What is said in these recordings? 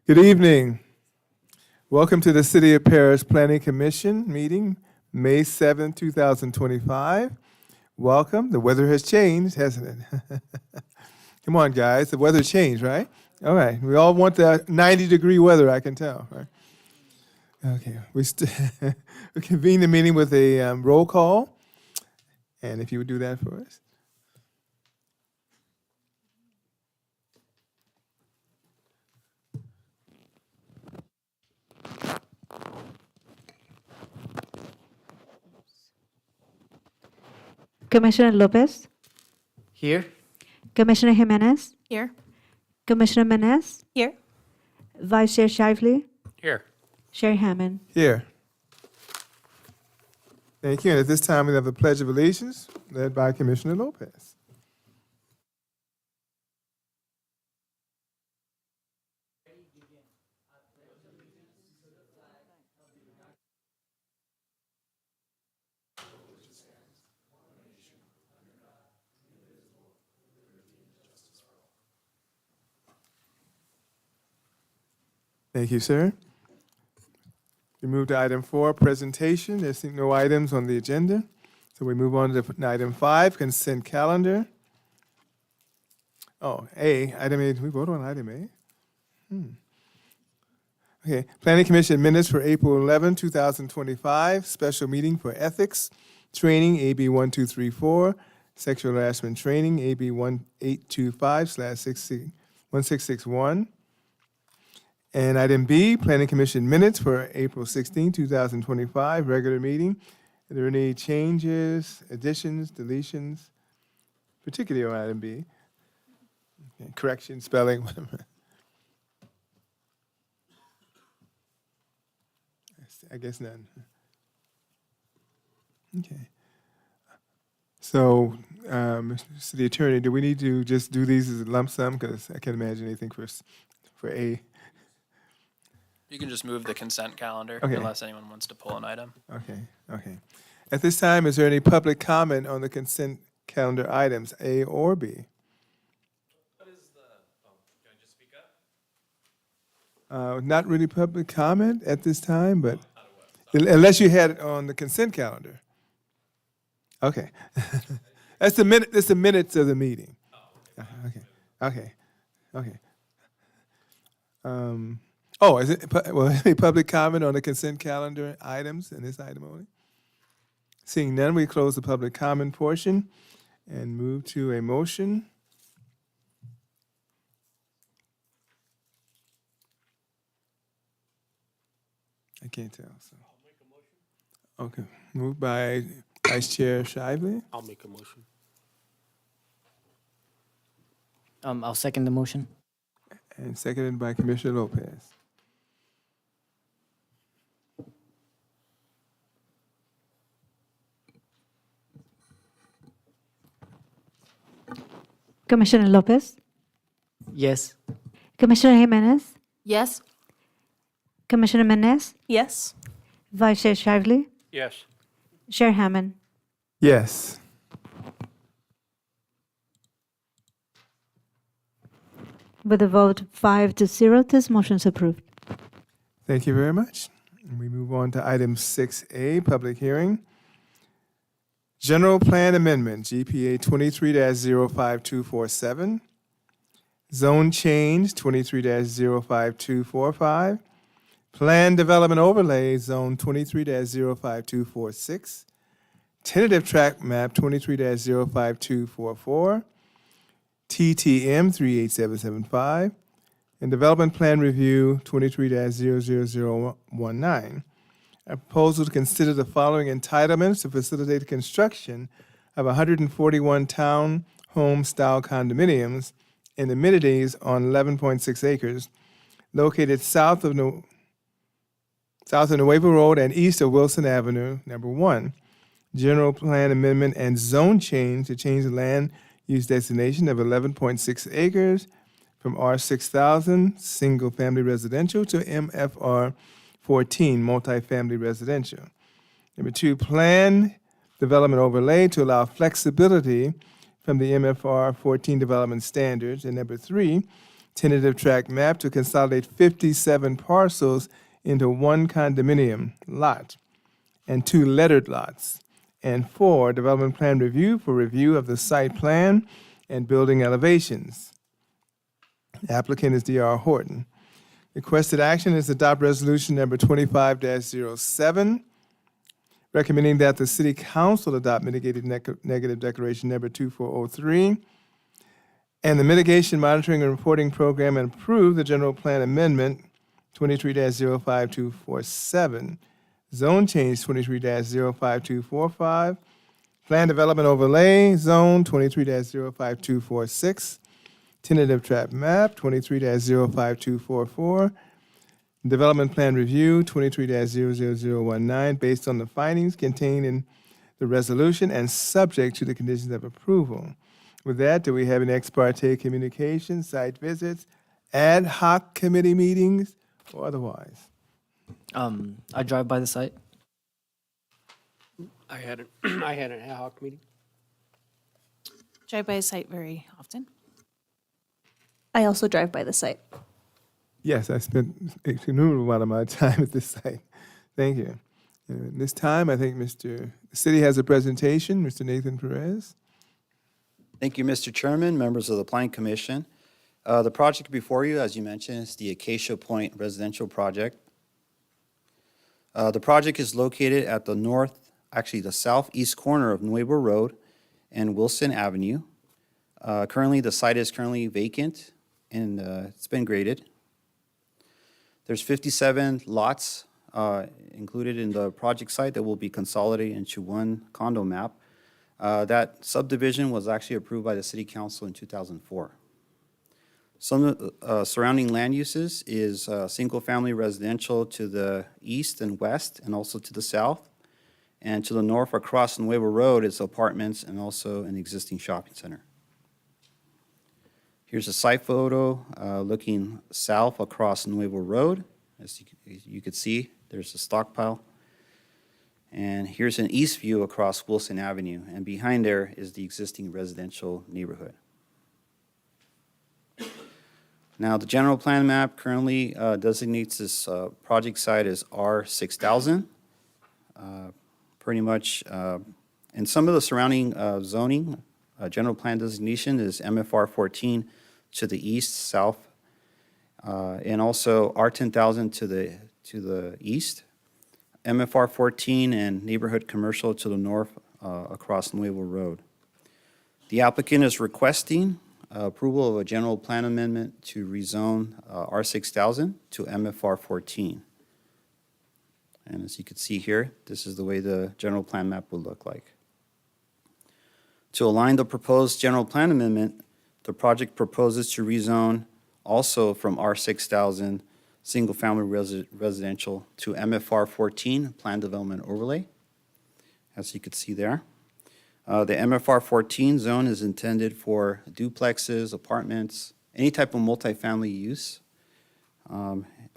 Good evening. Welcome to the City of Paris Planning Commission meeting, May 7, 2025. Welcome. The weather has changed, hasn't it? Come on, guys. The weather changed, right? All right. We all want the 90-degree weather, I can tell, right? Okay. We convene the meeting with a roll call. And if you would do that for us. Commissioner Lopez, Here. Commissioner Jimenez, Here. Commissioner Menez, Here. Vice Chair Shively, Here. Chair Hammond. Here. Thank you. And at this time, we have the Pledge of Allegiance led by Commissioner Lopez. Thank you, sir. We move to item 4, presentation. There's no items on the agenda. So we move on to item 5, consent calendar. Oh, A, item A. Did we vote on item A? Okay, Planning Commission minutes for April 11, 2025, special meeting for ethics, training, AB 1234, sexual harassment training, AB 1825/1661. And item B, Planning Commission minutes for April 16, 2025, regular meeting. Are there any changes, additions, deletions, particularly on item B? Okay, correction, spelling, whatever. I guess none. Okay. So, Mr. City Attorney, do we need to just do these as a lump sum? Because I can't imagine anything for A. You can just move the consent calendar Okay. unless anyone wants to pull an item. Okay. At this time, is there any public comment on the consent calendar items, A or B? Can I just speak up? Not really public comment at this time, but unless you had it on the consent calendar. Okay. That's the minutes of the meeting. Okay. Is it, any public comment on the consent calendar items in this item only? Seeing none, we close the public comment portion and move to a motion. I can't tell. So. Okay, moved by Vice Chair Shively. I'll make a motion. I'll second the motion. And seconded by Commissioner Lopez. Commissioner Lopez, Yes. Commissioner Jimenez, Yes. Commissioner Menez, Yes. Vice Chair Shively, Yes. Chair Hammond. Yes. With a vote 5-0, this motion is approved. Thank you very much. And we move on to item 6A, public hearing. General Plan Amendment, GPA 23-05247. Zone Change, 23-05245. Plan Development Overlay, Zone 23-05246. Tentative Track Map, 23-05244. TTM 38775, and Development Plan Review 23-00019. A proposal to consider the following entitlements to facilitate the construction of 141 townhome-style condominiums in the amenities on 11.6 acres located south of Nueva Road and east of Wilson Avenue, number 1. General Plan Amendment and Zone Change to change the land use designation of 11.6 acres from R6000 single family residential to MFR 14 multifamily residential. Number 2, plan development overlay to allow flexibility from the MFR 14 development standards. And number 3, tentative tract map to consolidate 57 parcels into one condominium lot and 2 lettered lots. And 4, development plan review for review of the site plan and building elevations. Applicant is D.R. Horton. Requested action is adopt resolution number 25-07, recommending that the city council adopt mitigated negative declaration number 2403 and the mitigation monitoring and reporting program and approve the general plan amendment 23-05247, zone change 23-05245, plan development overlay zone 23-05246, tentative tract map 23-05244, development plan review 23-00019 based on the findings contained in the resolution and subject to the conditions of approval. With that, do we have any ex parte communication, site visits, ad hoc committee meetings, or otherwise? I drive by the site. I had an, I had an ad hoc meeting. Drive by a site very often. I also drive by the site. Yes, I spent a considerable amount of my time at this site. Thank you. This time, I think the city has a presentation. Mr. Nathan Perez. Thank you, Mr. Chairman, members of the Planning Commission. The project before you, as you mentioned, is the Acacia Point Residential Project. The project is located at the southeast corner of Nuevo Road and Wilson Avenue. Currently, the site is currently vacant and it's been graded. There's 57 lots included in the project site that will be consolidated into one condo map. That subdivision was actually approved by the City Council in 2004. Some surrounding land uses is single-family residential to the east and west and also to the south. And to the north across Nuevo Road is apartments and also an existing shopping center. Here's a site photo looking south across Nuevo Road. As you can see, there's a stockpile. And here's an east view across Wilson Avenue, and behind there is the existing residential neighborhood. Now, the general plan map currently designates this project site as R6000. Pretty much, and some of the surrounding zoning, general plan designation is MFR 14 to the east, south, and also R10,000 to the east. MFR 14 and neighborhood commercial to the north across Nuevo Road. The applicant is requesting approval of a general plan amendment to rezone R6000 to MFR 14. And as you can see here, this is the way the general plan map would look like. To align the proposed general plan amendment, the project proposes to rezone also from R6000 single-family residential to MFR 14, Plan Development Overlay, as you can see there. The MFR 14 zone is intended for duplexes, apartments, any type of multifamily use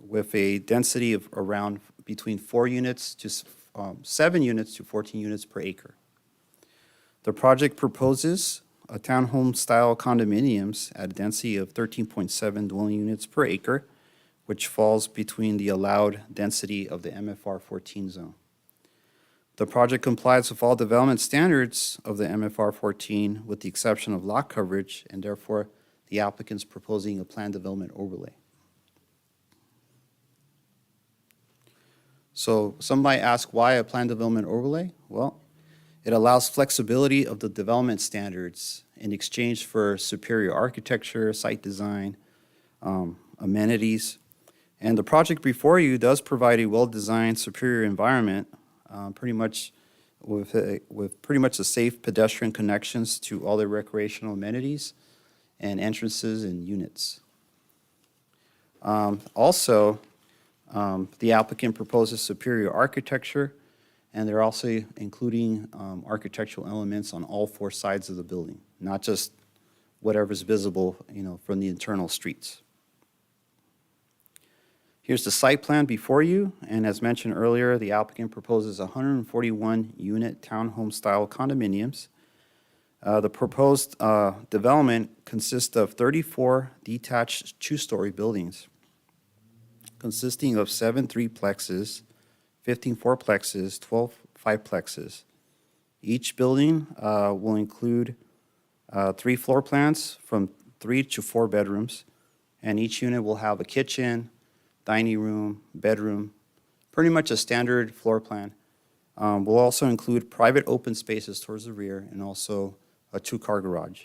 with a density of around between 4 units to 7 units to 14 units per acre. The project proposes a townhome-style condominiums at a density of 13.7 dwelling units per acre, which falls between the allowed density of the MFR 14 zone. The project complies with all development standards of the MFR 14 with the exception of lot coverage, and therefore the applicant's proposing a plan development overlay. So some might ask why a plan development overlay? Well, it allows flexibility of the development standards in exchange for superior architecture, site design, amenities. And the project before you does provide a well-designed superior environment, pretty much with pretty much the safe pedestrian connections to all the recreational amenities and entrances and units. Also, the applicant proposes superior architecture, and they're also including architectural elements on all 4 sides of the building, not just whatever's visible, from the internal streets. Here's the site plan before you, and as mentioned earlier, the applicant proposes 141 unit townhome style condominiums. The proposed development consists of 34 detached two-story buildings, consisting of 7 3-plexes, 15 4-plexes, 12 5-plexes. Each building will include 3 floor plans from 3 to 4 bedrooms, and each unit will have a kitchen, dining room, bedroom, pretty much a standard floor plan. Will also include private open spaces towards the rear and also a 2-car garage.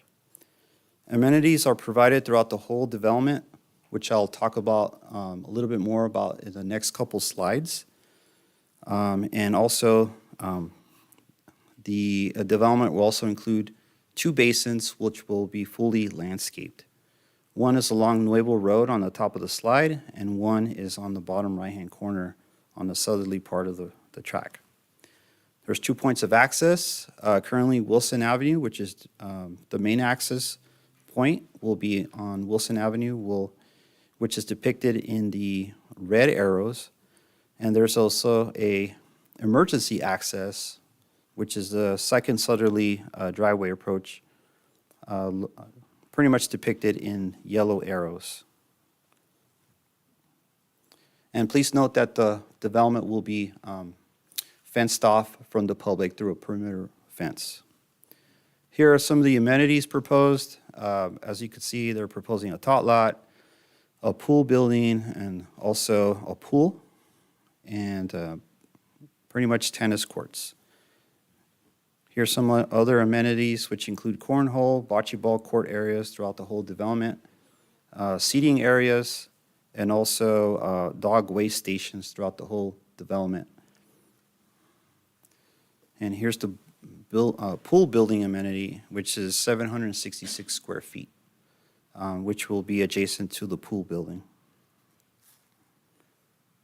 Amenities are provided throughout the whole development, which I'll talk about a little bit more about in the next couple slides. And also, the development will also include 2 basins, which will be fully landscaped. One is along Nuevo Road on the top of the slide, and one is on the bottom right-hand corner on the southerly part of the track. There's 2 points of access. Currently, Wilson Avenue, which is the main access point, will be on Wilson Avenue, which is depicted in the red arrows. And there's also a emergency access, which is the second southerly driveway approach, pretty much depicted in yellow arrows. And please note that the development will be fenced off from the public through a perimeter fence. Here are some of the amenities proposed. As you can see, they're proposing a tot lot, a pool building, and also a pool, and pretty much tennis courts. Here's some other amenities, which include cornhole, bocce ball court areas throughout the whole development, seating areas, and also dog waste stations throughout the whole development. And here's the pool building amenity, which is 766 square feet, which will be adjacent to the pool building.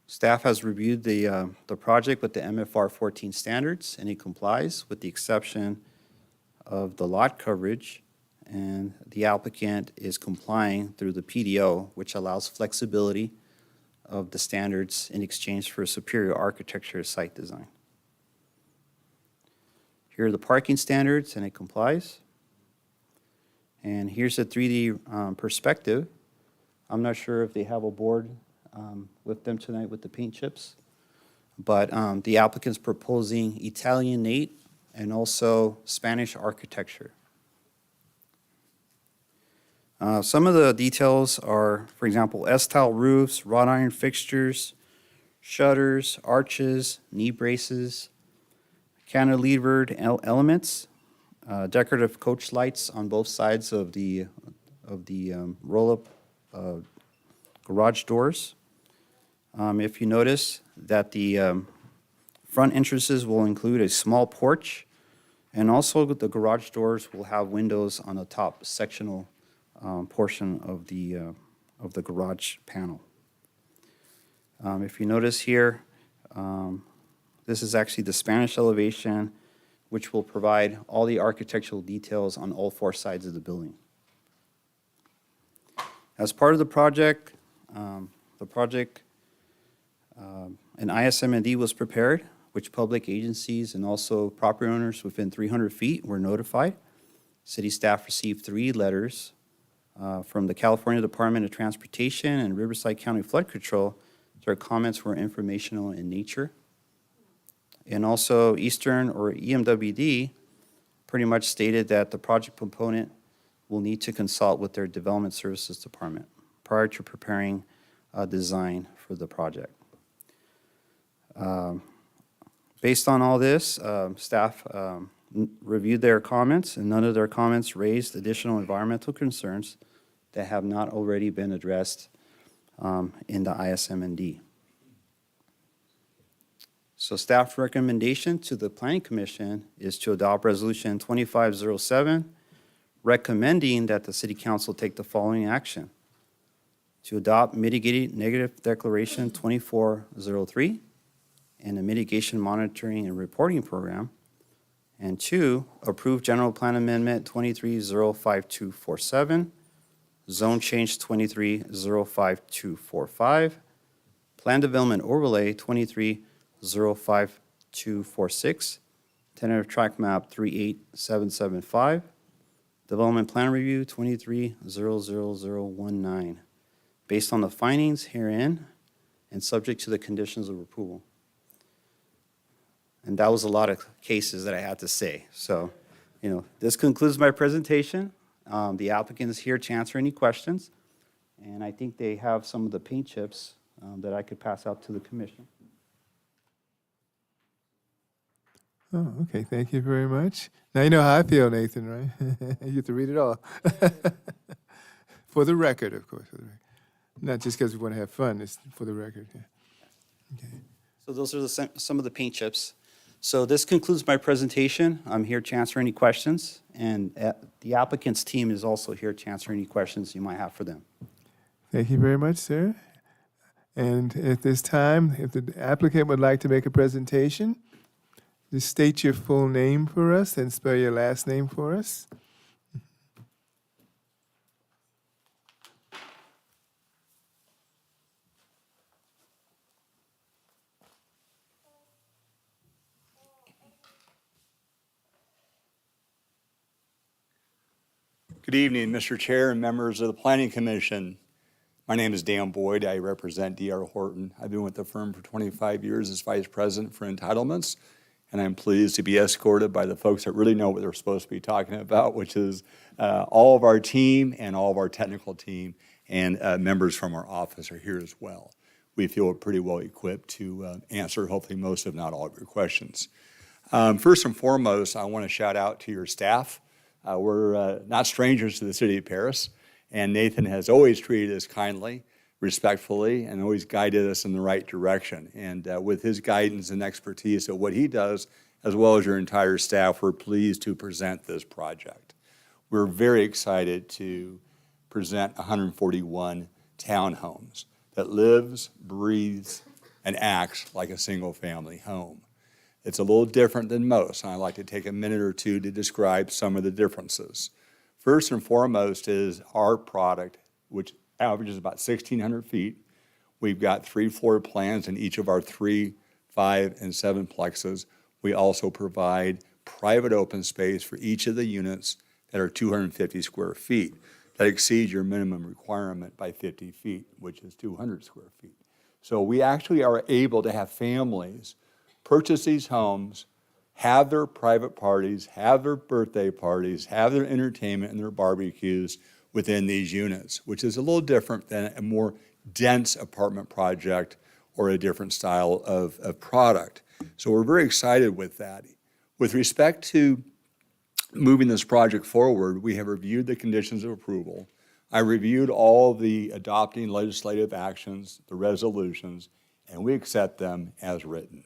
Staff has reviewed the project with the MFR 14 standards, and it complies with the exception of the lot coverage, and the applicant is complying through the PDO, which allows flexibility of the standards in exchange for superior architecture site design. Here are the parking standards, and it complies. And here's a 3D perspective. I'm not sure if they have a board with them tonight with the paint chips, but the applicant's proposing Italianate and also Spanish architecture. Some of the details are, for example, S-tile roofs, wrought iron fixtures, shutters, arches, knee braces, cantilevered elements, decorative coach lights on both sides of the roll-up garage doors. If you notice that the front entrances will include a small porch, and also the garage doors will have windows on the top sectional portion of the garage panel. If you notice here, this is actually the Spanish elevation, which will provide all the architectural details on all 4 sides of the building. As part of the project, an ISMND was prepared, which public agencies and also property owners within 300 feet were notified. City staff received 3 letters from the California Department of Transportation and Riverside County Flood Control. Their comments were informational in nature. And also Eastern or EMWD pretty much stated that the project component will need to consult with their Development Services Department prior to preparing a design for the project. Based on all this, staff reviewed their comments, and none of their comments raised additional environmental concerns that have not already been addressed in the ISMND. So staff recommendation to the Planning Commission is to adopt Resolution 2507, recommending that the City Council take the following action: to adopt Mitigating Negative Declaration 2403 and a Mitigation Monitoring and Reporting Program, and 2, approve General Plan Amendment 2305247, Zone Change 2305245, Plan Development Overlay 2305246, Tentative Track Map 38775, Development Plan Review 23-00019, based on the findings herein and subject to the conditions of approval. And that was a lot of cases that I had to say. So, this concludes my presentation. The applicant is here to answer any questions. And I think they have some of the paint chips that I could pass out to the commission. Oh, okay, thank you very much. Now you know how I feel, Nathan, right? You have to read it all. For the record, of course. For the record. Not just because we want to have fun, it's for the record. Yeah. Okay. So those are some of the paint chips. So this concludes my presentation. I'm here to answer any questions, and the applicant's team is also here to answer any questions you might have for them. Thank you very much, sir. And at this time, if the applicant would like to make a presentation, just state your full name for us and spell your last name for us. Good evening, Mr. Chair and members of the Planning Commission. My name is Dan Boyd. I represent D.R. Horton. I've been with the firm for 25 years as Vice President for Entitlements, and I'm pleased to be escorted by the folks that really know what they're supposed to be talking about, which is all of our team and all of our technical team, and members from our office are here as well. We feel we're pretty well equipped to answer hopefully most, if not all, of your questions. First and foremost, I want to shout out to your staff. We're not strangers to the city of Paris, and Nathan has always treated us kindly, respectfully, and always guided us in the right direction. And with his guidance and expertise of what he does, as well as your entire staff, we're pleased to present this project. We're very excited to present 141 townhomes that lives, breathes, and acts like a single-family home. It's a little different than most, and I'd like to take a minute or two to describe some of the differences. First and foremost is our product, which averages about 1,600 feet. We've got 3 floor plans in each of our 3, 5, and 7 plexes. We also provide private open space for each of the units that are 250 square feet. That exceeds your minimum requirement by 50 feet, which is 200 square feet. So we actually are able to have families purchase these homes, have their private parties, have their birthday parties, have their entertainment and their barbecues within these units, which is a little different than a more dense apartment project or a different style of product. So we're very excited with that. With respect to moving this project forward, we have reviewed the conditions of approval. I reviewed all the adopting legislative actions, the resolutions, and we accept them as written.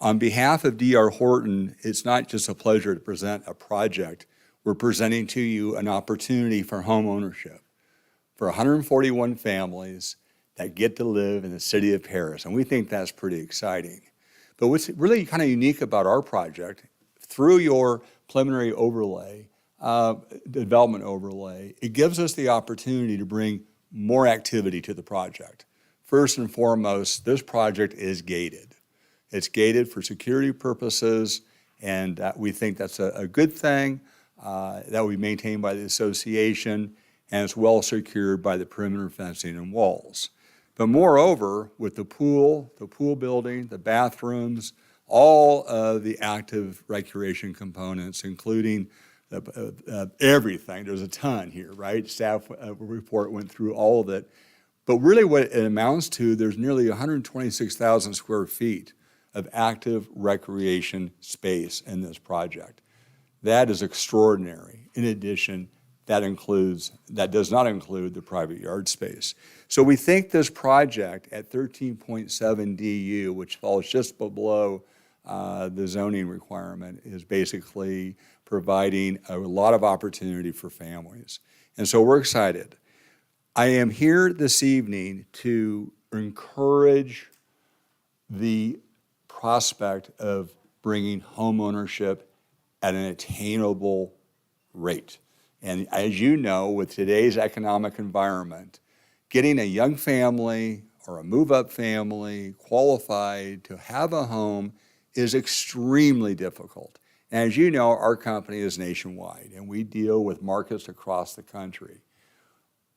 On behalf of D.R. Horton, it's not just a pleasure to present a project. We're presenting to you an opportunity for home ownership for 141 families that get to live in the city of Paris, and we think that's pretty exciting. But what's really kind of unique about our project, through your preliminary overlay, development overlay, it gives us the opportunity to bring more activity to the project. First and foremost, this project is gated. It's gated for security purposes, and we think that's a good thing. That will be maintained by the association, and it's well secured by the perimeter fencing and walls. But moreover, with the pool building, the bathrooms, all of the active recreation components, including everything, there's a ton here, right? Staff report went through all of it. But really what it amounts to, there's nearly 126,000 square feet of active recreation space in this project. That is extraordinary. In addition, that does not include the private yard space. So we think this project at 13.7 DU, which falls just below the zoning requirement, is basically providing a lot of opportunity for families. And so we're excited. I am here this evening to encourage the prospect of bringing home ownership at an attainable rate. And as you know, with today's economic environment, getting a young family or a move-up family qualified to have a home is extremely difficult. As you know, our company is nationwide, and we deal with markets across the country.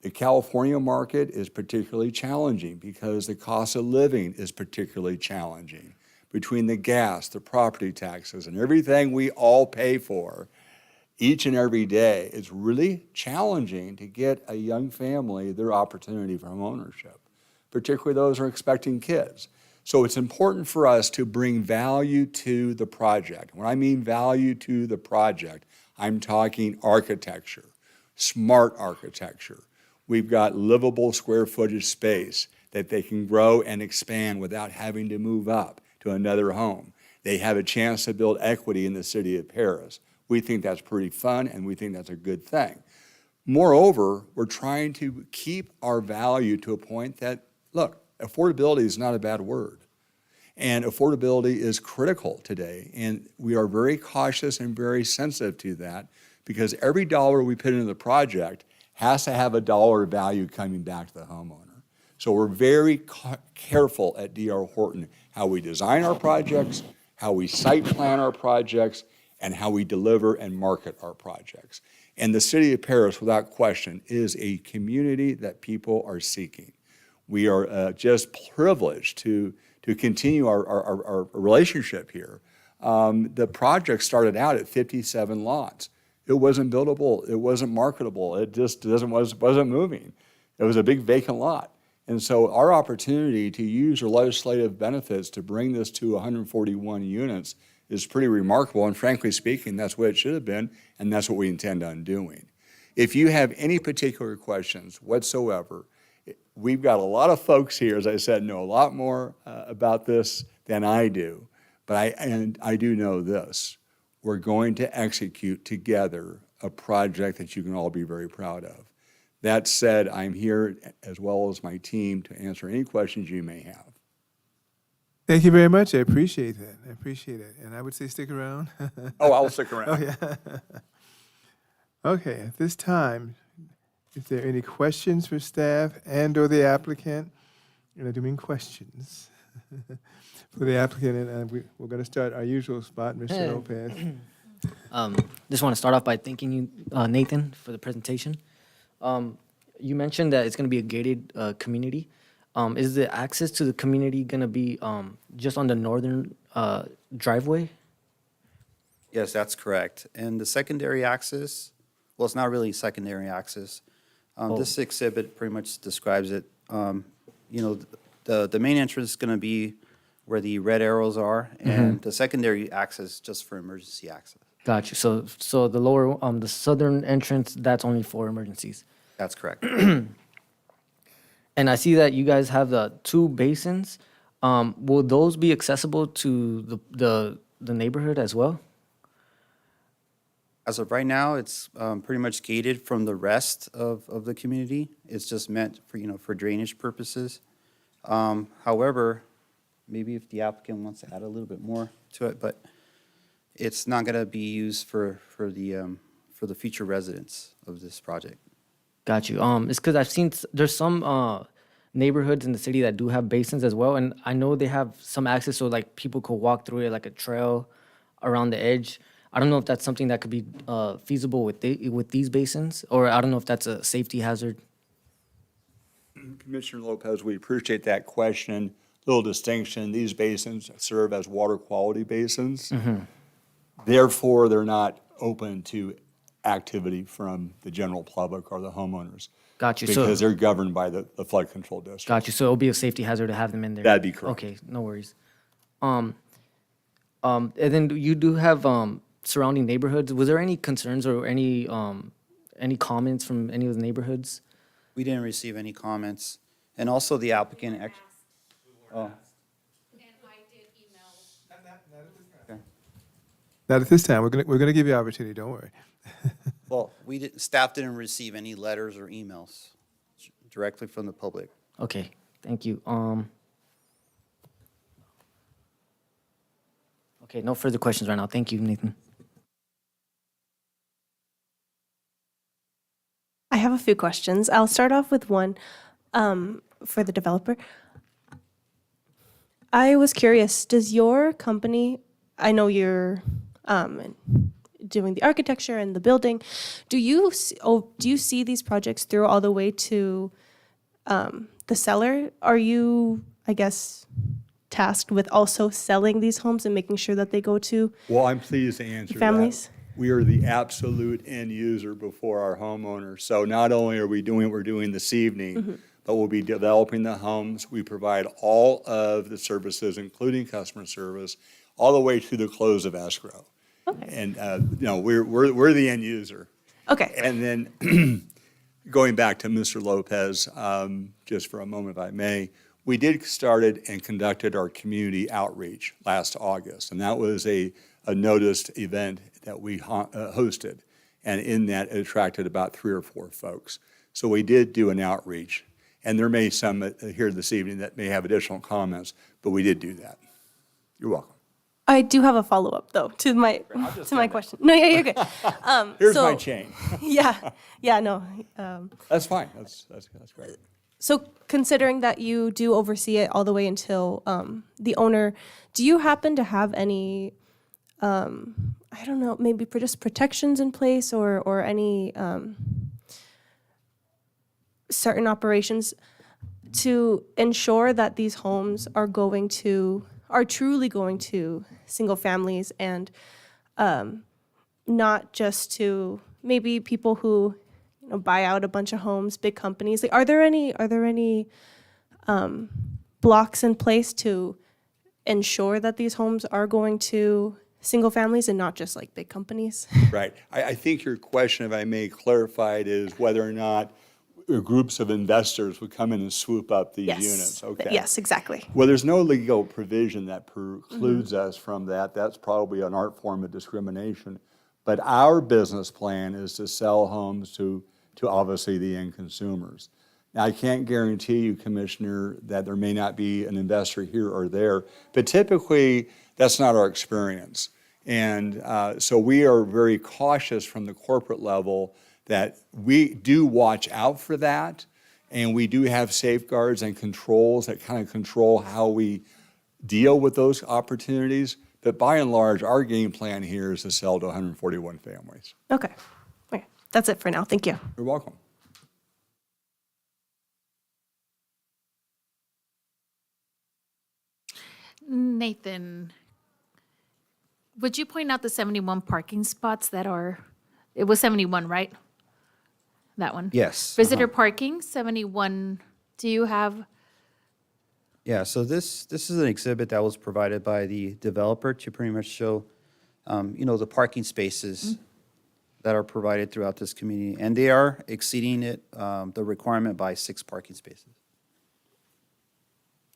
The California market is particularly challenging because the cost of living is particularly challenging. Between the gas, the property taxes, and everything we all pay for each and every day, it's really challenging to get a young family their opportunity for homeownership, particularly those who are expecting kids. So it's important for us to bring value to the project. When I mean value to the project, I'm talking architecture, smart architecture. We've got livable square footage space that they can grow and expand without having to move up to another home. They have a chance to build equity in the city of Paris. We think that's pretty fun, and we think that's a good thing. Moreover, we're trying to keep our value to a point that, look, affordability is not a bad word. And affordability is critical today. And we are very cautious and very sensitive to that because every dollar we put into the project has to have a dollar value coming back to the homeowner. So we're very careful at D.R. Horton how we design our projects, how we site plan our projects, and how we deliver and market our projects. And the city of Paris, without question, is a community that people are seeking. We are just privileged to continue our relationship here. The project started out at 57 lots. It wasn't buildable. It wasn't marketable. It just wasn't moving. It was a big vacant lot. And so our opportunity to use our legislative benefits to bring this to 141 units is pretty remarkable. And frankly speaking, that's what it should have been, and that's what we intend on doing. If you have any particular questions whatsoever, we've got a lot of folks here, as I said, know a lot more about this than I do. But I do know this. We're going to execute together a project that you can all be very proud of. That said, I'm here, as well as my team, to answer any questions you may have. Thank you very much. I appreciate that. I appreciate it. And I would say stick around. Oh, I'll stick around. Oh, yeah. Okay, at this time, is there any questions for staff and/or the applicant? And I do mean questions for the applicant. And we're going to start our usual spot, Mr. Lopez. Just want to start off by thanking you, Nathan, for the presentation. You mentioned that it's going to be a gated community. Is the access to the community going to be just on the northern driveway? Yes, that's correct. And the secondary access, well, it's not really secondary access. This exhibit pretty much describes it. The main entrance is going to be where the red arrows are, and the secondary access just for emergency access. Gotcha. So the lower, the southern entrance, that's only for emergencies. That's correct. And I see that you guys have the 2 basins. Will those be accessible to the neighborhood as well? As of right now, it's pretty much gated from the rest of the community. It's just meant for drainage purposes. However, maybe if the applicant wants to add a little bit more to it, but it's not going to be used for the future residents of this project. Got you. It's because I've seen there's some neighborhoods in the city that do have basins as well, and I know they have some access so like people could walk through it like a trail around the edge. I don't know if that's something that could be feasible with these basins, or I don't know if that's a safety hazard. Commissioner Lopez, we appreciate that question. Little distinction, these basins serve as water quality basins. Therefore, they're not open to activity from the general public or the homeowners. Got you. Because they're governed by the flood control district. Got you. So it'll be a safety hazard to have them in there. That'd be correct. Okay, no worries. And then you do have surrounding neighborhoods. Was there any concerns or any comments from any of the neighborhoods? We didn't receive any comments. And also the applicant. Oh. Not at this time. We're gonna give you opportunity. Don't worry. Well, staff didn't receive any letters or emails directly from the public. Okay, thank you. Okay, no further questions right now. Thank you, Nathan. I have a few questions. I'll start off with one for the developer. I was curious, does your company, I know you're and doing the architecture and the building. Do you see these projects through all the way to the seller? Are you, I guess, tasked with also selling these homes and making sure that they go to Well, I'm pleased to answer that. families? We are the absolute end user before our homeowners. So not only are we doing what we're doing this evening, but we'll be developing the homes. We provide all of the services, including customer service, all the way to the close of escrow. And, we're the end user. Okay. And then going back to Mr. Lopez, just for a moment, if I may, we did started and conducted our community outreach last August, and that was a noticed event that we hosted. And in that, it attracted about 3 or 4 folks. So we did do an outreach, and there may be some here this evening that may have additional comments, but we did do that. You're welcome. I do have a follow-up, though, to my question. No, yeah, you're good. Here's so, my chain. Yeah, no. That's fine. That's great. So considering that you do oversee it all the way until the owner, do you happen to have any, I don't know, maybe just protections in place or any certain operations to ensure that these homes are truly going to single families and not just to maybe people who buy out a bunch of homes, big companies? Like, are there any blocks in place to ensure that these homes are going to single families and not just like big companies? Right. I think your question, if I may clarify it, is whether or not groups of investors would come in and swoop up these units. Okay. Yes, exactly. Well, there's no legal provision that precludes us from that. That's probably an art form of discrimination. But our business plan is to sell homes to obviously the end consumers. Now, I can't guarantee you, Commissioner, that there may not be an investor here or there, but typically that's not our experience. And so we are very cautious from the corporate level that we do watch out for that, and we do have safeguards and controls that kind of control how we deal with those opportunities. But by and large, our game plan here is to sell to 141 families. Okay. That's it for now. Thank you. You're welcome. Nathan, would you point out the 71 parking spots that are, it was 71, right? That one? Yes. Visitor parking, 71, do you have? Yeah, so this is an exhibit that was provided by the developer to pretty much show, the parking spaces that are provided throughout this community. And they are exceeding the requirement by 6 parking spaces.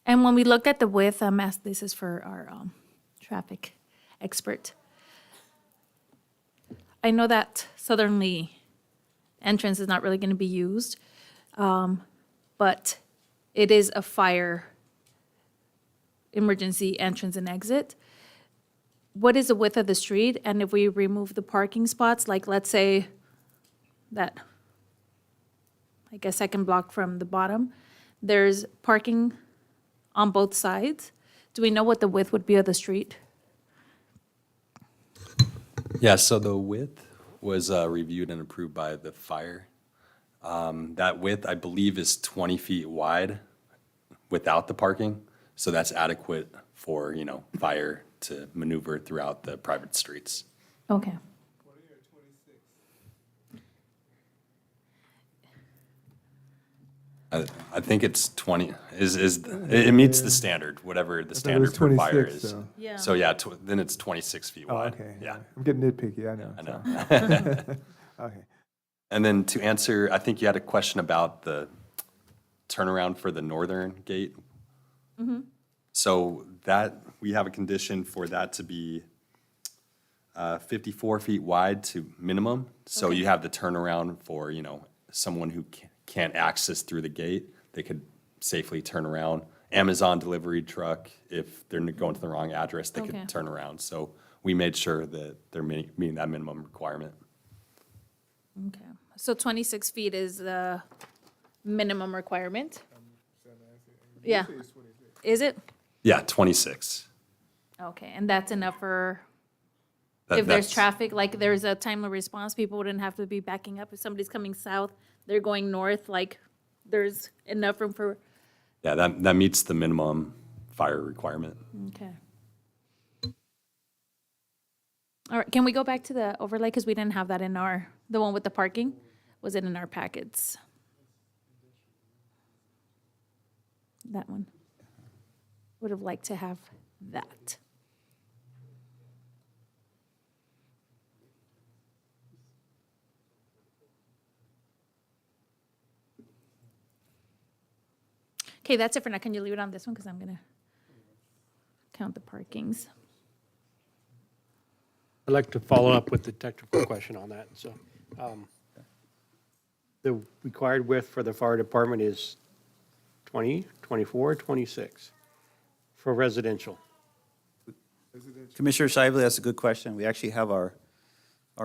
And when we looked at the width, this is for our traffic expert. I know that southerly entrance is not really going to be used, but it is a fire emergency entrance and exit. What is the width of the street? And if we remove the parking spots, like let's say that, I guess second block from the bottom, there's parking on both sides. Do we know what the width would be of the street? Yeah, so the width was reviewed and approved by the fire. That width, I believe, is 20 feet wide without the parking. So that's adequate for, fire to maneuver throughout the private streets. Okay. I think it's 20, it meets the standard, whatever the standard for fire 26, is. though. Yeah. So yeah, then it's 26 feet Oh, wide. okay. Yeah, I'm getting nitpicky, I know. I know. Okay. And then to answer, I think you had a question about the turnaround for the northern gate. So that, we have a condition for that to be 54 feet wide to minimum. So you have the turnaround for, someone who can't access through the gate, they could safely turn around. Amazon delivery truck, if they're going to the wrong address, they Okay. could turn around. So we made sure that they're meeting that minimum requirement. Okay. So 26 feet is the minimum requirement? Yeah. Is it? Yeah, 26. Okay, and that's enough for, If there's That's- traffic, like there's a timely response, people wouldn't have to be backing up. If somebody's coming south, they're going north, like there's enough room for, Yeah, that meets the minimum fire requirement. okay. All right, can we go back to the overlay? Because we didn't have that in our, the one with the parking, was it in our packets? That one. Would have liked to have that. Okay, that's it for now. Can you leave it on this one? Because I'm gonna count the parkings. I'd like to follow up with the technical question on that, so. The required width for the fire department is 20, 24, 26 for residential. Commissioner Shively, that's a good question. We actually have our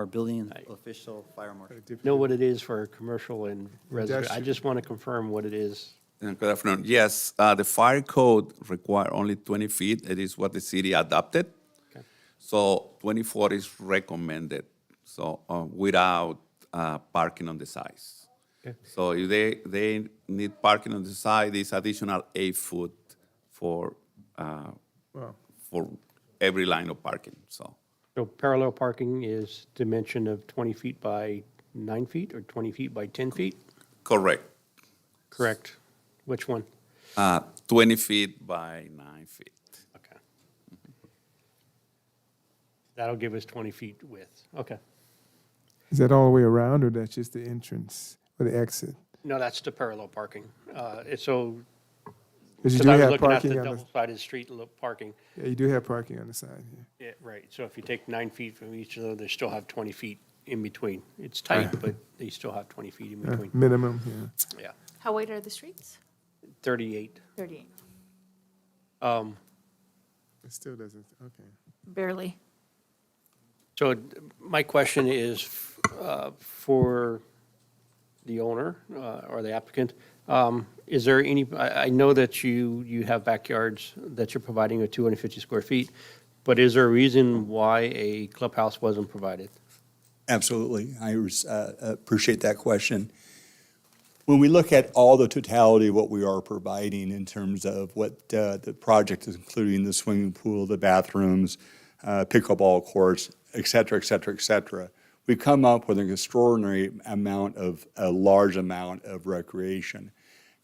building official fire marshal. Know what it is for commercial and residential. I Industrial. just want to confirm what it is. Good afternoon. Yes, the fire code require only 20 feet. It is what the city adopted. Okay. So 24 is recommended, so without parking on the sides. Okay. So if they need parking on the side, it's additional 8 foot for every line of parking, so. So parallel parking is dimension of 20 feet by 9 feet or 20 feet by 10 feet? Correct. Correct. Which one? 20 feet by 9 feet. Okay. That'll give us 20 feet width. Okay. Is that all the way around, or that's just the entrance or the exit? No, that's the parallel parking. So, Because you because do I was have looking at parking the on the, double-sided street parking. yeah, you do have parking on the side here. Yeah, right. So if you take 9 feet from each of those, they still have 20 feet in between. It's tight, but they still have 20 feet in between. Minimum, yeah. Yeah. How wide are the streets? 38. 38. It still doesn't, okay. Barely. So my question is for the owner or the applicant, is there any, I know that you have backyards that you're providing with 250 square feet, but is there a reason why a clubhouse wasn't provided? Absolutely. I appreciate that question. When we look at all the totality of what we are providing in terms of what the project is, including the swimming pool, the bathrooms, pickleball courts, et cetera, et cetera, et cetera, we come up with an extraordinary amount of, a large amount of recreation.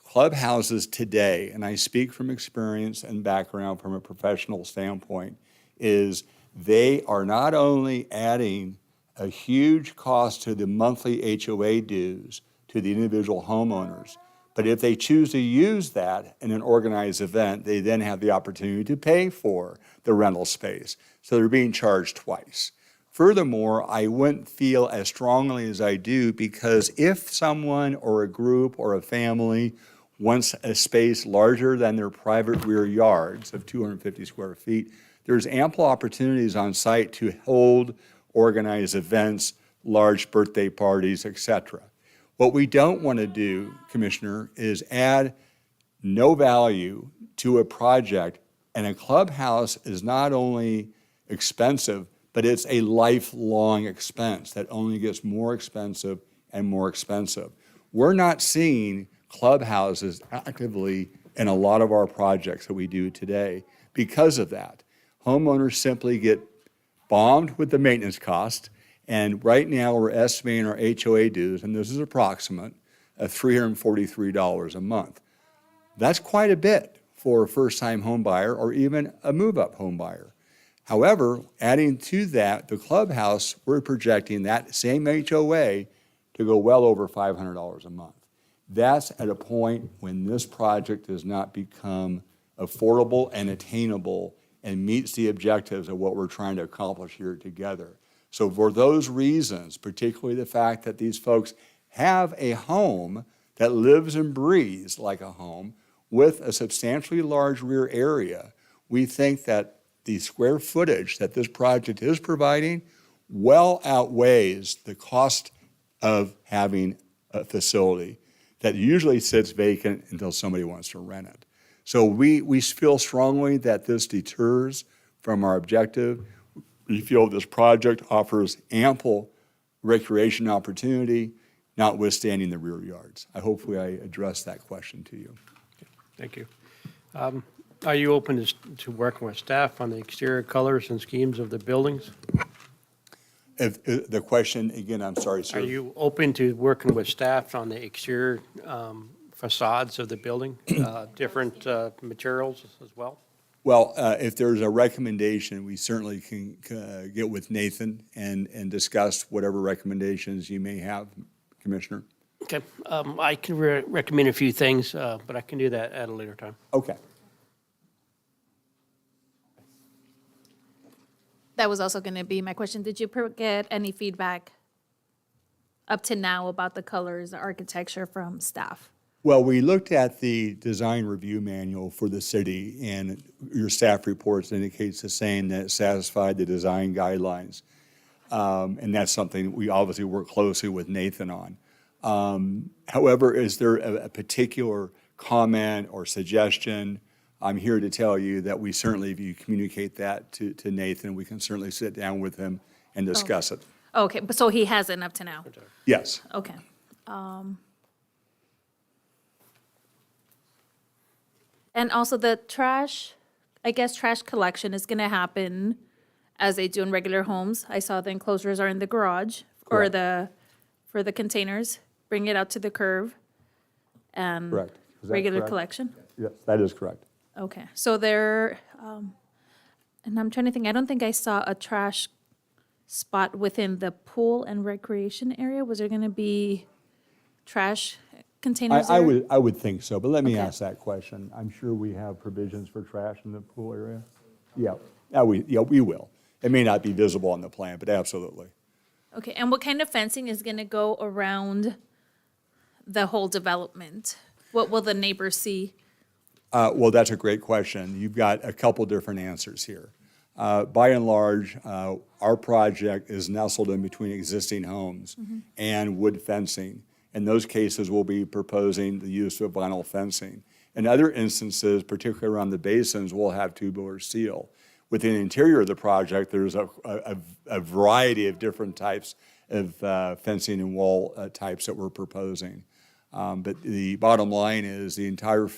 Clubhouses today, and I speak from experience and background from a professional standpoint, is they are not only adding a huge cost to the monthly HOA dues to the individual homeowners, but if they choose to use that in an organized event, they then have the opportunity to pay for the rental space. So they're being charged twice. Furthermore, I wouldn't feel as strongly as I do because if someone or a group or a family wants a space larger than their private rear yards of 250 square feet, there's ample opportunities on site to hold organized events, large birthday parties, et cetera. What we don't want to do, Commissioner, is add no value to a project, and a clubhouse is not only expensive, but it's a lifelong expense that only gets more expensive and more expensive. We're not seeing clubhouses actively in a lot of our projects that we do today because of that. Homeowners simply get bombed with the maintenance cost, and right now we're estimating our HOA dues, and this is approximate, at $343 a month. That's quite a bit for a first-time home buyer or even a move-up home buyer. However, adding to that, the clubhouse, we're projecting that same HOA to go well over $500 a month. That's at a point when this project does not become affordable and attainable and meets the objectives of what we're trying to accomplish here together. So for those reasons, particularly the fact that these folks have a home that lives and breathes like a home with a substantially large rear area, we think that the square footage that this project is providing well outweighs the cost of having a facility that usually sits vacant until somebody wants to rent it. So we feel strongly that this deters from our objective. We feel this project offers ample recreation opportunity, notwithstanding the rear yards. Hopefully I addressed that question to you. Thank you. Are you open to working with staff on the exterior colors and schemes of the buildings? If the question, again, I'm sorry, sir. Are you open to working with staff on the exterior facades of the building, different materials as well? Well, if there's a recommendation, we certainly can get with Nathan and discuss whatever recommendations you may have, Commissioner. Okay, I can recommend a few things, but I can do that at a later time. Okay. That was also going to be my question. Did you get any feedback up to now about the colors, the architecture from staff? Well, we looked at the design review manual for the city, and your staff reports indicates the same, that it satisfied the design guidelines. And that's something we obviously work closely with Nathan on. However, is there a particular comment or suggestion? I'm here to tell you that we certainly, if you communicate that to Nathan, we can certainly sit down with him and discuss it. Okay, but so he hasn't up to now? Yes. Okay. And also the trash, I guess trash collection is going to happen as they do in regular homes. I saw the enclosures are in the garage or for the containers. Bring it out to the curb and Correct. Is that regular correct? collection? Yes, that is correct. Okay, so there, and I'm trying to think, I don't think I saw a trash spot within the pool and recreation area. Was there going to be trash containers there? I would think so, but let me Okay. ask that question. I'm sure we have provisions for trash in the pool area? Yeah, we will. It may not be visible on the plan, but absolutely. Okay, and what kind of fencing is going to go around the whole development? What will the neighbors see? Well, that's a great question. You've got a couple different answers here. By and large, our project is nestled in between existing homes and wood fencing. In those cases, we'll be proposing the use of vinyl fencing. In other instances, particularly around the basins, we'll have tubular steel. Within the interior of the project, there's a variety of different types of fencing and wall types that we're proposing. But the bottom line is the entire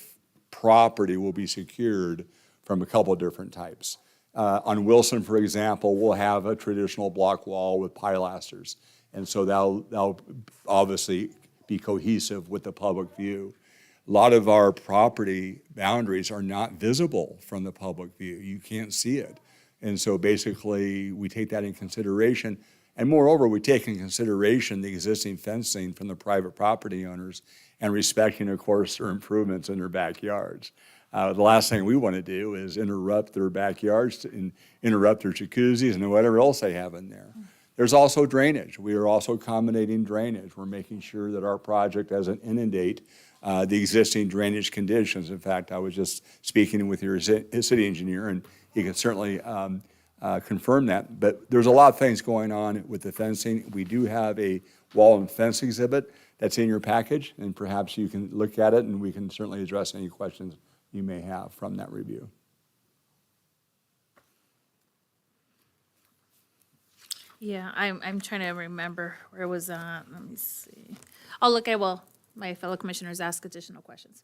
property will be secured from a couple of different types. On Wilson, for example, we'll have a traditional block wall with pilasters. And so that'll obviously be cohesive with the public view. A lot of our property boundaries are not visible from the public view. You can't see it. And so basically, we take that in consideration. And moreover, we take in consideration the existing fencing from the private property owners and respecting, of course, their improvements in their backyards. The last thing we want to do is interrupt their backyards and interrupt their jacuzzis and whatever else they have in there. There's also drainage. We are also accommodating drainage. We're making sure that our project doesn't inundate the existing drainage conditions. In fact, I was just speaking with your city engineer, and he can certainly confirm that. But there's a lot of things going on with the fencing. We do have a wall and fence exhibit that's in your package, and perhaps you can look at it, and we can certainly address any questions you may have from that review. Yeah, I'm trying to remember where it was at. Let me see. Oh, look, I will. My fellow commissioners ask additional questions.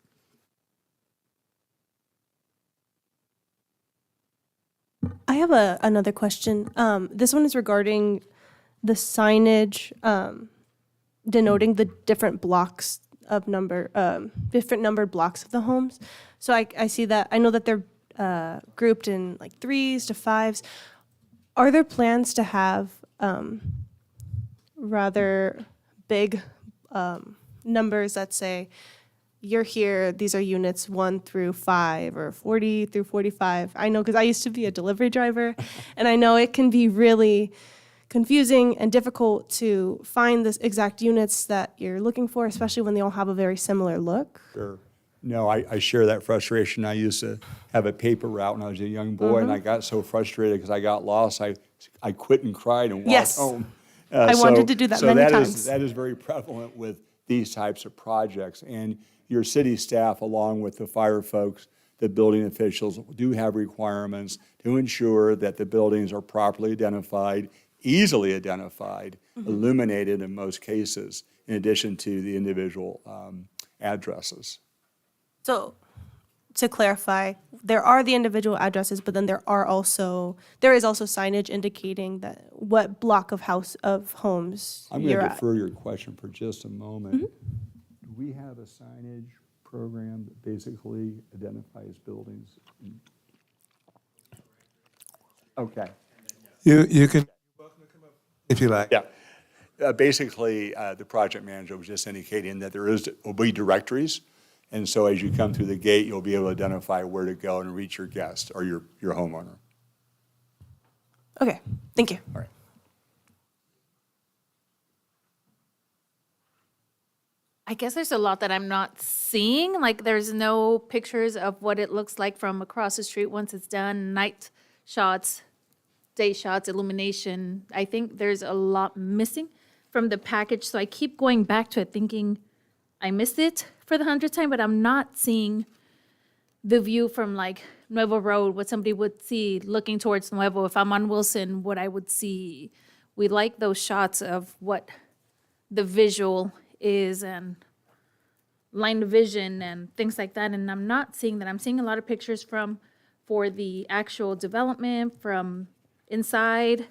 I have another question. This one is regarding the signage denoting the different blocks of different numbered blocks of the homes. So I see that, I know that they're grouped in like 3s to 5s. Are there plans to have rather big numbers that say, you're here, these are units 1 through 5 or 40 through 45? I know because I used to be a delivery driver, and I know it can be really confusing and difficult to find the exact units that you're looking for, especially when they all have a very similar look. Sure. No, I share that frustration. I used to have a paper route when I was a young boy, and I got so frustrated because I got lost, I quit and cried and walked Yes. home. I wanted to do that many times. That is very prevalent with these types of projects. And your city staff, along with the fire folks, the building officials do have requirements to ensure that the buildings are properly identified, easily identified, illuminated in most cases, in addition to the individual addresses. So, to clarify, there are the individual addresses, but then there is also signage indicating that what block of homes I'm going you're to at. defer your question for just a moment. Do we have a signage program that basically identifies buildings? Okay. You can, if you like. Yeah. Basically, the project manager was just indicating that will be directories. And so as you come through the gate, you'll be able to identify where to go and reach your guest or your homeowner. Okay, thank you. All right. I guess there's a lot that I'm not seeing. Like, there's no pictures of what it looks like from across the street once it's done, night shots, day shots, illumination. I think there's a lot missing from the package. So I keep going back to it thinking I missed it for the 100th time, but I'm not seeing the view from like Nuevo Road, what somebody would see looking towards Nuevo. If I'm on Wilson, what I would see. We like those shots of what the visual is and line of vision and things like that. And I'm not seeing that. I'm seeing a lot of pictures for the actual development, from inside,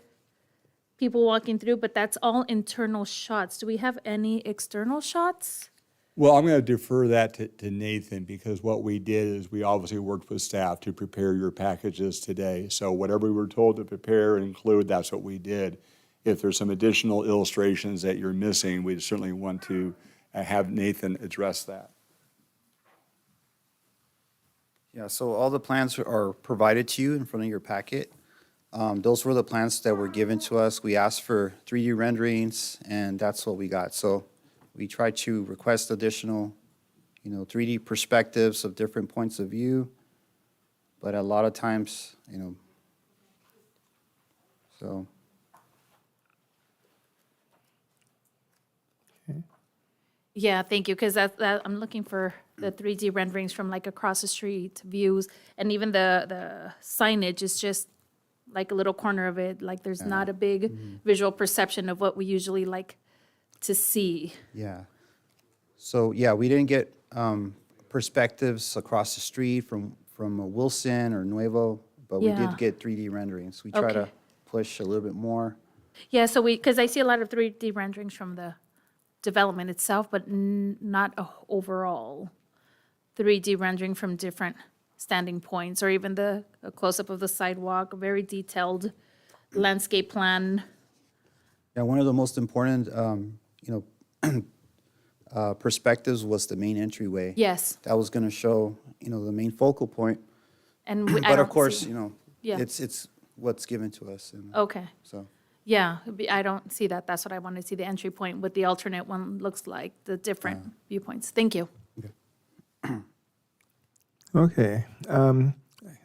people walking through, but that's all internal shots. Do we have any external shots? Well, I'm going to defer that to Nathan, because what we did is we obviously worked with staff to prepare your packages today. So whatever we were told to prepare and include, that's what we did. If there's some additional illustrations that you're missing, we certainly want to have Nathan address that. Yeah, so all the plans are provided to you in front of your packet. Those were the plans that were given to us. We asked for 3D renderings, and that's what we got. So we tried to request additional, 3D perspectives of different points of view, but a lot of times, so. Yeah, thank you, because I'm looking for the 3D renderings from like across the street views, and even the signage is just like a little corner of it, like there's not a big visual perception of what we usually like to see. Yeah. So, yeah, we didn't get perspectives across the street from Wilson or Nuevo, but we Yeah. did get 3D renderings. We try to Okay. push a little bit more. Yeah, so because I see a lot of 3D renderings from the development itself, but not a overall 3D rendering from different standing points, or even a close-up of the sidewalk, a very detailed landscape plan. Yeah, one of the most important, perspectives was the main entryway. Yes, That was going to show, the main focal point. and I But of don't course, see- Yeah. it's what's given to us. And Okay, so, yeah, I don't see that. That's what I want to see, the entry point, what the alternate one looks like, the different viewpoints. Thank you. Okay. I've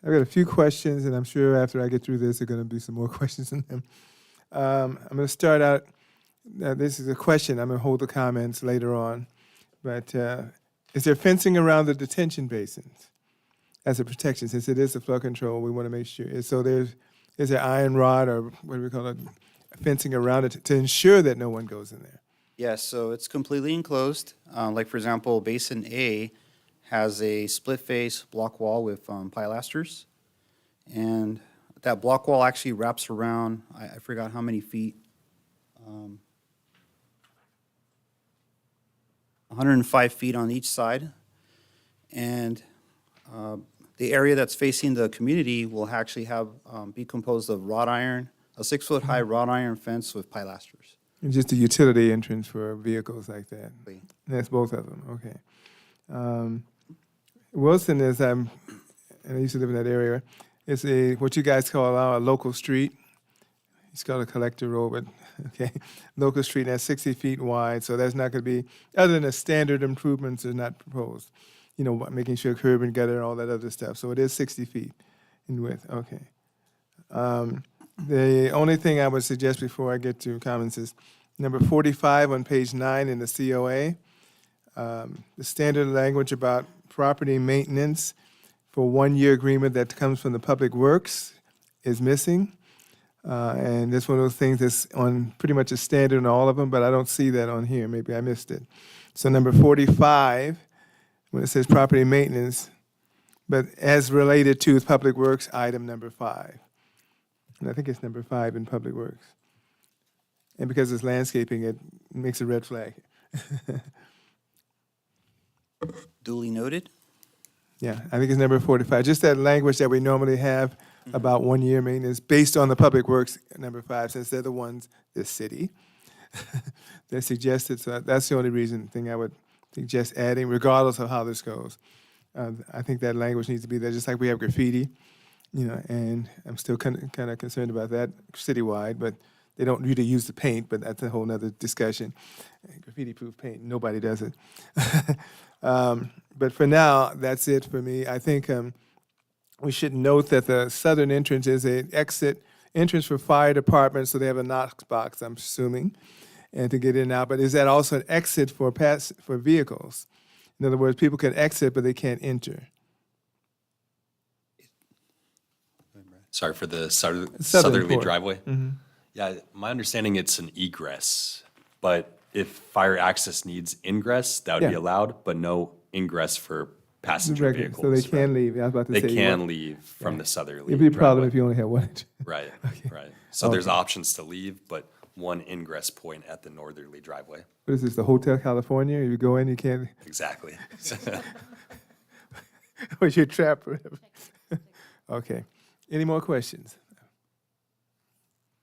got a few questions, and I'm sure after I get through this, there are going to be some more questions in them. I'm going to start out. This is a question. I'm going to hold the comments later on. But is there fencing around the detention basins as a protection? Since it is a flood control, we want to make sure. So is there iron rod, or what do we call it, fencing around it to ensure that no one goes in there? yeah, so it's completely enclosed. Like, for example, Basin A has a split-face block wall with pilasters. And that block wall actually wraps around, I forgot how many feet, 105 feet on each side. And the area that's facing the community will actually be composed of wrought iron, a 6-foot-high wrought iron fence with pilasters. And just a utility entrance for vehicles like that. Right. That's both of them, okay. Wilson is, and I used to live in that area, it's what you guys call a local street. It's called a collector road, but, okay. Local street, and that's 60 feet wide, so that's not going to be, other than the standard improvements are not proposed. Making sure curb and gutter and all that other stuff. So it is 60 feet in width, okay. The only thing I would suggest before I get to comments is number 45 on page 9 in the COA. The standard language about property maintenance for 1-year agreement that comes from the Public Works is missing. And it's one of those things that's on pretty much a standard in all of them, but I don't see that on here. Maybe I missed it. So number 45, when it says property maintenance, but as related to Public Works, item number 5. And I think it's number 5 in Public Works. And because it's landscaping, it makes a red flag. Duly noted. Yeah, I think it's number 45. Just that language that we normally have about 1-year maintenance based on the Public Works, number 5, since they're the ones, the city, that suggested. So that's the only thing I would suggest adding, regardless of how this goes. I think that language needs to be there, just like we have graffiti, and I'm still kind of concerned about that citywide, but they don't really use the paint, but that's a whole nother discussion. Graffiti-proof paint, nobody does it. But for now, that's it for me. I think we should note that the southern entrance is an entrance for fire department, so they have a Knox box, I'm assuming, and to get in and out. But is that also an exit for vehicles? In other words, people can exit, but they can't enter. Sorry, for the Southern southerly port. driveway? Yeah, my understanding it's an egress, but if fire access needs ingress, that would be Yeah. allowed, but no ingress for passenger Regular, vehicles. so they can leave. I was about to They say. can leave from the southerly It'd be a problem driveway. if you only have one. Right, right. So there's options to leave, but one ingress point at the northerly driveway. What is this, the Hotel California? You go in, you can't, Exactly. or you're trapped forever. Okay. Any more questions?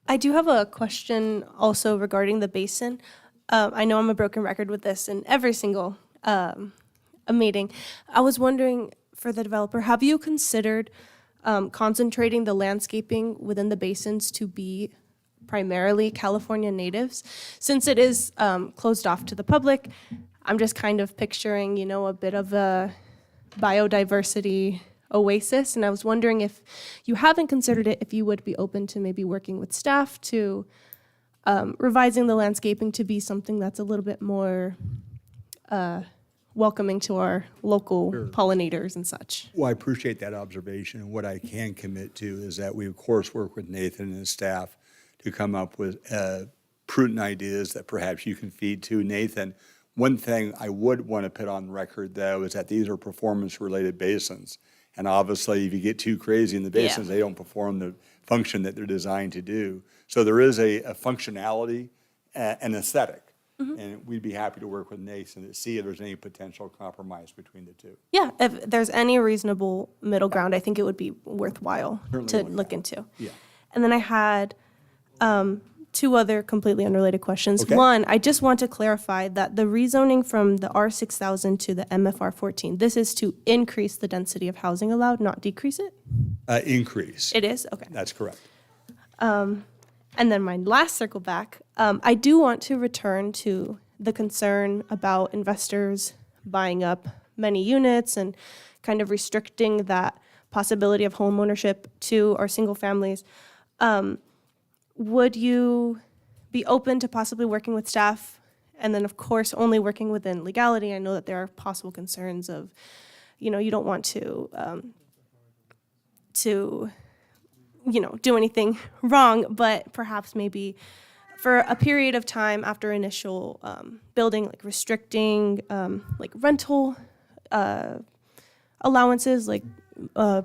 I do have a question also regarding the basin. I know I'm a broken record with this in every single a meeting. I was wondering, for the developer, have you considered concentrating the landscaping within the basins to be primarily California natives? Since it is closed off to the public, I'm just kind of picturing, a bit of a biodiversity oasis, and I was wondering if you haven't considered it, if you would be open to maybe working with staff to revising the landscaping to be something that's a little bit more welcoming to our local pollinators and such. Well, I appreciate that observation, and what I can commit to is that we, of course, work with Nathan and his staff to come up with prudent ideas that perhaps you can feed to Nathan. One thing I would want to put on record, though, is that these are performance-related basins. And obviously, if you get too crazy in the basins, they don't perform the function that they're designed to do. So there is a functionality and aesthetic. And we'd be happy to work with Nathan to see if there's any potential compromise between the two. Yeah, if there's any reasonable middle ground, I think it would be worthwhile to look into. Yeah. And then I had 2 other completely unrelated questions. Okay. One, I just want to clarify that the rezoning from the R6000 to the MFR 14, this is to increase the density of housing allowed, not decrease it? Increase. It is? Okay. That's correct. And then my last circle back, I do want to return to the concern about investors buying up many units and kind of restricting that possibility of home ownership to our single families. Would you be open to possibly working with staff and then, of course, only working within legality? I know that there are possible concerns of, you don't want to do anything wrong, but perhaps maybe for a period of time after initial building, like restricting like rental allowances, like or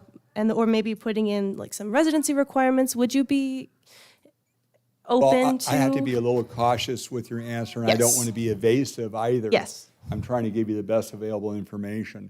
maybe putting in like some residency requirements. Would you be open to? I have to be a little cautious with your answer, and I don't Yes. want to be evasive either. Yes. I'm trying to give you the best available information.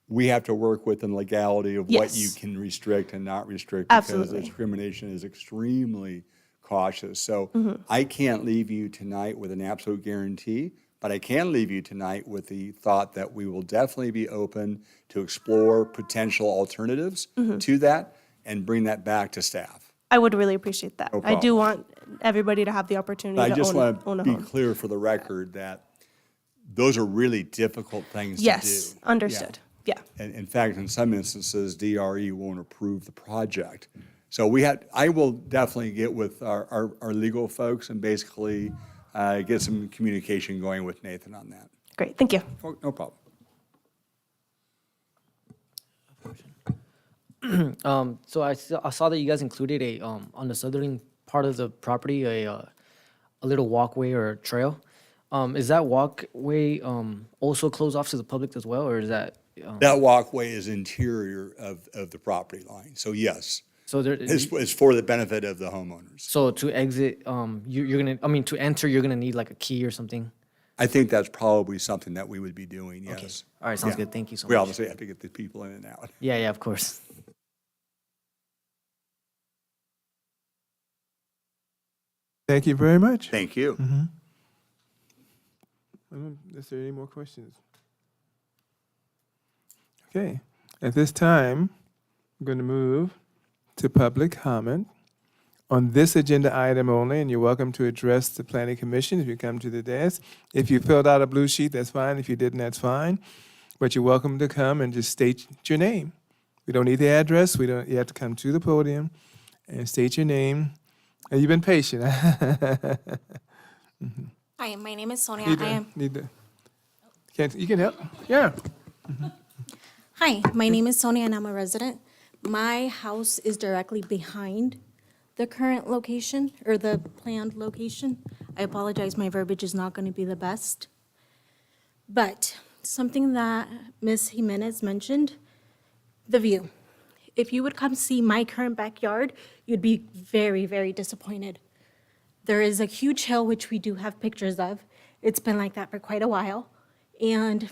We have to work within legality of what you Yes. can restrict and not restrict. Absolutely. Because discrimination is extremely cautious. So Mm-hmm. I can't leave you tonight with an absolute guarantee, but I can leave you tonight with the thought that we will definitely be open to explore potential alternatives Mm-hmm. to that and bring that back to staff. I would really appreciate that. No I do problem. want everybody to have the opportunity I to just own want a to be home. clear for the record that those are really difficult things to do. Yes, understood. Yeah. And in fact, in some instances, DRE won't approve the project. So I will definitely get with our legal folks and basically get some communication going with Nathan on that. Great. Thank you. Oh, no problem. So I saw that you guys included on the southern part of the property, a little walkway or trail. Is that walkway, also closed off to the public as well, or is that? That walkway is interior of the property line, so yes, So there, it's for the benefit of the homeowners. so to exit, you're gonna, I mean, to enter, you're gonna need like a key or something? I think that's probably something that we would be doing, yes. All right, sounds Yeah. good. Thank you so We much. obviously have to get the people in and out. Yeah, of course. Thank you very much. Thank you. Is there any more questions? Okay, at this time, I'm going to move to public comment on this agenda item only, and you're welcome to address the planning commission if you come to the desk. If you filled out a blue sheet, that's fine. If you didn't, that's fine. But you're welcome to come and just state your name. We don't need the address. You have to come to the podium and state your name. And you've been patient. Hi, my name is Sonia. Need I to- am. need to- you can help? Yeah. Hi, my name is Sonia, and I'm a resident. My house is directly behind the current location or the planned location. I apologize, my verbiage is not going to be the best. But something that Ms. Jimenez mentioned, the view. If you would come see my current backyard, you'd be very, very disappointed. There is a huge hill, which we do have pictures of. It's been like that for quite a while. And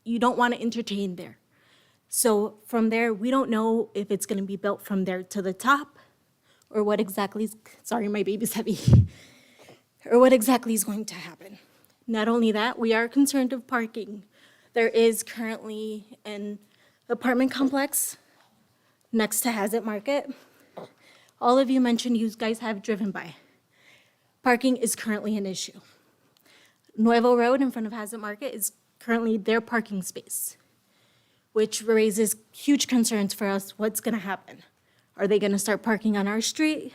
you don't want to entertain there. So from there, we don't know if it's going to be built from there to the top or what exactly is, sorry, my baby's heavy, or what exactly is going to happen. Not only that, we are concerned of parking. There is currently an apartment complex next to Hazard Market. All of you mentioned you guys have driven by. Parking is currently an issue. Nuevo Road in front of Hazard Market is currently their parking space, which raises huge concerns for us. What's going to happen? Are they going to start parking on our street?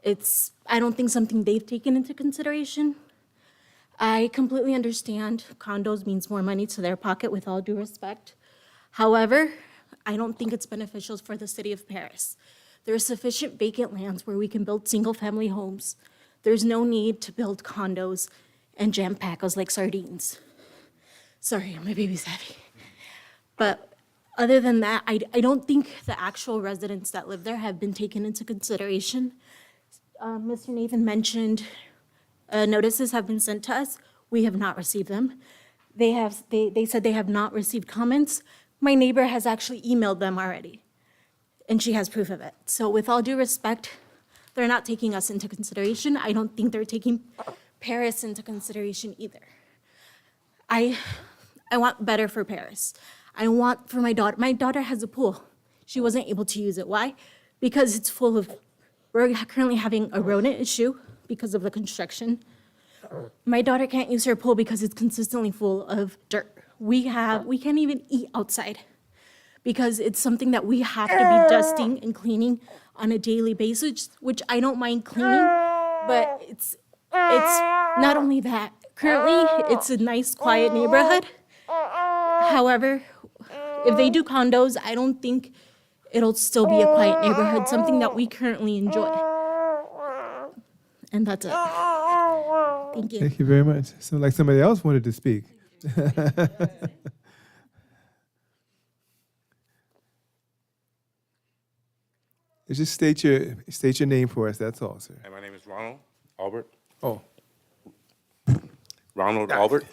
I don't think something they've taken into consideration. I completely understand condos means more money to their pocket, with all due respect. However, I don't think it's beneficial for the city of Paris. There is sufficient vacant lands where we can build single-family homes. There's no need to build condos and jam pack us like sardines. Sorry, my baby's heavy. But other than that, I don't think the actual residents that live there have been taken into consideration. Mr. Nathan mentioned notices have been sent to us. We have not received them. They said they have not received comments. My neighbor has actually emailed them already, and she has proof of it. So with all due respect, they're not taking us into consideration. I don't think they're taking Paris into consideration either. I want better for Paris. I want for my daughter. My daughter has a pool. She wasn't able to use it. Why? Because it's full of, we're currently having a rodent issue because of the construction. My daughter can't use her pool because it's consistently full of dirt. We can't even eat outside because it's something that we have to be dusting and cleaning on a daily basis, which I don't mind cleaning, but it's not only that. Currently, it's a nice, quiet neighborhood. However, if they do condos, I don't think it'll still be a quiet neighborhood, something that we currently enjoy. And that's it. Thank you. Thank you very much. Sounds like somebody else wanted to speak. Just state your name for us, that's all, sir. Hey, my name is Ronald Albert. Oh, Ronald Albert.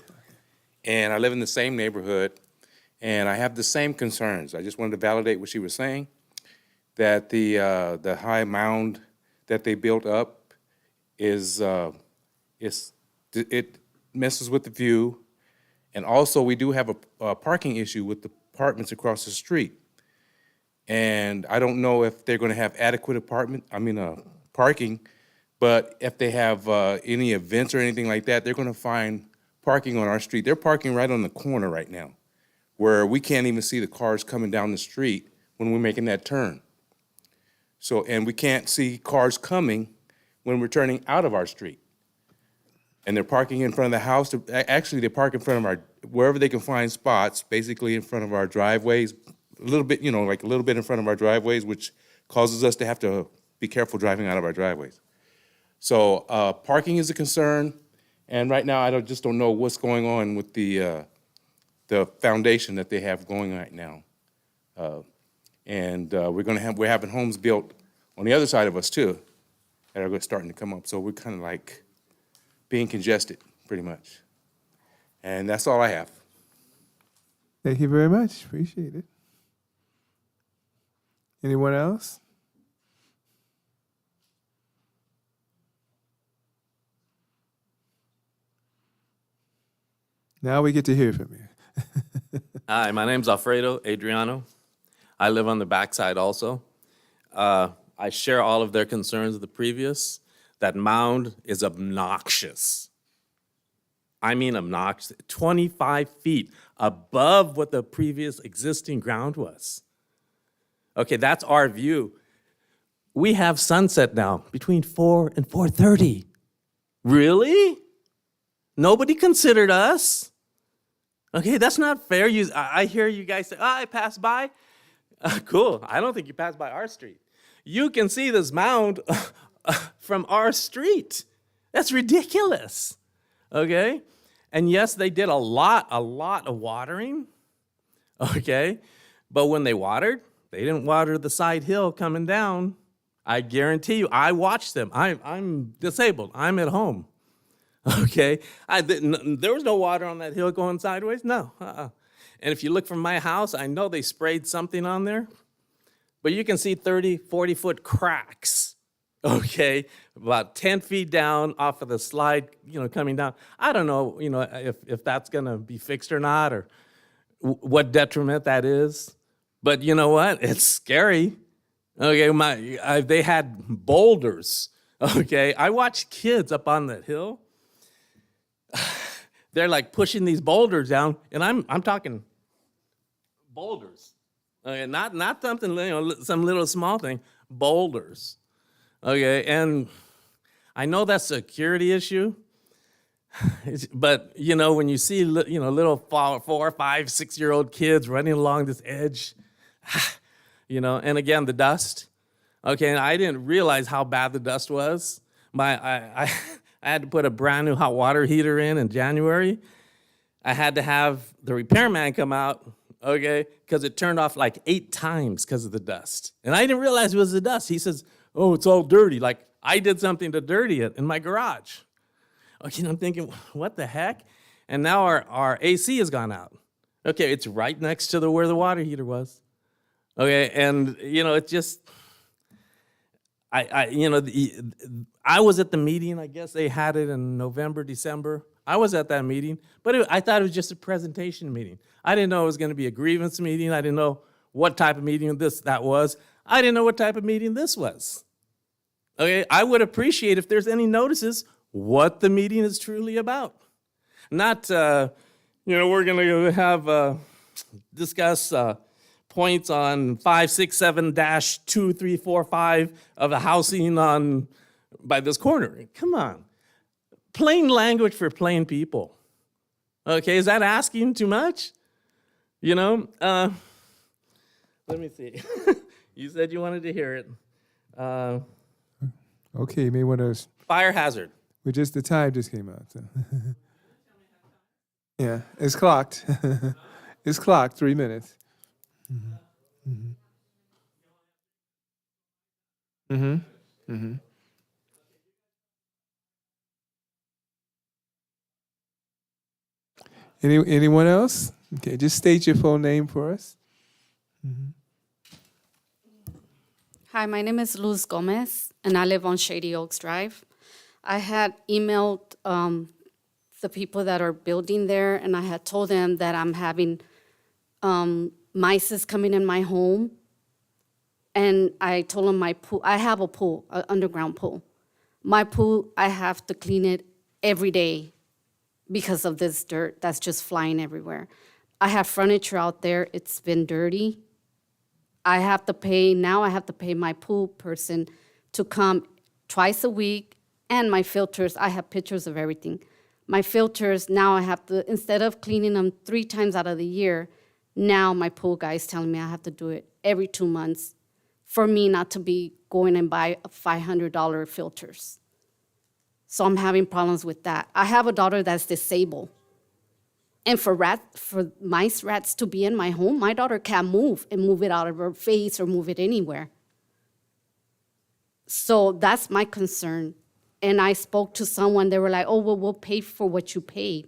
And I live in the same neighborhood, and I have the same concerns. I just wanted to validate what she was saying, that the high mound that they built up it messes with the view. And also, we do have a parking issue with the apartments across the street. And I don't know if they're going to have adequate parking, but if they have any events or anything like that, they're going to find parking on our street. They're parking right on the corner right now, where we can't even see the cars coming down the street when we're making that turn. So, and we can't see cars coming when we're turning out of our street. And they're parking in front of the house. Actually, they park in front of wherever they can find spots, basically in front of our driveways, a little bit, like a little bit in front of our driveways, which causes us to have to be careful driving out of our driveways. So parking is a concern, and right now I just don't know what's going on with the foundation that they have going right now. We're having homes built on the other side of us too that are starting to come up. So we're kind of like being congested pretty much. And that's all I have. Thank you very much. Appreciate it. Anyone else? Now we get to hear from you. Hi, my name's Alfredo Adriano. I live on the backside also. I share all of their concerns of the previous. That mound is obnoxious. I mean obnoxious, 25 feet above what the previous existing ground was. Okay, that's our view. We have sunset now between 4 and 4:30. Really? Nobody considered us? Okay, that's not fair. I hear you guys say, I passed by. Cool, I don't think you passed by our street. You can see this mound from our street. That's ridiculous, okay? And yes, they did a lot of watering, okay? But when they watered, they didn't water the side hill coming down. I guarantee you, I watched them. I'm disabled. I'm at home, okay? There was no water on that hill going sideways, no. And if you look from my house, I know they sprayed something on there, but you can see 30, 40-foot cracks, okay, about 10 feet down off of the slide, coming down. I don't know, if that's gonna be fixed or not, or what detriment that is. But you know what? It's scary. Okay, they had boulders. Okay, I watched kids up on that hill. They're like pushing these boulders down, and I'm talking boulders. Okay, not something, some little small thing, boulders. Okay, and I know that's a security issue, but when you see little 4, 5, 6-year-old kids running along this edge, and again the dust. Okay, and I didn't realize how bad the dust was. I had to put a brand new hot water heater in January. I had to have the repairman come out, okay, because it turned off like 8 times because of the dust. And I didn't realize it was the dust. He says, oh, it's all dirty. Like I did something to dirty it in my garage. Okay, and I'm thinking, what the heck? And now our AC has gone out. Okay, it's right next to where the water heater was. Okay, and it just, I was at the meeting. I guess they had it in November, December. I was at that meeting, but I thought it was just a presentation meeting. I didn't know it was going to be a grievance meeting. I didn't know what type of meeting that was. I didn't know what type of meeting this was. Okay, I would appreciate if there's any notices what the meeting is truly about. Not, we're going to have discuss points on 567-2, 3, 4, 5 of the housing by this corner. Come on. Plain language for plain people. Okay, is that asking too much? Let me see. You said you wanted to hear it. Okay, you may want to. Fire hazard. The time just came out. So. Yeah, it's clocked. It's clocked, 3 minutes. Anyone else? Okay, just state your full name for us. Hi, my name is Luz Gomez, and I live on Shady Oaks Drive. I had emailed the people that are building there, and I had told them that I'm having mice coming in my home. And I told them my pool, I have a pool, an underground pool. My pool, I have to clean it every day because of this dirt that's just flying everywhere. I have furniture out there, it's been dirty. I have to pay my pool person to come twice a week, and my filters, I have pictures of everything. My filters, now I have to, instead of cleaning them 3 times out of the year, Now my pool guy is telling me I have to do it every 2 months for me not to be going and buy $500 filters. So I'm having problems with that. I have a daughter that's disabled. And for mice, rats to be in my home, my daughter can't move and move it out of her face or move it anywhere. So that's my concern. And I spoke to someone, they were like, oh, well, we'll pay for what you paid.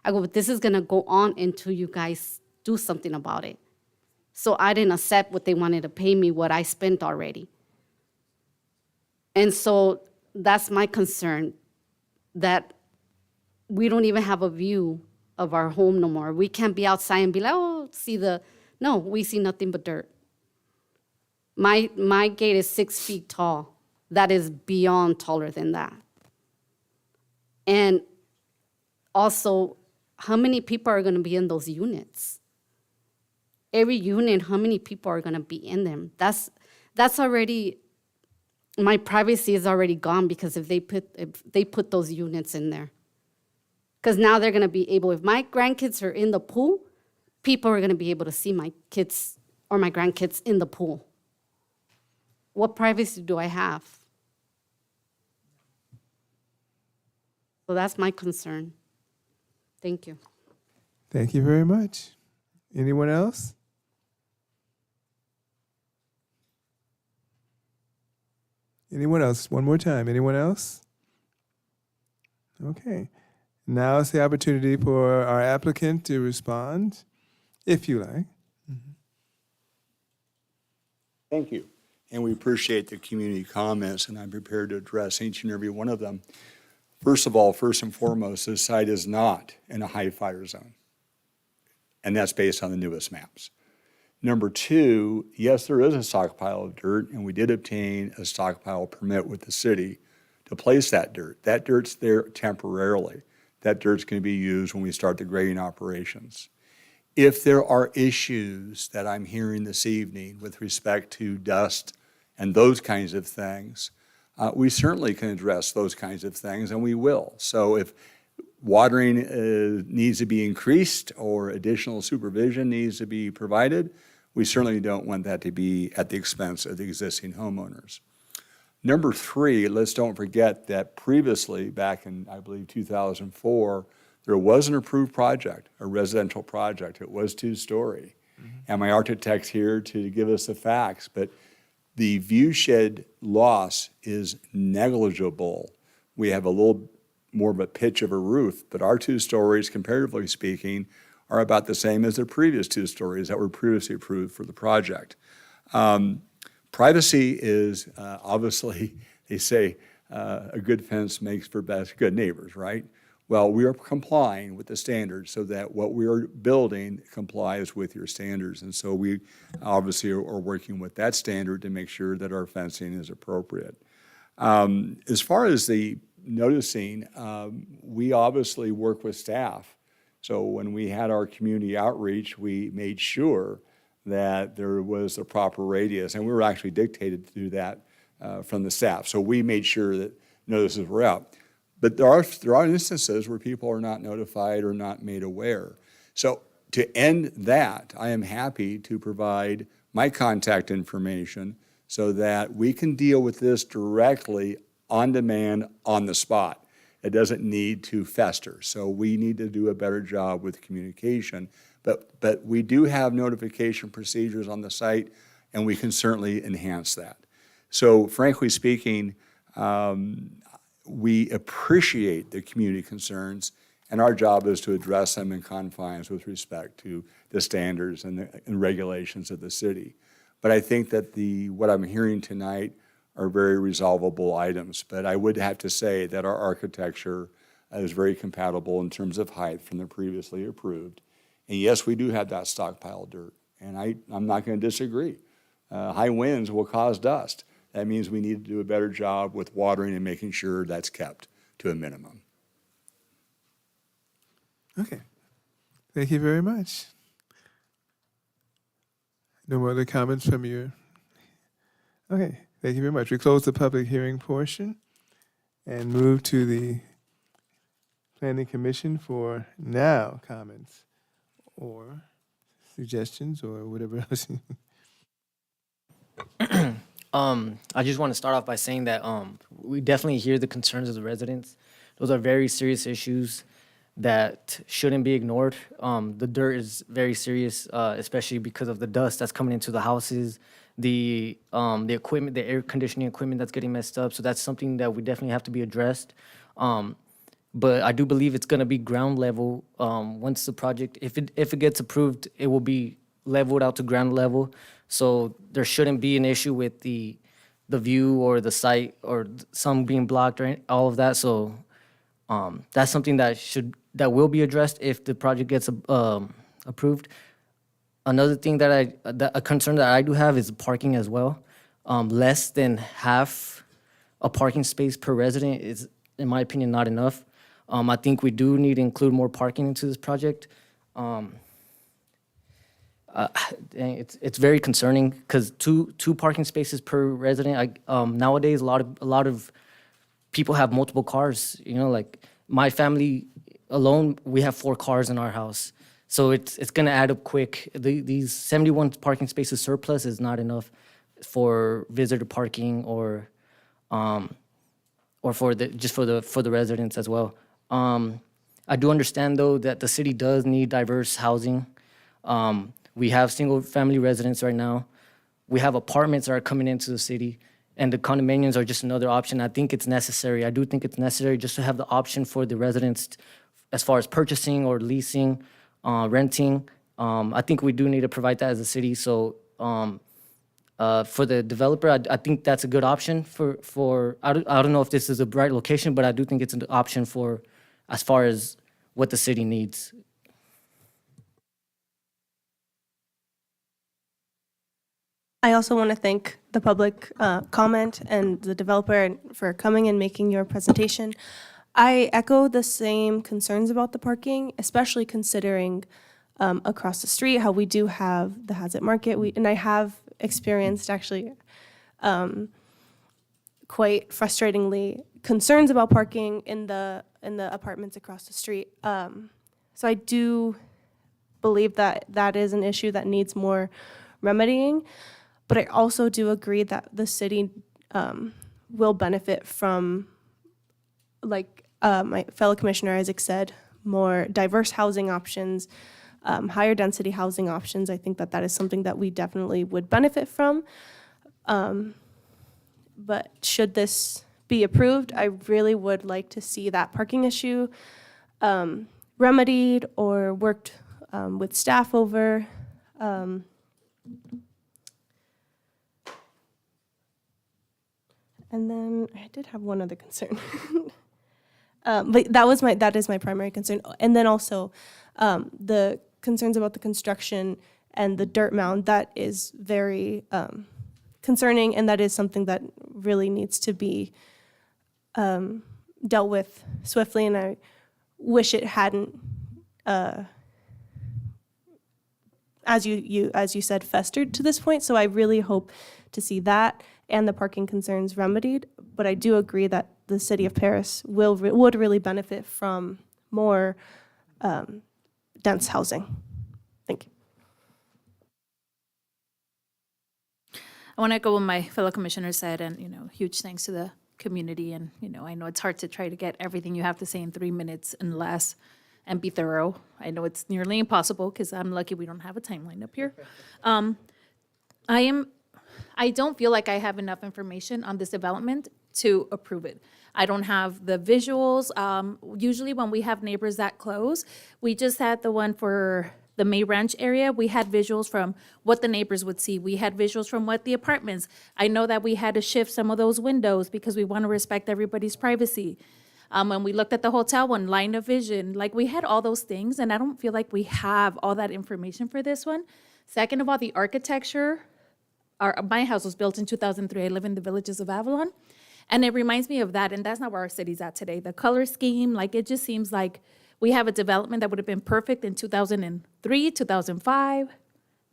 I go, but this is gonna go on until you guys do something about it. So I didn't accept what they wanted to pay me, what I spent already. And so that's my concern, that we don't even have a view of our home no more. We can't be outside and be like, oh, no, we see nothing but dirt. My gate is 6 feet tall. That is beyond taller than that. And also, how many people are gonna be in those units? Every unit, how many people are gonna be in them? That's already, my privacy is already gone because if they put those units in there. Because now they're gonna be able, if my grandkids are in the pool, people are gonna be able to see my kids or my grandkids in the pool. What privacy do I have? So that's my concern. Thank you. Thank you very much. Anyone else? Anyone else? One more time. Anyone else? Okay. Now is the opportunity for our applicant to respond, if you like. Thank you. And we appreciate the community comments, and I'm prepared to address each and every one of them. First of all, first and foremost, this site is not in a high fire zone. And that's based on the newest maps. Number two, yes, there is a stockpile of dirt, and we did obtain a stockpile permit with the city to place that dirt. That dirt's there temporarily. That dirt's going to be used when we start the grading operations. If there are issues that I'm hearing this evening with respect to dust and those kinds of things, we certainly can address those kinds of things, and we will. So if watering needs to be increased or additional supervision needs to be provided, we certainly don't want that to be at the expense of the existing homeowners. Number three, let's don't forget that previously, back in, I believe, 2004, there was an approved project, a residential project. It was 2-story. And my architect's here to give us the facts, but the view shed loss is negligible. We have a little more of a pitch of a roof, but our 2 stories, comparatively speaking, are about the same as the previous 2 stories that were previously approved for the project. Privacy is obviously, they say, a good fence makes for best good neighbors, right? Well, we are complying with the standards so that what we are building complies with your standards. And so we obviously are working with that standard to make sure that our fencing is appropriate. As far as the noticing, we obviously work with staff. So when we had our community outreach, we made sure that there was the proper radius, and we were actually dictated to do that from the staff. So we made sure that notices were out. But there are instances where people are not notified or not made aware. So to end that, I am happy to provide my contact information so that we can deal with this directly on demand, on the spot. It doesn't need to fester. So we need to do a better job with communication. But we do have notification procedures on the site, and we can certainly enhance that. So frankly speaking, we appreciate the community concerns, and our job is to address them in confines with respect to the standards and regulations of the city. But I think that what I'm hearing tonight are very resolvable items. But I would have to say that our architecture is very compatible in terms of height from the previously approved. And yes, we do have that stockpile dirt, and I'm not going to disagree. High winds will cause dust. That means we need to do a better job with watering and making sure that's kept to a minimum. Okay. Thank you very much. No more other comments from you? Okay. Thank you very much. We close the public hearing portion and move to the Planning Commission for now comments or suggestions or whatever else? I just want to start off by saying that we definitely hear the concerns of the residents. Those are very serious issues that shouldn't be ignored. The dirt is very serious, especially because of the dust that's coming into the houses, the equipment, the air conditioning equipment that's getting messed up. So that's something that we definitely have to be addressed. But I do believe it's going to be ground level once the project, if it gets approved, it will be leveled out to ground level. So there shouldn't be an issue with the view or the site or some being blocked or all of that. So that's something that will be addressed if the project gets approved. Another thing a concern that I do have is parking as well. Less than half a parking space per resident is, in my opinion, not enough. I think we do need to include more parking into this project. It's very concerning because two parking spaces per resident. Nowadays, a lot of people have multiple cars. You know, like my family alone, we have 4 cars in our house, so it's gonna add up quick. These 71 parking spaces surplus is not enough for visitor parking or for the residents as well. I do understand though that the city does need diverse housing. We have single-family residents right now. We have apartments that are coming into the city, and the condominiums are just another option. I think it's necessary. I do think it's necessary just to have the option for the residents as far as purchasing or leasing, renting. I think we do need to provide that as a city. So for the developer, I think that's a good option I don't know if this is the right location, but I do think it's an option for as far as what the city needs. I also want to thank the public comment and the developer for coming and making your presentation. I echo the same concerns about the parking, especially considering across the street how we do have the Hazard Market. And I have experienced actually quite frustratingly concerns about parking in the apartments across the street. So I do believe that that is an issue that needs more remedying. But I also do agree that the city will benefit from, like my fellow Commissioner Isaac said, more diverse housing options, higher density housing options. I think that that is something that we definitely would benefit from. But should this be approved, I really would like to see that parking issue remedied or worked with staff over. And then I did have one other concern, but that is my primary concern. And then also the concerns about the construction and the dirt mound, that is very concerning, and that is something that really needs to be dealt with swiftly. And I wish it hadn't, as you said, festered to this point. So I really hope to see that and the parking concerns remedied. But I do agree that the city of Paris would really benefit from more dense housing. Thank you. I want to echo what my fellow commissioners said, and, huge thanks to the community. And, I know it's hard to try to get everything you have to say in 3 minutes and less and be thorough. I know it's nearly impossible because I'm lucky we don't have a timeline up here. I don't feel like I have enough information on this development to approve it. I don't have the visuals. Usually when we have neighbors that close, we just had the one for the May Ranch area. We had visuals from what the neighbors would see. We had visuals from what the apartments. I know that we had to shift some of those windows because we want to respect everybody's privacy. When we looked at the hotel one, line of vision, like we had all those things, and I don't feel like we have all that information for this one. Second of all, the architecture. My house was built in 2003. I live in the Villages of Avalon. And it reminds me of that, and that's not where our city's at today. The color scheme, it just seems like we have a development that would have been perfect in 2003, 2005,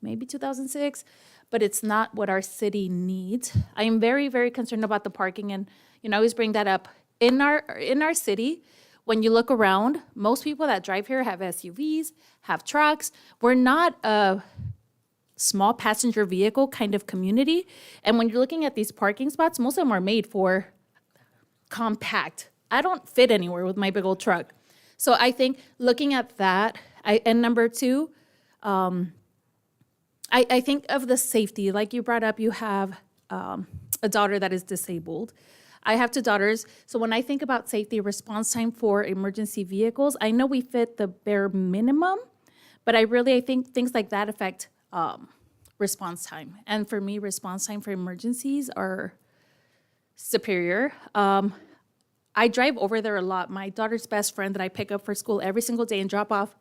maybe 2006, but it's not what our city needs. I am very, very concerned about the parking, and I always bring that up. In our city, when you look around, most people that drive here have SUVs, have trucks. We're not a small passenger vehicle kind of community. And when you're looking at these parking spots, most of them are made for compact. I don't fit anywhere with my big old truck. So I think looking at that, and number two, I think of the safety. Like you brought up, you have a daughter that is disabled. I have two daughters. So when I think about safety response time for emergency vehicles, I know we fit the bare minimum, but I think things like that affect response time. And for me, response time for emergencies are superior. I drive over there a lot. My daughter's best friend that I pick up for school every single day and drop off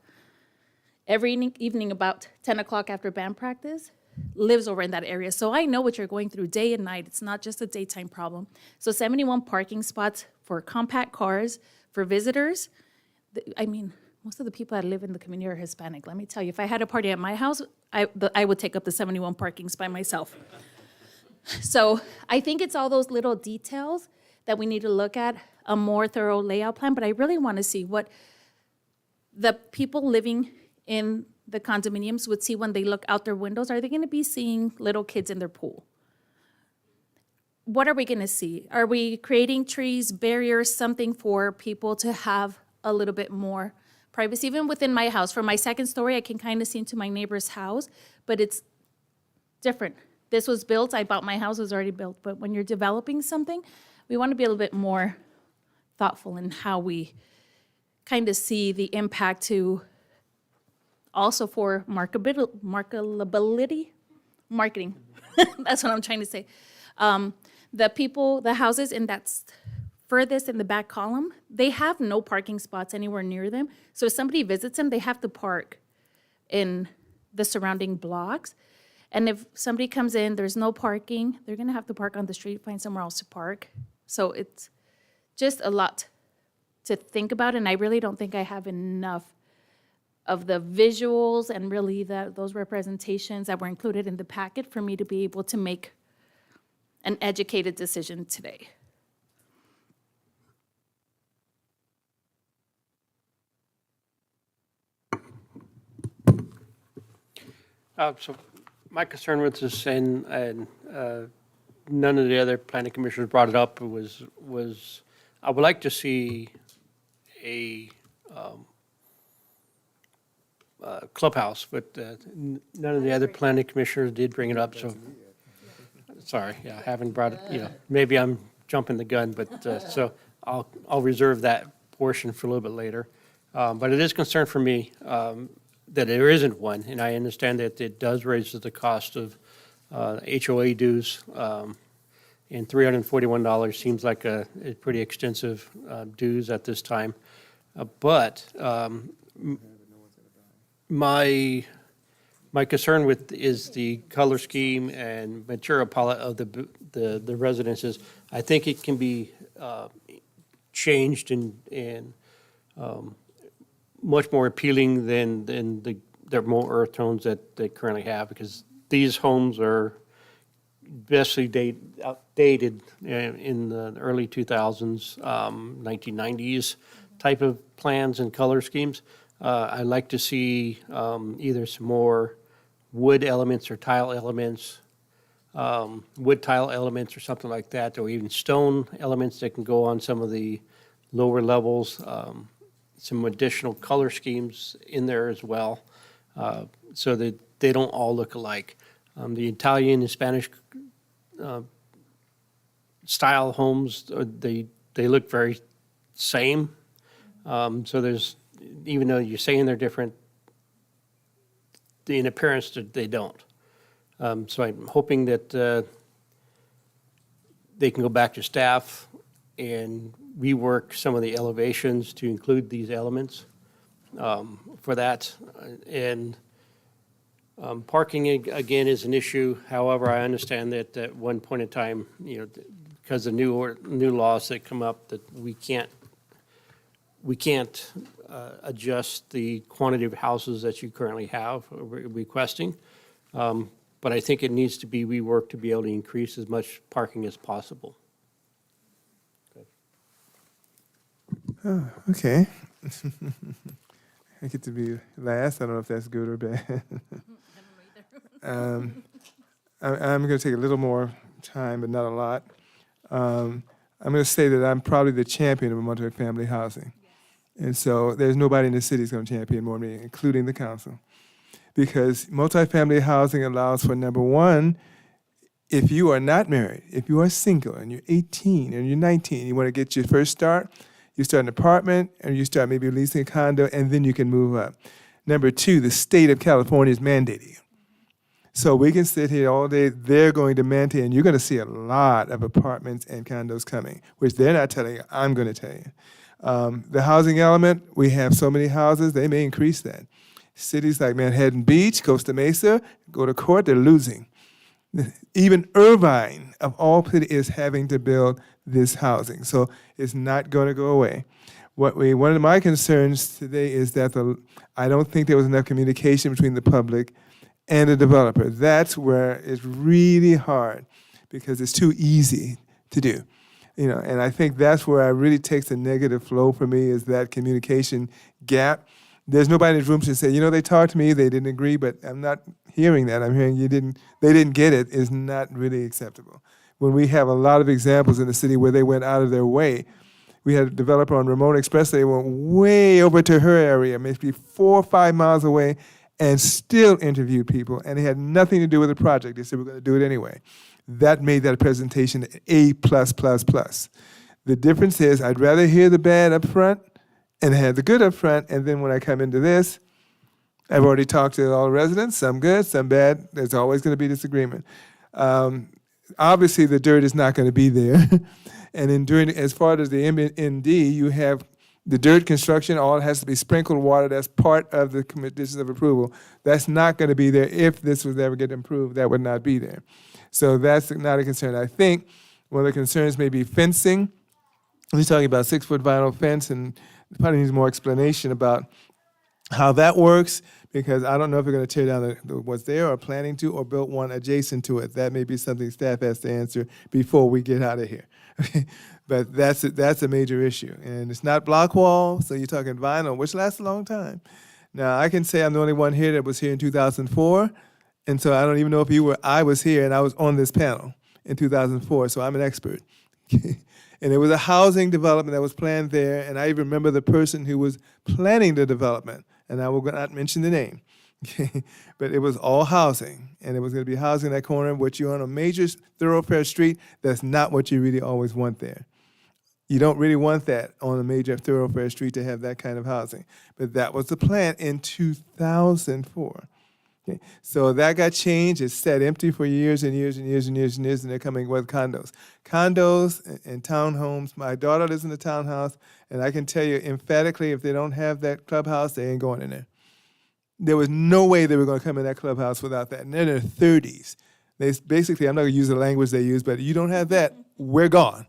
every evening about 10 o'clock after band practice lives over in that area. So I know what you're going through day and night. It's not just a daytime problem. So 71 parking spots for compact cars, for visitors. I mean, most of the people that live in the community are Hispanic. Let me tell you, if I had a party at my house, I would take up the 71 parkings by myself. So I think it's all those little details that we need to look at, a more thorough layout plan, but I really want to see what the people living in the condominiums would see when they look out their windows. Are they going to be seeing little kids in their pool? What are we going to see? Are we creating trees, barriers, something for people to have a little bit more privacy? Even within my house, from my second story, I can kind of see into my neighbor's house, but it's different. This was built, I bought my house, it was already built, but when you're developing something, we want to be a little bit more thoughtful in how we kind of see the impact to also for marketability, marketing. That's what I'm trying to say. The houses in that furthest in the back column, they have no parking spots anywhere near them. So if somebody visits them, they have to park in the surrounding blocks. And if somebody comes in, there's no parking, they're gonna have to park on the street, find somewhere else to park. So it's just a lot to think about, and I really don't think I have enough of the visuals and really those representations that were included in the packet for me to be able to make an educated decision today. So my concern with this, and none of the other planning commissioners brought it up, was I would like to see a clubhouse, but none of the other planning commissioners did bring it up, so, sorry, yeah, I haven't brought it, maybe I'm jumping the gun, but, so I'll reserve that portion for a little bit later. But it is a concern for me that there isn't one, and I understand that it does raise the cost of HOA dues, and $341 seems like a pretty extensive dues at this time. But my concern is the color scheme and material palette of the residences. I think it can be changed and much more appealing than the more earth tones that they currently have, because these homes are basically outdated in the early 2000s, 1990s type of plans and color schemes. I'd like to see either some more wood elements or tile elements, wood tile elements or something like that, or even stone elements that can go on some of the lower levels, some additional color schemes in there as well, so that they don't all look alike. The Italian and Spanish style homes, they look very same. So there's, even though you're saying they're different, in appearance they don't. So I'm hoping that they can go back to staff and rework some of the elevations to include these elements for that. And parking, again, is an issue. However, I understand that at one point in time, because of new laws that come up, that we can't adjust the quantity of houses that you currently have requesting. But I think it needs to be reworked to be able to increase as much parking as possible. Okay. I get to be last. I don't know if that's good or bad. I'm going to take a little more time, but not a lot. I'm going to say that I'm probably the champion of multifamily housing. And so there's nobody in the city who's going to champion more than me, including the council. Because multifamily housing allows for, number one, if you are not married, if you are single and you're 18 and you're 19, you want to get your first start, you start an apartment and you start maybe leasing a condo, and then you can move up. Number two, the state of California is mandating. So we can sit here all day, they're going to mandate, and you're going to see a lot of apartments and condos coming, which they're not telling you, I'm going to tell you. The housing element, we have so many houses, they may increase that. Cities like Manhattan Beach, Costa Mesa, go to court, they're losing. Even Irvine, of all cities, is having to build this housing. So it's not going to go away. One of my concerns today is that I don't think there was enough communication between the public and the developer. That's where it's really hard because it's too easy to do. And I think that's where it really takes a negative flow for me, is that communication gap. There's nobody in this room to say, they talked to me, they didn't agree, but I'm not hearing that. I'm hearing they didn't get it is not really acceptable. When we have a lot of examples in the city where they went out of their way. We had a developer on Ramon Express, they went way over to her area, maybe 4 or 5 miles away, and still interviewed people, and it had nothing to do with the project. They said, we're going to do it anyway. That made that presentation A+++. The difference is I'd rather hear the bad up front and have the good up front, and then when I come into this, I've already talked to all the residents, some good, some bad. There's always going to be disagreement. Obviously, the dirt is not going to be there. And as far as the MND, you have the dirt construction, all it has to be sprinkled water. That's part of the conditions of approval. That's not going to be there. If this was ever get approved, that would not be there. So that's not a concern. I think one of the concerns may be fencing. We're talking about 6-foot vinyl fence, and probably needs more explanation about how that works, because I don't know if they're going to tear down what's there or planning to, or build one adjacent to it. That may be something staff has to answer before we get out of here. But that's a major issue. And it's not block wall, so you're talking vinyl, which lasts a long time. Now, I can say I'm the only one here that was here in 2004, and so I don't even know if you were. I was here, and I was on this panel in 2004, so I'm an expert. And it was a housing development that was planned there, and I even remember the person who was planning the development, and I will not mention the name. But it was all housing, and it was going to be housing in that corner, which you're on a major thoroughfare street. That's not what you really always want there. You don't really want that on a major thoroughfare street, to have that kind of housing. But that was the plan in 2004. Okay. So that got changed. It's sat empty for years and years and years and years and years, and they're coming with condos. Condos and townhomes. My daughter lives in a townhouse, and I can tell you emphatically, if they don't have that clubhouse, they ain't going in there. There was no way they were going to come in that clubhouse without that. And they're in their 30s. They basically, I'm not going to use the language they use, but you don't have that, we're gone.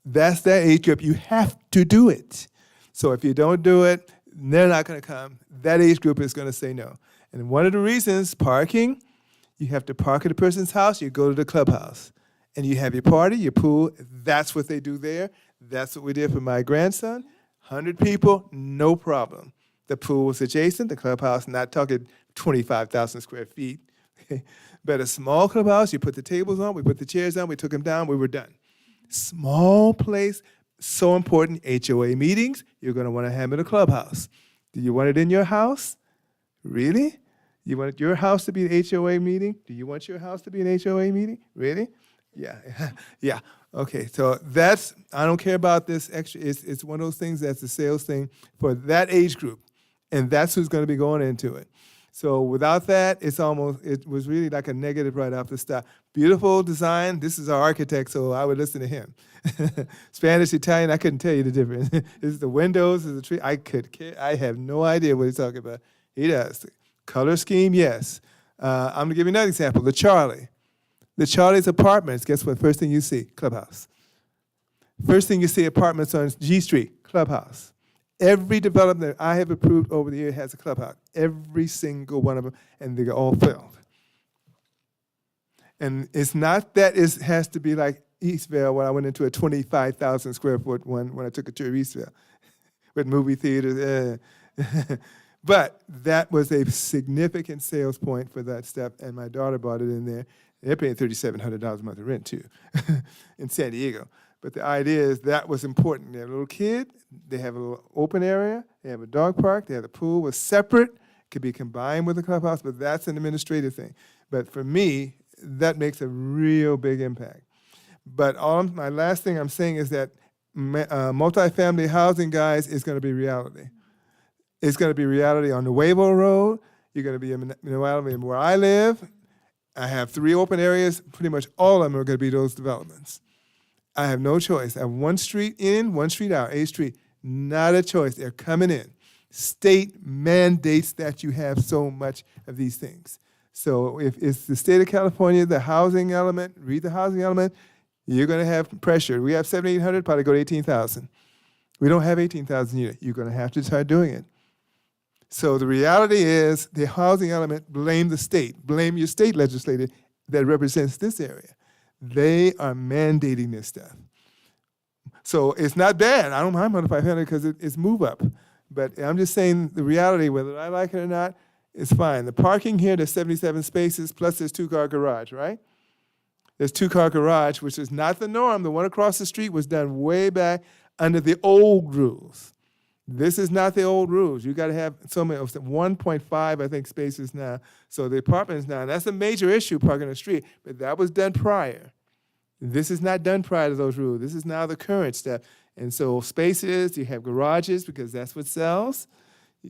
That's that age group. You have to do it. So if you don't do it, they're not going to come. That age group is going to say no. And one of the reasons, parking, you have to park at a person's house, you go to the clubhouse. And you have your party, your pool. That's what they do there. That's what we did for my grandson. 100 people, no problem. The pool was adjacent, the clubhouse, not talking 25,000 square feet. But a small clubhouse, you put the tables on, we put the chairs on, we took them down, we were done. Small place, so important. HOA meetings, you're going to want to have in a clubhouse. Do you want it in your house? Really? You want your house to be an HOA meeting? Do you want your house to be an HOA meeting? Really? Yeah. Yeah. Okay, so I don't care about this extra. It's one of those things that's a sales thing for that age group. And that's who's going to be going into it. So without that, it was really like a negative right off the start. Beautiful design. This is our architect, so I would listen to him. Spanish, Italian, I couldn't tell you the difference. This is the windows, this is the tree. I have no idea what he's talking about. He does. Color scheme, yes. I'm going to give you another example. The Charlie's Apartments. Guess what? First thing you see, clubhouse. First thing you see, apartments on G Street, clubhouse. Every development I have approved over the year has a clubhouse. Every single one of them, and they're all filled. And it's not that it has to be like Eastvale, when I went into a 25,000 square foot one when I took a tour of Eastvale. but movie theaters, But that was a significant sales point for that stuff, and my daughter bought it in there. They're paying $3,700 a month of rent, too, in San Diego. But the idea is that was important. They have a little kid, they have a little open area, they have a dog park, they have the pool was separate, could be combined with the clubhouse, but that's an administrative thing. But for me, that makes a real big impact. But my last thing I'm saying is that multifamily housing, guys, is going to be reality. It's going to be reality on Nuevo Road. You're going to be in reality where I live. I have 3 open areas. Pretty much all of them are going to be those developments. I have no choice. I have one street in, one street out, A Street. Not a choice. They're coming in. State mandates that you have so much of these things. So if it's the state of California, the housing element, read the housing element, you're going to have pressure. We have 7,800, probably go to 18,000. We don't have 18,000 yet. You're going to have to start doing it. So the reality is the housing element, blame the state. Blame your state legislator that represents this area. They are mandating this stuff. So it's not bad. I don't mind 500 because it's move up. But I'm just saying the reality, whether I like it or not, is fine. The parking here, there's 77 spaces, plus there's 2-car garage, right? There's 2-car garage, which is not the norm. The one across the street was done way back under the old rules. This is not the old rules. You got to have so many, 1.5, I think, spaces now. So the apartments now, and that's a major issue, parking on the street, but that was done prior. This is not done prior to those rules. This is now the current stuff. And so spaces, you have garages because that's what sells.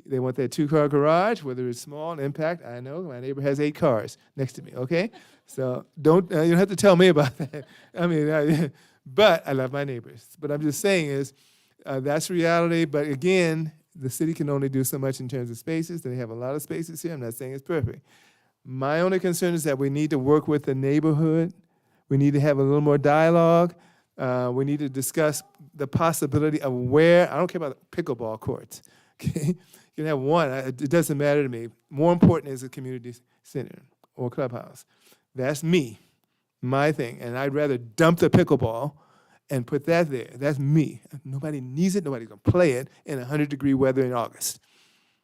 They want that 2-car garage, whether it's small and impact. I know my neighbor has 8 cars next to me, okay? So you don't have to tell me about that. I mean, but I love my neighbors. But I'm just saying is, that's reality, but again, the city can only do so much in terms of spaces. They have a lot of spaces here. I'm not saying it's perfect. My only concern is that we need to work with the neighborhood. We need to have a little more dialogue. We need to discuss the possibility of where, I don't care about pickleball courts. Okay? You can have one, it doesn't matter to me. More important is a community center or clubhouse. That's me, my thing. And I'd rather dump the pickleball and put that there. That's me. Nobody needs it. Nobody's going to play it in 100-degree weather in August.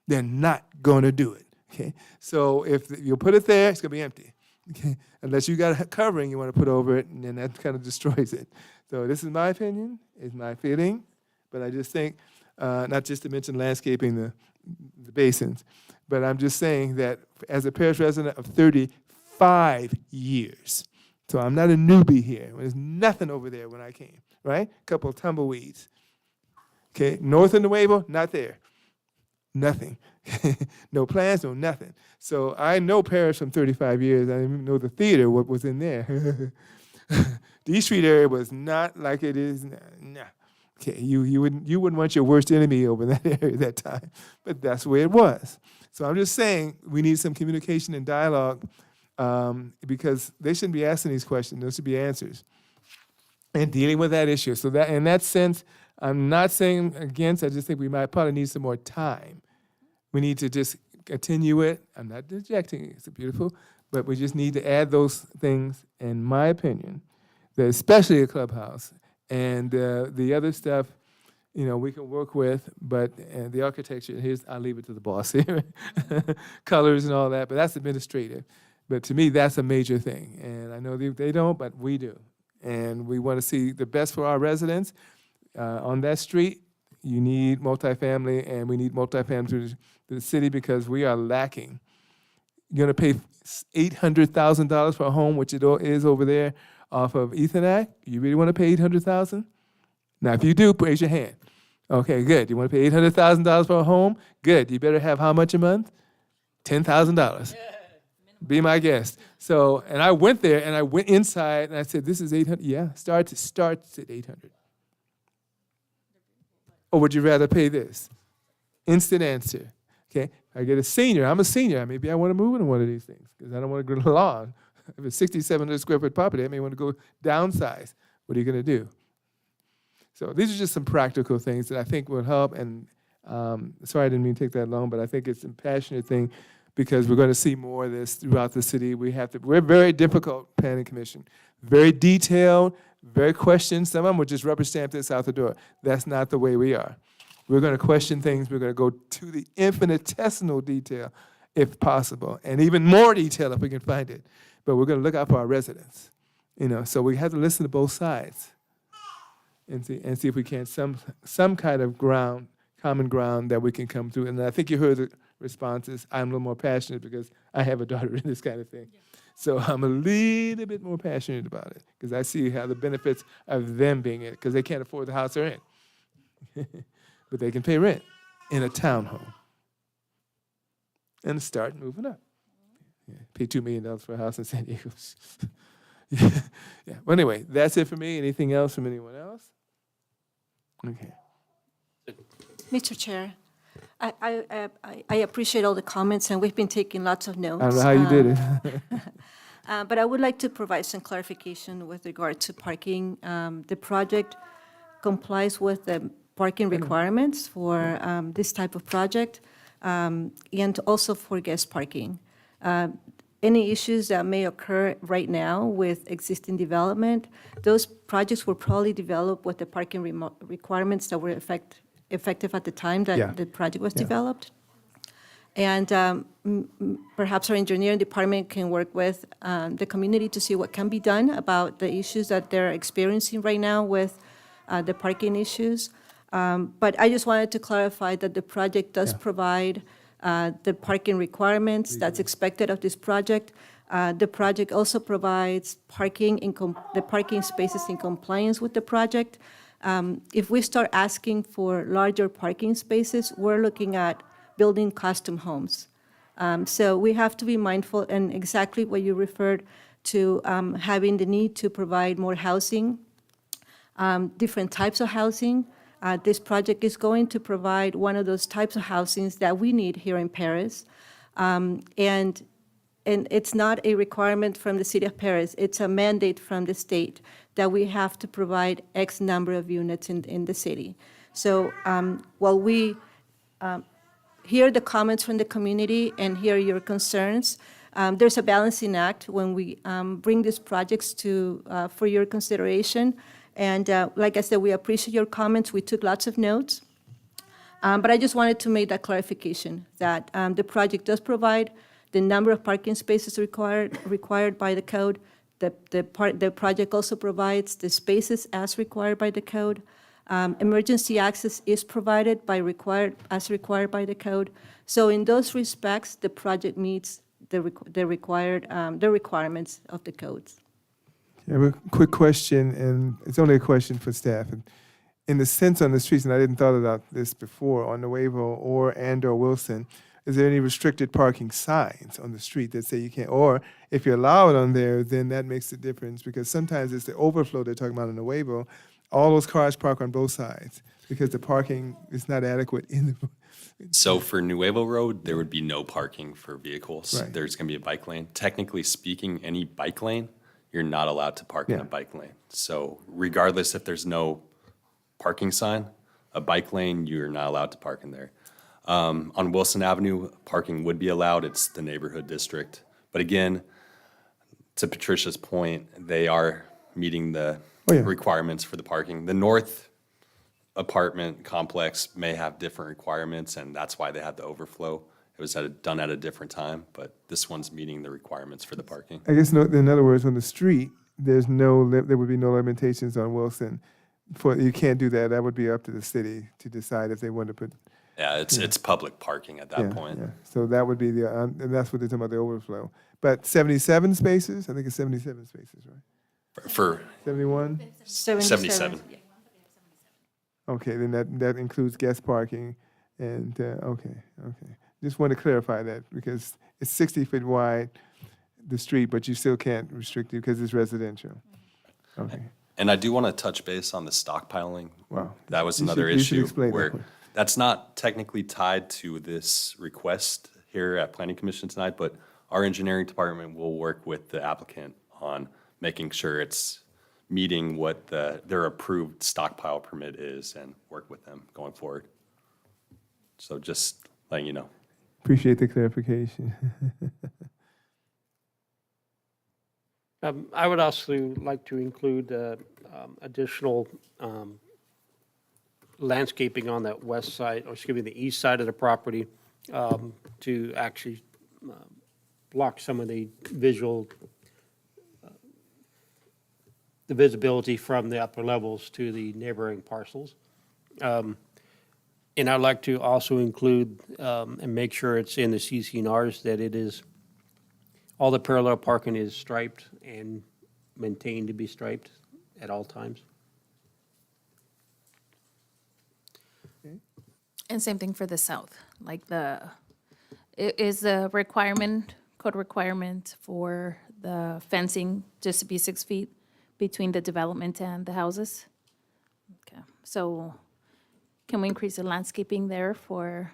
They're not going to do it. Okay? So if you put it there, it's going to be empty. Okay? Unless you got a covering you want to put over it, and then that kind of destroys it. So this is my opinion. It's my feeling. But I just think, not just to mention landscaping the basins, but I'm just saying that as a parish resident of 35 years, so I'm not a newbie here. There's nothing over there when I came, right? A couple of tumbleweeds. Okay, north of Nuevo, not there. Nothing. No plans, no nothing. So I know Paris from 35 years. I didn't even know the theater, what was in there. The East Street area was not like it is now. Nah. Okay, you wouldn't want your worst enemy over in that area at that time. But that's the way it was. So I'm just saying we need some communication and dialogue because they shouldn't be asking these questions. Those should be answers. And dealing with that issue. So that in that sense, I'm not saying against, I just think we might probably need some more time. We need to just continue it. I'm not rejecting it. It's beautiful. But we just need to add those things, in my opinion, that especially a clubhouse. And the other stuff, we can work with, but the architecture, I'll leave it to the boss here. Colors and all that, but that's administrative. But to me, that's a major thing. And I know they don't, but we do. And we want to see the best for our residents. On that street, you need multifamily, and we need multifamily to the city because we are lacking. You're going to pay $800,000 for a home, which it is over there off of Ethernet. You really want to pay $800,000? Now, if you do, raise your hand. Okay, good. You want to pay $800,000 for a home? Good. You better have how much a month? $10,000. Be my guest. So, and I went there, and I went inside, and I said, this is 800. Yeah, starts at 800. Or would you rather pay this? Instant answer. Okay, I get a senior. I'm a senior. Maybe I want to move into one of these things because I don't want to go long. If it's 6,700 square foot property, I may want to go downsize. What are you going to do? So these are just some practical things that I think will help. And sorry, I didn't mean to take that long, but I think it's a passionate thing because we're going to see more of this throughout the city. We're very difficult planning commission, very detailed, very questioned. Some of them would just rubber stamp this out the door. That's not the way we are. We're going to question things. We're going to go to the infinitesimal detail, if possible, and even more detail if we can find it. But we're going to look out for our residents, So we have to listen to both sides, and see if we can some kind of common ground that we can come through. And I think you heard the responses. I'm a little more passionate because I have a daughter in this kind of thing. So I'm a little bit more passionate about it because I see how the benefits of them being in it, because they can't afford the house they're in. But they can pay rent in a townhome and start moving up. Yeah, pay $2 million for a house in San Diego. Yeah. Well, anyway, that's it for me. Anything else from anyone else? Okay. Mr. Chair, I appreciate all the comments, and we've been taking lots of notes. I don't know how you did it. But I would like to provide some clarification with regard to parking. The project complies with the parking requirements for this type of project, and also for guest parking. Any issues that may occur right now with existing development, those projects were probably developed with the parking requirements that were effective at the time that the project was developed. And perhaps our engineering department can work with the community to see what can be done about the issues that they're experiencing right now with the parking issues. But I just wanted to clarify that the project does provide the parking requirements that's expected of this project. The project also provides the parking spaces in compliance with the project. If we start asking for larger parking spaces, we're looking at building custom homes. So we have to be mindful, and exactly what you referred to, having the need to provide more housing, different types of housing. This project is going to provide one of those types of housings that we need here in Paris. And it's not a requirement from the city of Paris, it's a mandate from the state that we have to provide X number of units in the city. So while we hear the comments from the community and hear your concerns, there's a balancing act when we bring these projects for your consideration. And like I said, we appreciate your comments. We took lots of notes. But I just wanted to make that clarification that the project does provide the number of parking spaces required by the code. The project also provides the spaces as required by the code. Emergency access is provided as required by the code. So in those respects, the project meets the requirements of the codes. I have a quick question, and it's only a question for staff. In the sense on the streets, and I didn't thought about this before, on Nuevo or Wilson, is there any restricted parking signs on the street that say you can't? Or if you allow it on there, then that makes a difference, because sometimes it's the overflow they're talking about on Nuevo. All those cars park on both sides because the parking is not adequate in the. So for Nuevo Road, there would be no parking for vehicles. Right. There's going to be a bike lane. Technically speaking, any bike lane, you're not allowed to park in a bike lane. So regardless if there's no parking sign, a bike lane, you're not allowed to park in there. On Wilson Avenue, parking would be allowed. It's the neighborhood district. But again, to Patricia's point, they are meeting the requirements for the parking. The North apartment complex may have different requirements, and that's why they had the overflow. It was done at a different time, but this one's meeting the requirements for the parking. I guess in other words, on the street, there would be no limitations on Wilson. You can't do that. That would be up to the city to decide if they want to put. Yeah, it's public parking at that point. Yeah. So that would be and that's what they're talking about, the overflow. But 77 spaces, I think it's 77 spaces, right? For 71? 77. Okay, then that includes guest parking, and okay. Just want to clarify that because it's 60 feet wide, the street, but you still can't restrict it because it's residential. Okay. And I do want to touch base on the stockpiling. Wow. That was You another should issue explain that where one. that's not technically tied to this request here at Planning Commission tonight, but our engineering department will work with the applicant on making sure it's meeting what their approved stockpile permit is and work with them going forward. So just letting you know. Appreciate the clarification. I would also like to include additional landscaping on that west side, or excuse me, the east side of the property, to actually block some of the the visibility from the upper levels to the neighboring parcels. And I'd like to also include, and make sure it's in the CCNRs, that it is, all the parallel parking is striped and maintained to be striped at all times. And same thing for the south, like is the code requirement for the fencing just to be 6 feet between the development and the houses? Okay, so can we increase the landscaping there for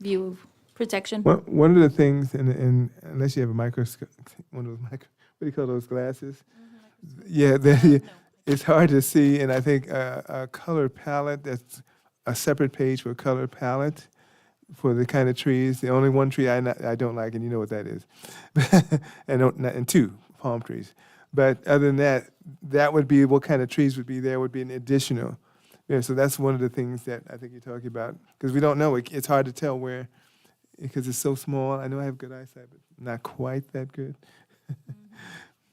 view protection? One of the things, and unless you have a microscope, one of those what do you call those glasses? Yeah, it's hard to see, and I think a color palette, that's a separate page for color palette for the kind of trees. The only one tree I don't like, and you know what that is, and two palm trees. But other than that, that would be what kind of trees would be there, would be an additional. Yeah, so that's one of the things that I think you're talking about, because we don't know. It's hard to tell where, because it's so small. I know I have good eyesight, but not quite that good.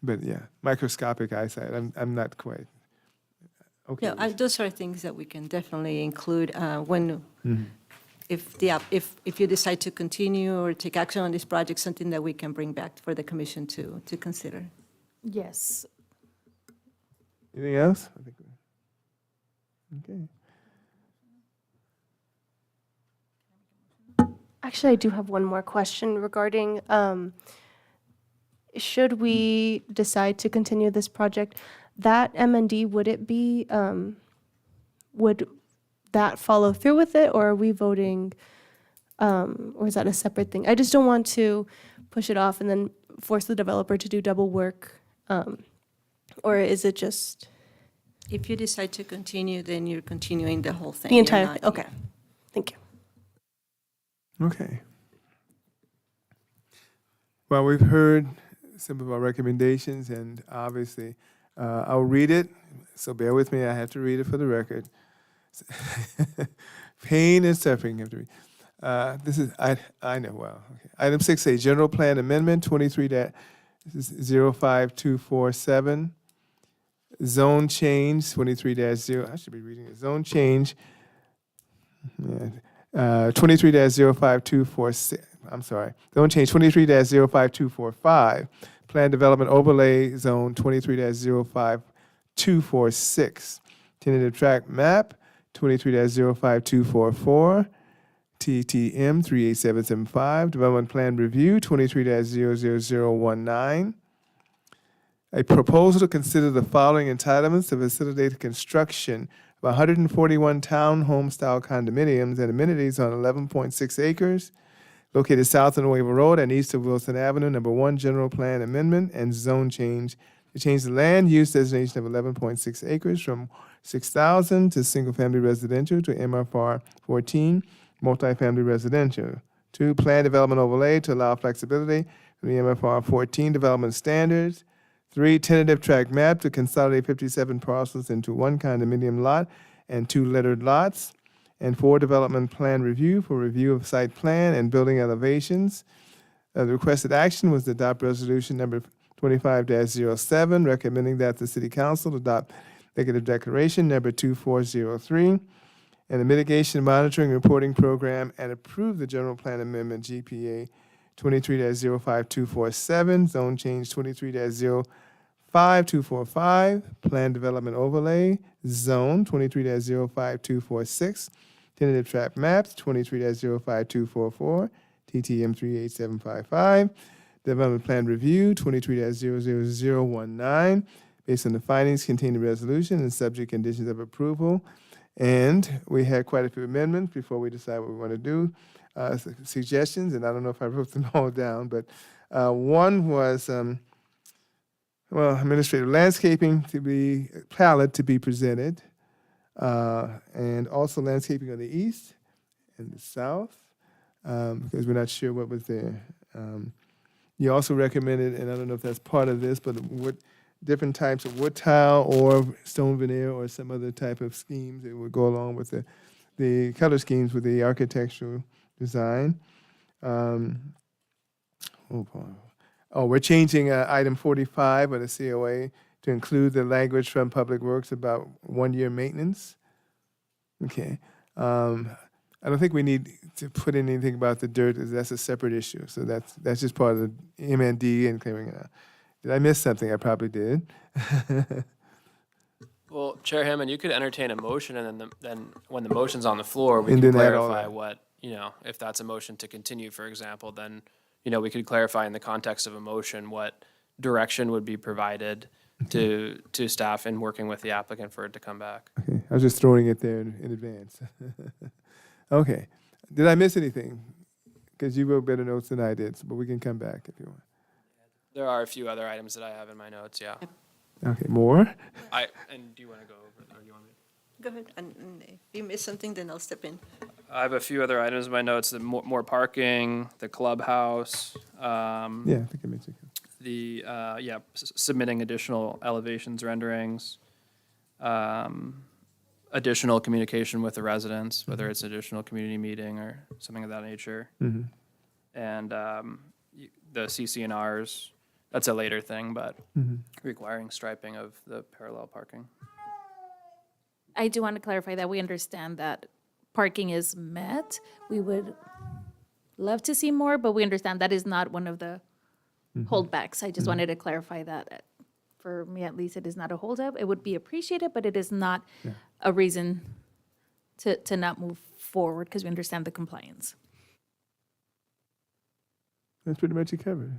But yeah, microscopic eyesight. I'm not quite. Okay. Yeah, those are things that we can definitely include when, if you decide to continue or take action on this project, something that we can bring back for the commission to consider. Yes. Anything else? I think okay. Actually, I do have one more question regarding, should we decide to continue this project, that M&D, would it be, would that follow through with it, or are we voting, or is that a separate thing? I just don't want to push it off and then force the developer to do double work, or is it just? If you decide to continue, then you're continuing the whole thing. The You're entire not- thing, okay, thank you. Okay. Well, we've heard some of our recommendations, and obviously, I'll read it, so bear with me, I have to read it for the record. Pain and suffering, you have to read. This is, I know, well, okay. Item 6A, General Plan Amendment 23-05247. Zone change 23-0, I should be reading it, zone change 23-05246, I'm sorry, zone change 23-05245, plan development overlay zone 23-05246, tentative track map 23-05244, TTM 38775, development plan review 23-00019, a proposal to consider the following entitlements to facilitate the construction of 141 townhome-style condominiums and amenities on 11.6 acres located south of Nuevo Road and east of Wilson Avenue, number 1, general plan amendment and zone change to change the land use designation of 11.6 acres from 6,000 to single-family residential to MFR 14, multifamily residential. 2, plan development overlay to allow flexibility from the MFR 14 development standards. 3, tentative tract map to consolidate 57 parcels into 1 condominium lot and 2 lettered lots. And 4, development plan review for review of site plan and building elevations. The requested action was to adopt resolution number 25-07, recommending that the City Council adopt negative declaration number 2403 and the mitigation monitoring reporting program and approve the general plan amendment GPA 23-05247, zone change 23-05245, plan development overlay, zone 23-05246, tentative tract maps 23-05244, TTM 38755, development plan review 23-00019, based on the findings contained in the resolution and subject conditions of approval. And we had quite a few amendments before we decide what we want to do. Suggestions, and I don't know if I wrote them all down, but one was, administrative landscaping to be, palette to be presented, and also landscaping on the east and the south, because we're not sure what was there. You also recommended, and I don't know if that's part of this, but what different types of wood tile or stone veneer or some other type of schemes that would go along with the color schemes with the architectural design. We're changing item 45 of the COA to include the language from Public Works about one-year maintenance. Okay. I don't think we need to put in anything about the dirt, as that's a separate issue. So that's just part of the MND and clearing it out. Did I miss something? I probably did. Well, Chair Hammond, you could entertain a motion, and then when the motion's on the floor, we And can then add all clarify that. what, if that's a motion to continue, for example, then, we could clarify in the context of a motion what direction would be provided to staff in working with the applicant for it to come back. Okay. I was just throwing it there in advance. Okay. Did I miss anything? Because you wrote better notes than I did, but we can come back if you want. There are a few other items that I have in my notes, yeah. Okay, more? And do you want to go over, or do you want me? Go ahead, and if you miss something, then I'll step in. I have a few other items in my notes, the more parking, the clubhouse, Yeah, I think I mentioned it. the, submitting additional elevations renderings, additional communication with the residents, whether it's additional community meeting or something of that nature. Mhm. And the CCNRs, that's a later thing, but Mhm. requiring striping of the parallel parking. I do want to clarify that we understand that parking is met. We would love to see more, but we understand that is not one of the holdbacks. I just wanted to clarify that. For me, at least, it is not a holdup. It would be appreciated, but it is not a reason to not move forward because we understand the compliance. That's pretty much it covered.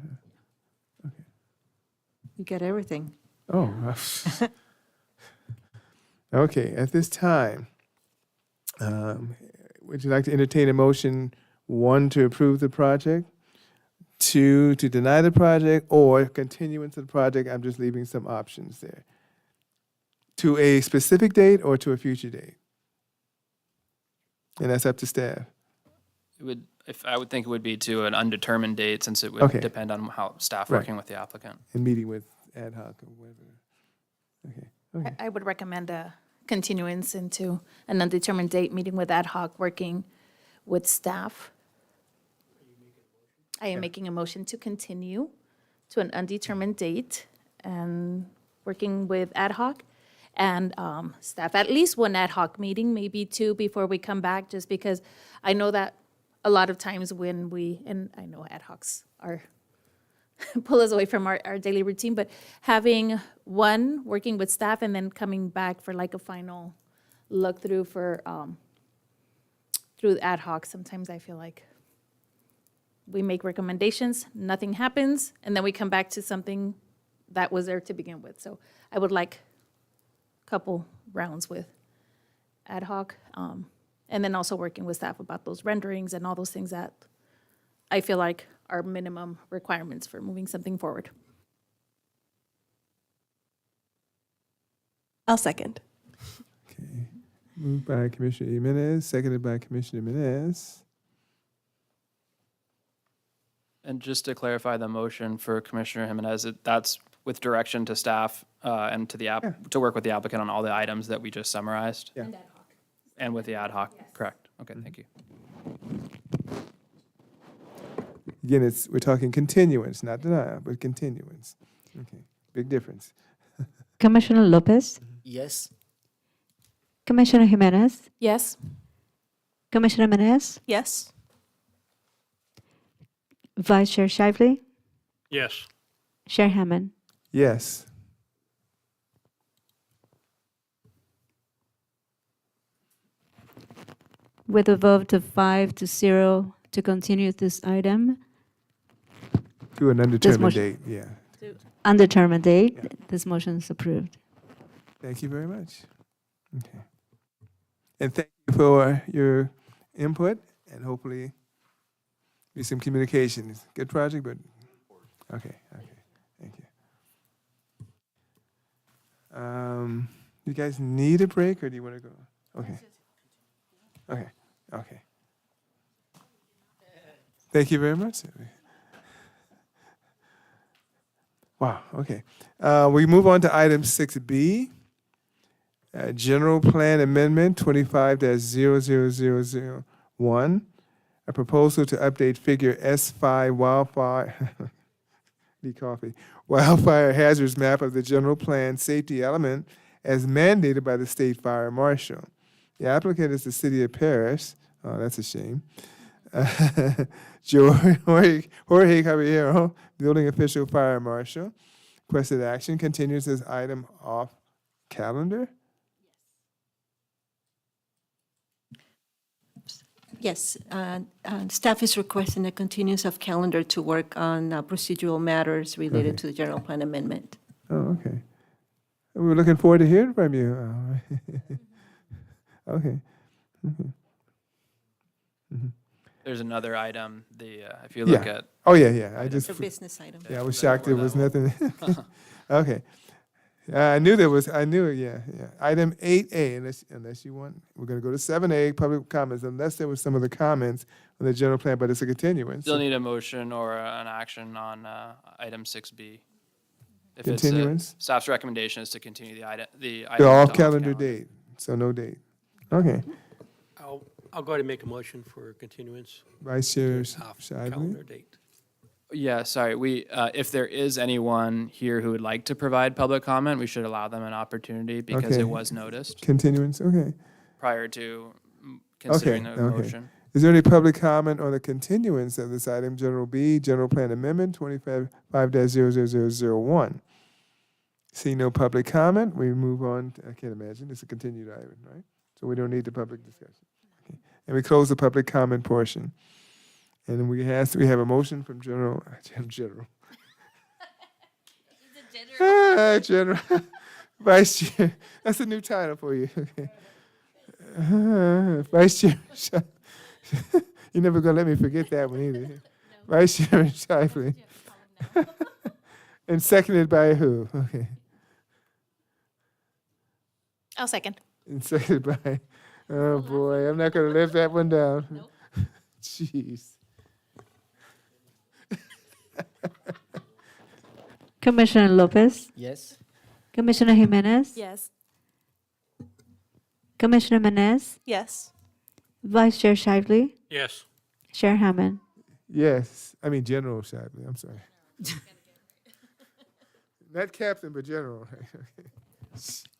You get everything. Oh. Okay, at this time, would you like to entertain a motion, 1, to approve the project, 2, to deny the project, or continuance of the project? I'm just leaving some options there. To a specific date or to a future date? And that's up to staff. I would think it would be to an undetermined date, since it Okay. would depend on how staff Right. working with the applicant. And meeting with ad hoc or whatever. Okay, okay. I would recommend a continuance into an undetermined date, meeting with ad hoc, working with staff. I am making a motion to continue to an undetermined date and working with ad hoc and staff, at least one ad hoc meeting, maybe 2 before we come back, just because I know that a lot of times when and I know ad hocs are pull us away from our daily routine, but having one, working with staff, and then coming back for like a final look through for, through the ad hoc, sometimes I feel like we make recommendations, nothing happens, and then we come back to something that was there to begin with. So I would like a couple rounds with ad hoc, and then also working with staff about those renderings and all those things that I feel like are minimum requirements for moving something forward. I'll second. Okay. Moved by Commissioner Jimenez, seconded by Commissioner Menez. And just to clarify the motion for Commissioner Jimenez, that's with direction to staff and to the to work with the applicant on all the items that we just summarized? Yeah. And with the ad hoc, correct. Okay, thank you. Again, we're talking continuance, not denial, but continuance. Okay, big difference. Commissioner Lopez, Yes. Commissioner Jimenez, Yes? Commissioner Menez, Yes. Vice Chair Shively, Yes. Chair Hammond. Yes. With a vote of 5-0 to continue this item, To an undetermined motion- date, yeah. undetermined date, this motion is approved. Thank you very much. Okay. And thank you for your input, and hopefully be some communication. It's a good project, but, okay, thank you. You guys need a break, or do you want to go? Okay. Okay. Thank you very much. Wow, okay. We move on to item 6B, General Plan Amendment 25-00001, a proposal to update figure S5 wildfire, need coffee, wildfire hazards map of the general plan safety element as mandated by the state fire marshal. The applicant is the city of Paris. Oh, that's a shame. Jorge Caballero, building official fire marshal. Requested action continues this item off calendar. Yes, staff is requesting a continuance of calendar to work on procedural matters related to the general plan amendment. Oh, okay. We're looking forward to hearing from you. Okay. There's another item, if you look Yeah. at, Oh, yeah. I just, The business item. yeah, I was shocked there was nothing. Okay. I knew, yeah. Item 8A, unless you want, we're going to go to 7A, public comments, unless there was some other comments on the general plan, but it's a continuance. still need a motion or an action on item 6B. If it's Continuance? staff's recommendation is to continue the item. They're off calendar date, so no date. Okay. I'll go ahead and make a motion for continuance. Vice Chair Off Shively? calendar date. Yeah, sorry, if there is anyone here who would like to provide public comment, we should allow them an opportunity because Okay. it was noticed Continuance, okay. prior to Okay, considering the okay. motion. Is there any public comment on the continuance of this item, General B, General Plan Amendment 25-00001? See no public comment, we move on. I can't imagine, it's a continued item, right? So we don't need the public discussion. Okay. And we close the public comment portion. And we have a motion from General. General. Vice Chair, that's a new title for you. Okay. Vice Chair, you're never gonna let me forget that one either. Vice Chair Shively. And seconded by who? Okay. I'll second. And seconded by, oh boy, I'm not gonna live that one down. Jeez. Commissioner Lopez, Yes. Commissioner Jimenez, Yes. Commissioner Manez, Yes. Vice Chair Shively, Yes. Chair Hammond. Yes, I mean General Shively, I'm sorry. Not captain, but general.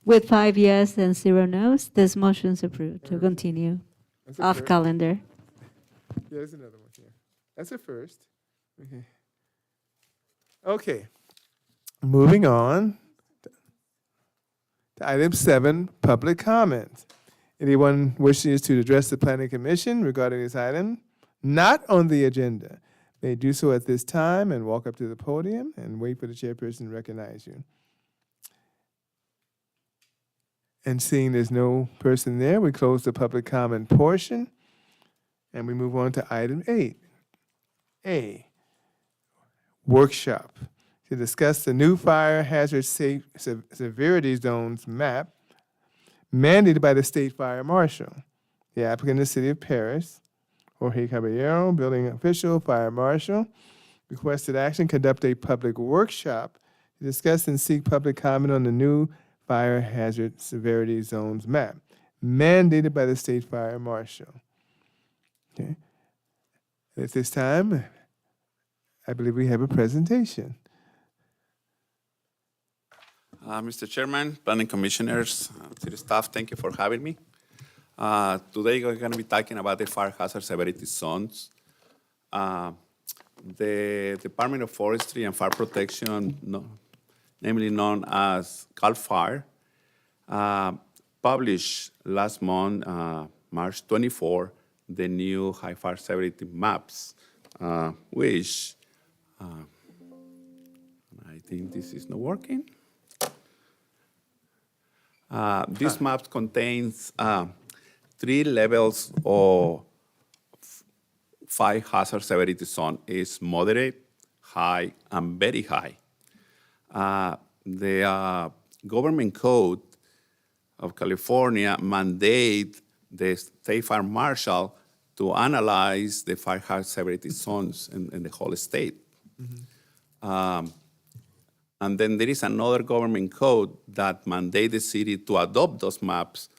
With 5 yes and 0 no's, this motion is approved to continue That's a off first. calendar. Yeah, there's another one, yeah. That's a first. Okay. Okay. Moving on to item 7, public comment. Anyone wishes to address the planning commission regarding this item not on the agenda may do so at this time and walk up to the podium and wait for the chairperson to recognize you. And seeing there's no person there, we close the public comment portion and we move on to item 8A, workshop to discuss the new fire hazard severity zones map mandated by the state fire marshal. The applicant is the city of Paris. Jorge Caballero, building official, fire marshal. Requested action, conduct a public workshop to discuss and seek public comment on the new fire hazard severity zones map mandated by the state fire marshal. Okay. At this time, I believe we have a presentation. Mr. Chairman, planning commissioners, city staff, thank you for having me. Today we're going to be talking about the fire hazard severity zones. The Department of Forestry and Fire Protection, namely known as CAL FIRE, published last month, March 24, the new high fire severity maps, which I think this is not working. This map contains 3 levels of fire hazard severity zone. It's moderate, high, and very high. The government code of California mandate the state fire marshal to analyze the fire hazard severity zones in the whole state. And then there is another government code that mandates the city to adopt those maps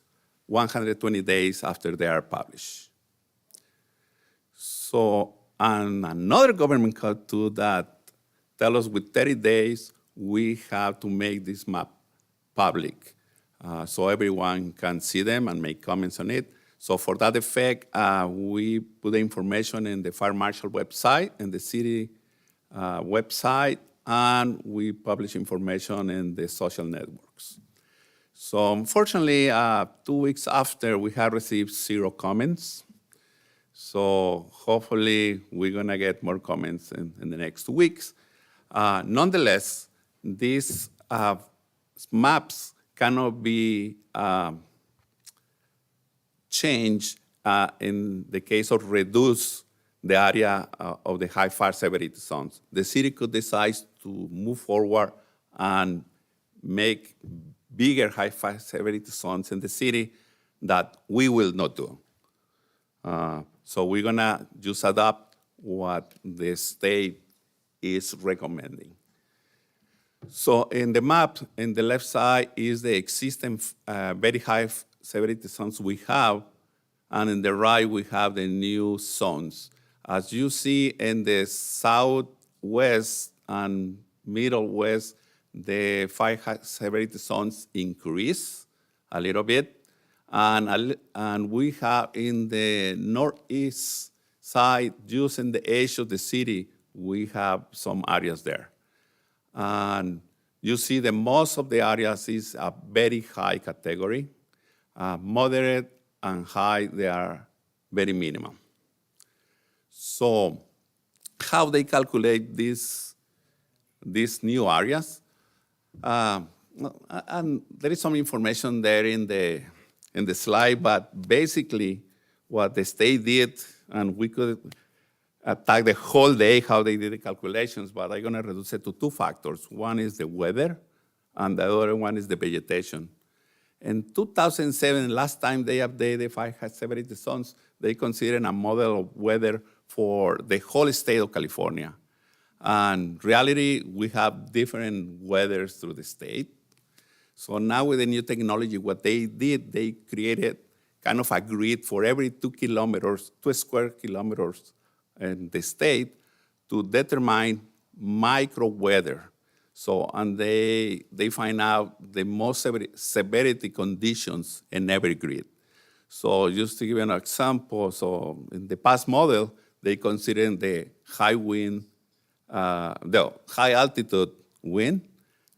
120 days after they are published. So, and another government code too that tell us with 30 days, we have to make this map public so everyone can see them and make comments on it. So for that effect, we put the information in the fire marshal website and the city website, and we publish information in the social networks. So unfortunately, 2 weeks after, we have received 0 comments. So hopefully, we're gonna get more comments in the next 2 weeks. Nonetheless, these maps cannot be changed in the case of reduce the area of the high fire severity zones. The city could decide to move forward and make bigger high fire severity zones in the city that we will not do. So we're gonna just adopt what the state is recommending. So in the map, in the left side is the existing very high severity zones we have, and in the right we have the new zones. As you see in the southwest and middle west, the fire severity zones increase a little bit, and we have in the northeast side, just in the edge of the city, we have some areas there. And you see that most of the areas is a very high category. Moderate and high, they are very minimum. So how they calculate these new areas? And there is some information there in the slide, but basically what the state did, and we could attack the whole day how they did the calculations, but I'm gonna reduce it to 2 factors. One is the weather, and the other one is the vegetation. In 2007, last time they updated fire severity zones, they considered a model of weather for the whole state of California. And reality, we have different weathers through the state. So now with the new technology, what they did, they created kind of a grid for every 2 square kilometers in the state to determine micro weather. So, and they find out the most severity conditions in every grid. So just to give you an example, so in the past model, they considered the high wind, the high altitude wind.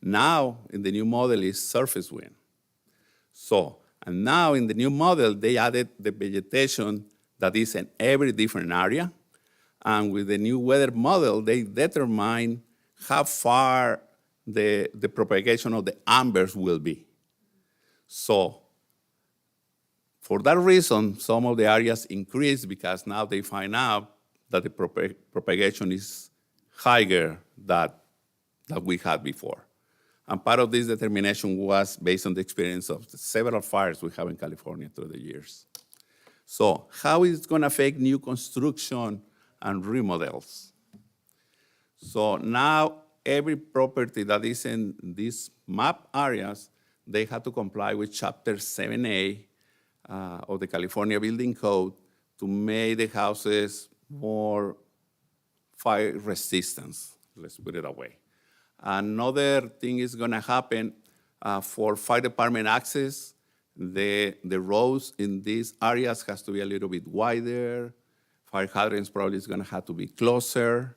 Now, in the new model is surface wind. So, and now in the new model, they added the vegetation that is in every different area. And with the new weather model, they determine how far the propagation of the ambers will be. So for that reason, some of the areas increase because now they find out that the propagation is higher than we had before. And part of this determination was based on the experience of the several fires we have in California through the years. So how is it going to affect new construction and remodels? So now every property that is in these map areas, they have to comply with Chapter 7A of the California Building Code to make the houses more fire resistant, let's put it away. Another thing is gonna happen for fire department access, the roads in these areas has to be a little bit wider. Fire hydrants probably is gonna have to be closer.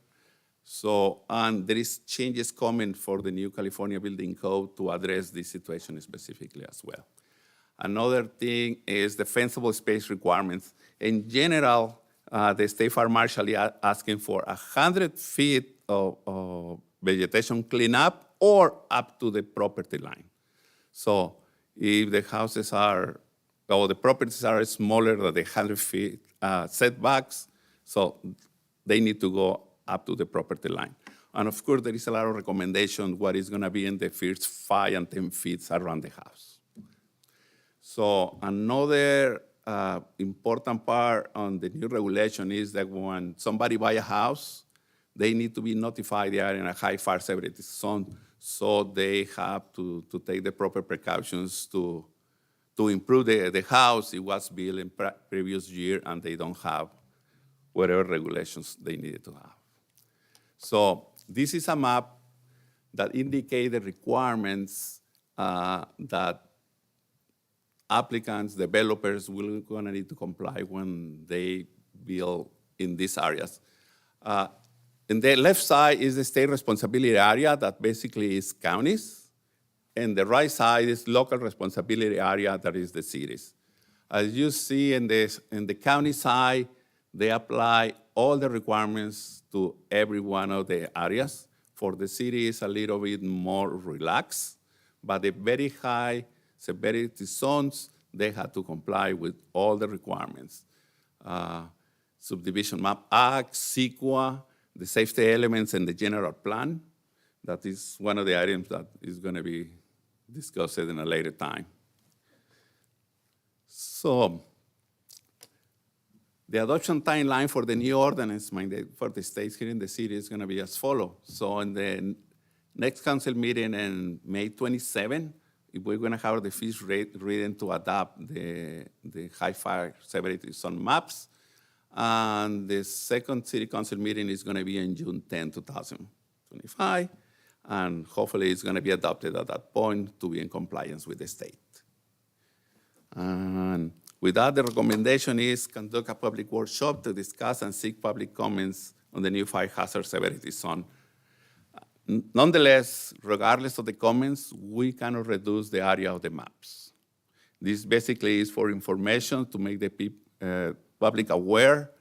So, and there is changes coming for the new California Building Code to address this situation specifically as well. Another thing is defensible space requirements. In general, the state fire marshal is asking for 100 feet of vegetation cleanup or up to the property line. So if the houses are, or the properties are smaller than the 100 feet setbacks, so they need to go up to the property line. And of course, there is a lot of recommendation what is gonna be in the first 5 and 10 feet around the house. So another important part on the new regulation is that when somebody buy a house, they need to be notified they are in a high fire severity zone so they have to take the proper precautions to improve the house. It was built in previous year, and they don't have whatever regulations they needed to have. So this is a map that indicates the requirements that applicants, developers will gonna need to comply when they build in these areas. In the left side is the state responsibility area that basically is counties, and the right side is local responsibility area that is the cities. As you see in the county side, they apply all the requirements to every one of the areas. For the city, it's a little bit more relaxed, but the very high severity zones, they have to comply with all the requirements. Subdivision Map Act, CEQA, the safety elements, and the general plan. That is one of the items that is going to be discussed in a later time. So, the adoption timeline for the new ordinance for the states here in the city is going to be as follows. So, in the next council meeting in May 27, we're going to have the first reading to adopt the high fire severity zone maps. And the second city council meeting is going to be on June 10, 2025. And hopefully it's going to be adopted at that point to be in compliance with the state. And with that, the recommendation is conduct a public workshop to discuss and seek public comments on the new fire hazard severity zone. Nonetheless, regardless of the comments, we cannot reduce the area of the maps. This basically is for information to make the public aware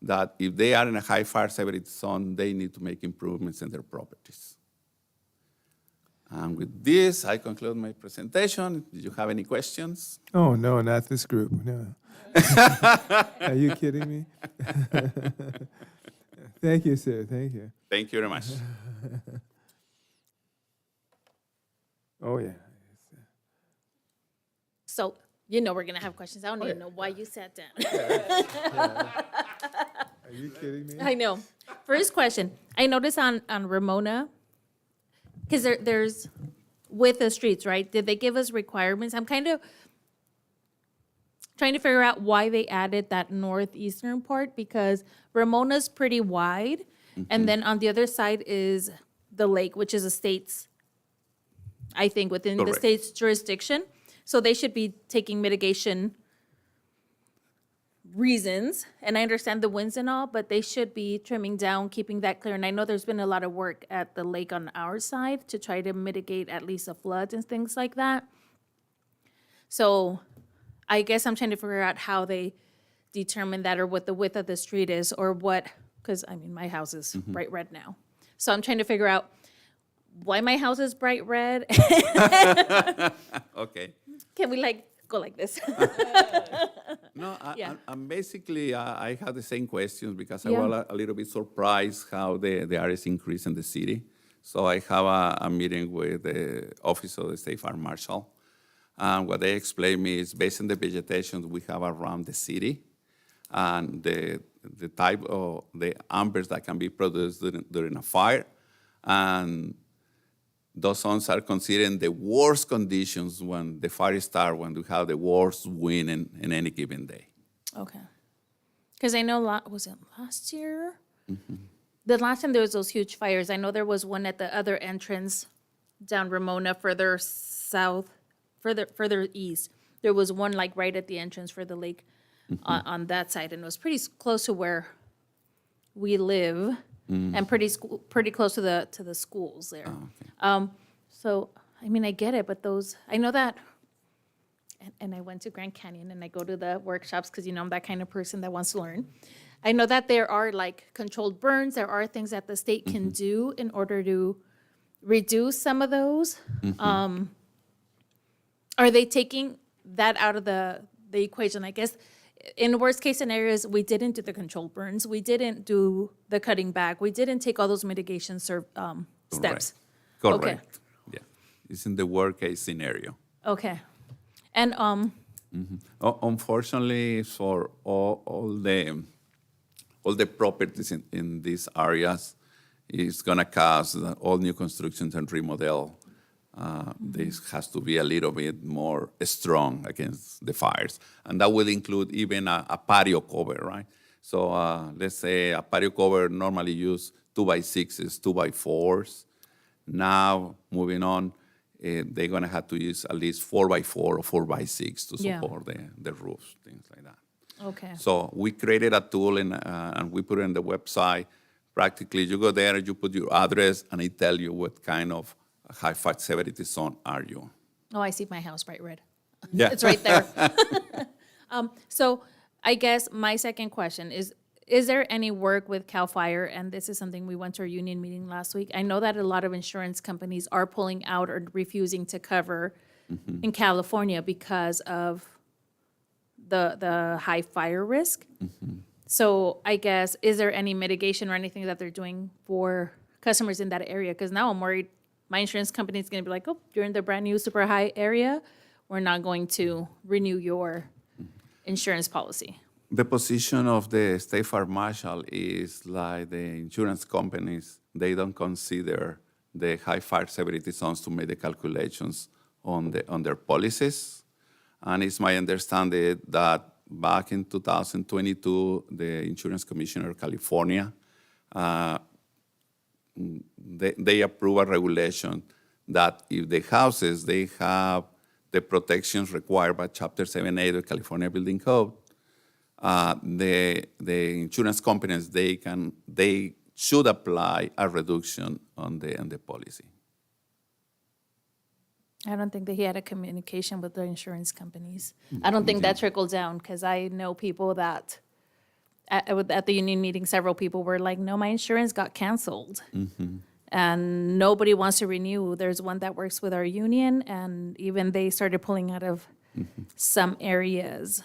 that if they are in a high fire severity zone, they need to make improvements in their properties. And with this, I conclude my presentation. Did you have any questions? Oh, no, not this group, no. Are you kidding me? Thank you, sir, thank you. Thank you very much. Oh, yeah. So, you know we're gonna have questions. I don't even know why you sat down. Are you kidding me? I know. First question, I noticed on Ramona, because there's with the streets, right? Did they give us requirements? I'm kind of trying to figure out why they added that northeastern part, because Ramona's pretty wide, and then on the other side is the lake, which is a state's, I think, within the Correct. state's jurisdiction. So they should be taking mitigation reasons, and I understand the winds and all, but they should be trimming down, keeping that clear. And I know there's been a lot of work at the lake on our side to try to mitigate at least the floods and things like that. So I guess I'm trying to figure out how they determine that, or what the width of the street is, or what, because I mean, my house is bright red now. So I'm trying to figure out why my house is bright red. Okay. Can we go like this? No, Yeah. I'm basically, I have the same questions because I Yeah. was a little bit surprised how the areas increase in the city. So I have a meeting with the Office of the State Fire Marshal. And what they explain me is based on the vegetation we have around the city and the type of the ambers that can be produced during a fire. And those zones are considered the worst conditions when the fire starts, when we have the worst wind in any given day. Okay. Because I know, was it last year? The last time there was those huge fires, I know there was one at the other entrance down Ramona, further south, further east. There was one like right at the entrance for the lake on that side, and it was pretty close to where we live, and pretty close to the schools there. So I mean, I get it, but those, I know that. And I went to Grand Canyon, and I go to the workshops because, you know, I'm that kind of person that wants to learn. I know that there are like controlled burns. There are things that the state can do in order to reduce some of those. Are they taking that out of the equation? I guess in worst case scenarios, we didn't do the controlled burns. We didn't do the cutting back. We didn't take all those mitigation steps. Correct. Okay. Yeah, it's in the worst case scenario. Okay. And Unfortunately, for all the properties in these areas, it's gonna cause all new constructions and remodel. This has to be a little bit more strong against the fires. And that will include even a patio cover, right? So let's say a patio cover normally use 2x6s, 2x4s. Now, moving on, they're gonna have to use at least 4x4 or 4x6 to Yeah. support the roofs, things like that. Okay. So we created a tool and we put it on the website. Practically, you go there, you put your address, and it tell you what kind of high fire severity zone are you. Oh, I see my house bright red. Yeah. It's right there. So I guess my second question is there any work with CAL FIRE? And this is something we went to our union meeting last week. I know that a lot of insurance companies are pulling out or refusing to cover in California because of the high fire risk. So I guess, is there any mitigation or anything that they're doing for customers in that area? Because now I'm worried my insurance company is going to be like, oh, you're in the brand new super high area. We're not going to renew your insurance policy. The position of the State Fire Marshal is like the insurance companies, they don't consider the high fire severity zones to make the calculations on their policies. And it's my understanding that back in 2022, the Insurance Commissioner of California, they approved a regulation that if the houses, they have the protections required by Chapter 7A of the California Building Code, the insurance companies, they should apply a reduction on the policy. I don't think that he had a communication with the insurance companies. I don't think that trickled down because I know people that at the union meeting, several people were like, no, my insurance got canceled. And nobody wants to renew. There's one that works with our union, and even they started pulling out of some areas.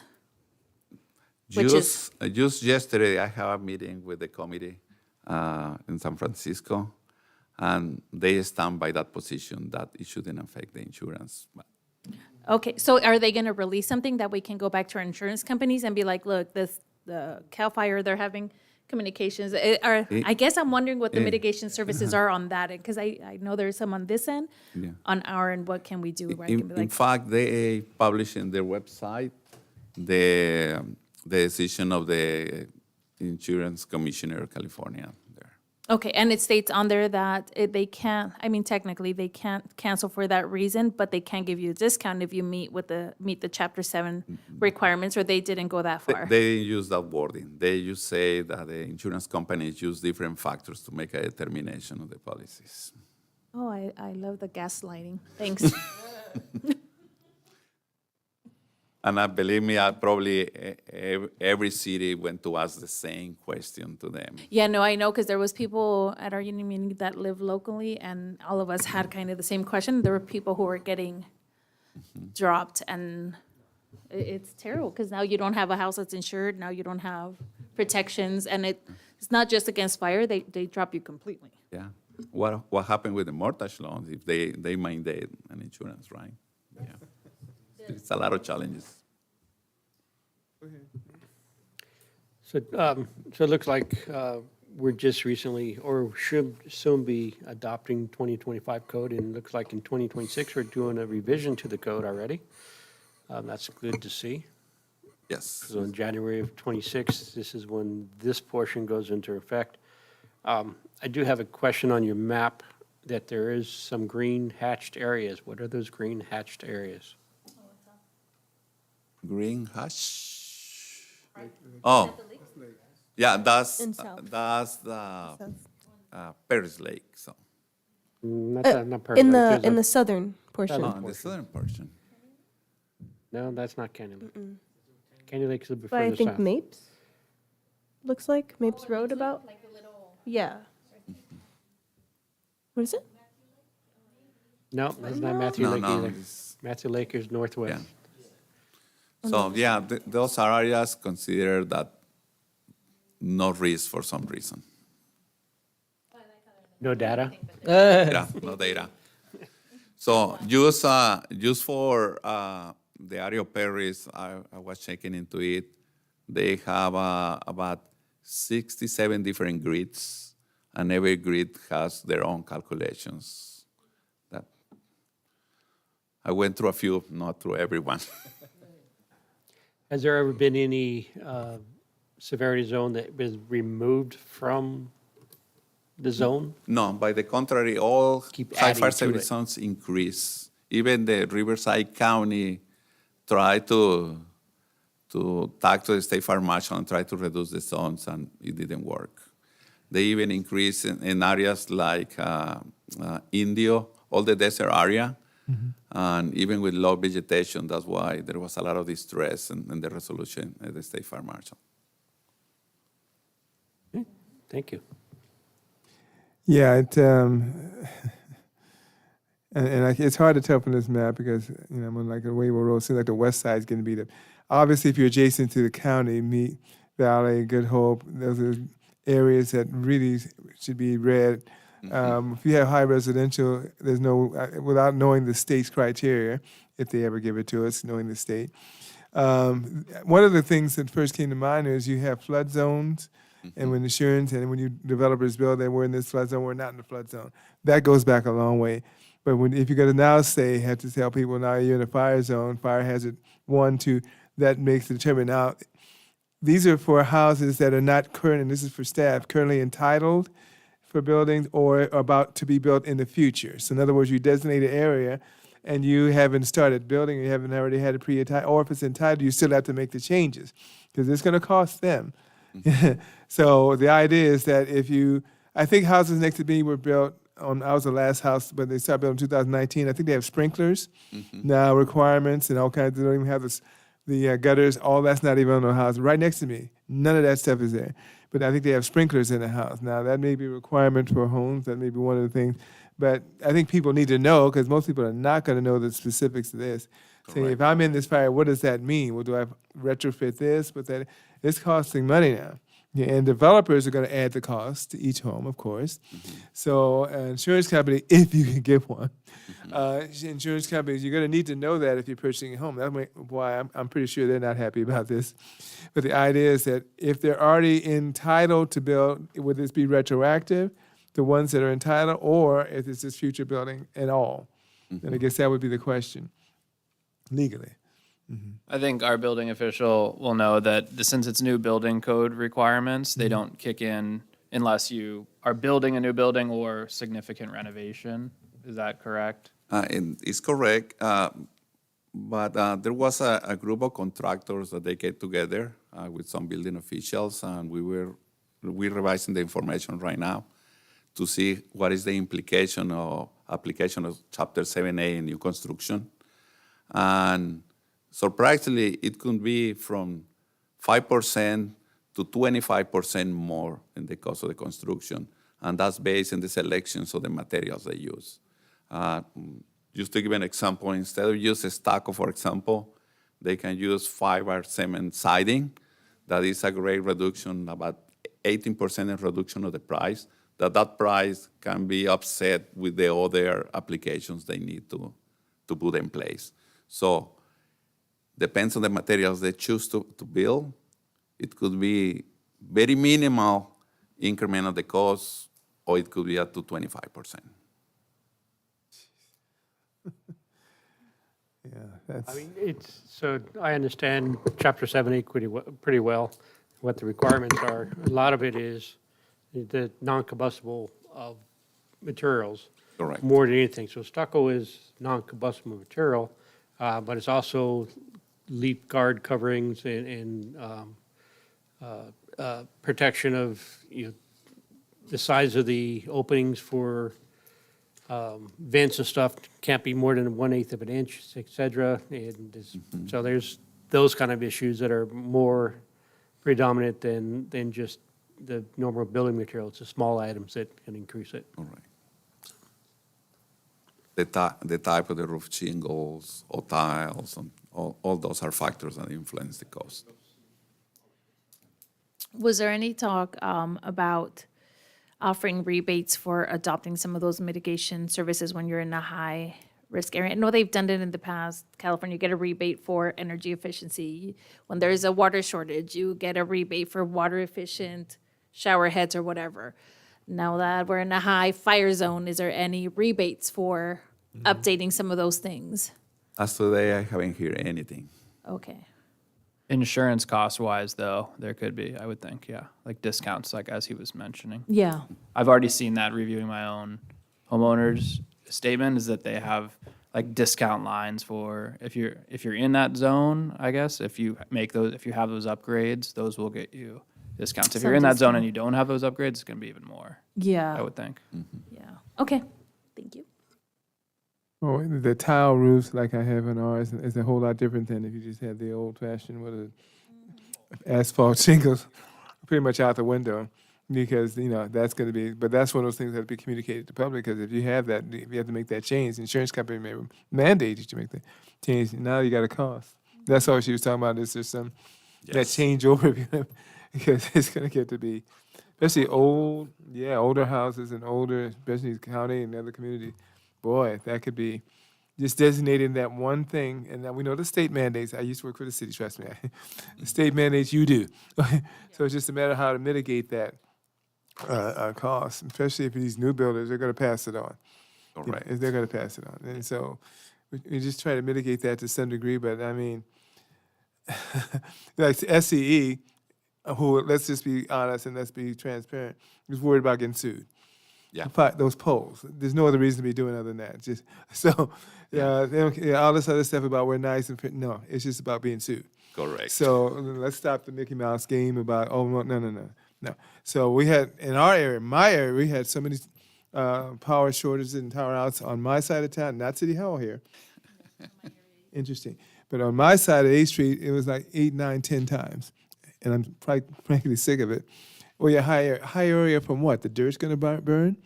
Just yesterday, I had a meeting with the committee in San Francisco, and they stand by that position that it shouldn't affect the insurance. Okay, so are they going to release something that we can go back to our insurance companies and be like, look, the CAL FIRE, they're having communications. I guess I'm wondering what the mitigation services are on that end, because I know there's some on this end. Yeah. On our end, what can we do? Where I can be In like, fact, they publish in their website the decision of the Insurance Commissioner of California there. okay, and it states on there that they can't, I mean, technically, they can't cancel for that reason, but they can give you a discount if you meet the Chapter 7 requirements, or they didn't go that far. They didn't use that wording. They just say that the insurance companies use different factors to make a determination of the policies. Oh, I love the gaslighting. Thanks. And believe me, probably every city went to ask the same question to them. Yeah, no, I know, because there was people at our union meeting that live locally, and all of us had kind of the same question. There were people who were getting dropped, and it's terrible, because now you don't have a house that's insured, now you don't have protections, and it's not just against fire, they drop you completely. Yeah. What happened with the mortgage loans if they mandate an insurance, right? Yeah. It's a lot of challenges. So it looks like we're just recently, or should soon be adopting 2025 code, and it looks like in 2026, we're doing a revision to the code already. That's good to see. Yes. So in January of '26, this is when this portion goes into effect. I do have a question on your map, that there is some green hatched areas. What are those green hatched areas? Green hash. Oh, yeah, that's In south. the Paris Lake. So Not in perfect. the southern portion. on the southern portion. No, that's not Canyon Lake. Canyon Lake's a bit But I further think south. Mapes looks like Mapes Road about. Yeah. What is it? No, that's not Matthew No, Lake no, either. it's- Matthew Lake is northwest. So yeah, those are areas considered that no risk for some reason. No data? Yeah, no data. So just for the area of Paris, I was checking into it. They have about 67 different grids and every grid has their own calculations. That I went through a few, not through everyone. Has there ever been any severity zone that was removed from the zone? No, by the contrary, all Keep high adding fire to severity it. zones increase. Even the Riverside County tried to talk to the state fire marshal and try to reduce the zones, and it didn't work. They even increased in areas like Indio, all the desert area, and even with low vegetation. That's why there was a lot of distress in the resolution at the state fire marshal. Thank you. Yeah, it's hard to tell from this map because, when like the Wayville Road, seems like the west side is going to be the, obviously if you're adjacent to the county, Meat Valley, Good Hope, those are areas that really should be red. If you have high residential, there's no, without knowing the state's criteria, if they ever give it to us, knowing the state. One of the things that first came to mind is you have flood zones, and when insurance and when you developers build that we're in this flood zone, we're not in the flood zone. That goes back a long way. But if you're going to now have to tell people now you're in a fire zone, fire hazard 1, 2, that makes the determination. Now, these are for houses that are not current, and this is for staff, currently entitled for buildings or about to be built in the future. So in other words, you designate an area and you haven't started building, you haven't already had a pre-entitled, or if it's entitled, you still have to make the changes because it's going to cost them. So the idea is that I think houses next to me were built I was the last house, but they started building in 2019. I think they have sprinklers now, requirements and all kinds. They don't even have the gutters. All that's not even on the house. Right next to me, none of that stuff is there. But I think they have sprinklers in the house. Now, that may be a requirement for homes. That may be one of the things. But I think people need to know, because most people are not going to know the specifics of this. Saying, if I'm in this fire, what does that mean? Well, do I retrofit this? But that it's costing money now. Yeah, and developers are going to add the cost to each home, of course. So insurance company, if you can get one, insurance companies, you're going to need to know that if you're purchasing a home. That's why I'm pretty sure they're not happy about this. But the idea is that if they're already entitled to build, would this be retroactive, the ones that are entitled, or if it's just future building at all? And I guess that would be the question, legally. I think our building official will know that since it's new building code requirements, they don't kick in unless you are building a new building or significant renovation. Is that correct? It's correct, but there was a group of contractors that they get together with some building officials, and we're revising the information right now to see what is the implication or application of Chapter 7A in new construction. And surprisingly, it could be from 5% to 25% more in the cost of the construction, and that's based on the selections of the materials they use. Just to give an example, instead of using stucco, for example, they can use fiber cement siding. That is a great reduction, about 18% reduction of the price. That price can be offset with the other applications they need to put in place. So depends on the materials they choose to build. It could be very minimal increment of the cost, or it could be up to 25%. Yeah, that's. I mean, so I understand Chapter 7A pretty well, what the requirements are. A lot of it is the non-combustible materials. Correct. More than anything. So stucco is non-combustible material, but it's also leaf guard coverings and protection of the size of the openings for vents and stuff can't be more than 1/8 of an inch, et cetera. And so there's those kind of issues that are more predominant than just the normal building material. It's the small items that can increase it. All right. The type of the roof shingles or tiles, and all those are factors that influence the cost. Was there any talk about offering rebates for adopting some of those mitigation services when you're in a high-risk area? I know they've done it in the past. California, you get a rebate for energy efficiency. When there's a water shortage, you get a rebate for water-efficient shower heads or whatever. Now that we're in a high fire zone, is there any rebates for updating some of those things? As today, I haven't heard anything. Okay. Insurance cost wise, though, there could be, I would think, yeah, like discounts, like as he was mentioning. Yeah. I've already seen that reviewing my own homeowners statement, is that they have like discount lines for if you're in that zone, I guess, if you have those upgrades, those will get you discounts. If you're in that zone and you don't have those upgrades, it's gonna be even more, Yeah. I would think. Yeah. Okay. Thank you. Oh, the tile roofs like I have in ours is a whole lot different than if you just had the old fashioned with a asphalt shingles pretty much out the window. Because, that's going to be, but that's one of those things that have to be communicated to the public, because if you have that, if you have to make that change, the insurance company may mandate you to make the change. Now you got a cost. That's all she was talking about, is there's some, that changeover, because it's going to get to be, especially older houses and older, especially county and other communities. Boy, that could be just designating that one thing. And now we know the state mandates. I used to work for the city, trust me. The state mandates you do. So it's just a matter of how to mitigate that cost, especially if these new builders, they're going to pass it on. Correct. They're going to pass it on. And so we just try to mitigate that to some degree. But I mean, like SCE, who, let's just be honest and let's be transparent, is worried about getting sued. Yeah. Those poles. There's no other reason to be doing other than that. Just so, they don't, all this other stuff about we're nice and no, it's just about being sued. Correct. So let's stop the Mickey Mouse game about no. So we had in my area, we had so many power shortages and power outs on my side of town, not City Hall here. Interesting, but on my side of 8th Street, it was like 8, 9, 10 times, and I'm frankly sick of it. Well, yeah, high area from what? The dirt's going to burn?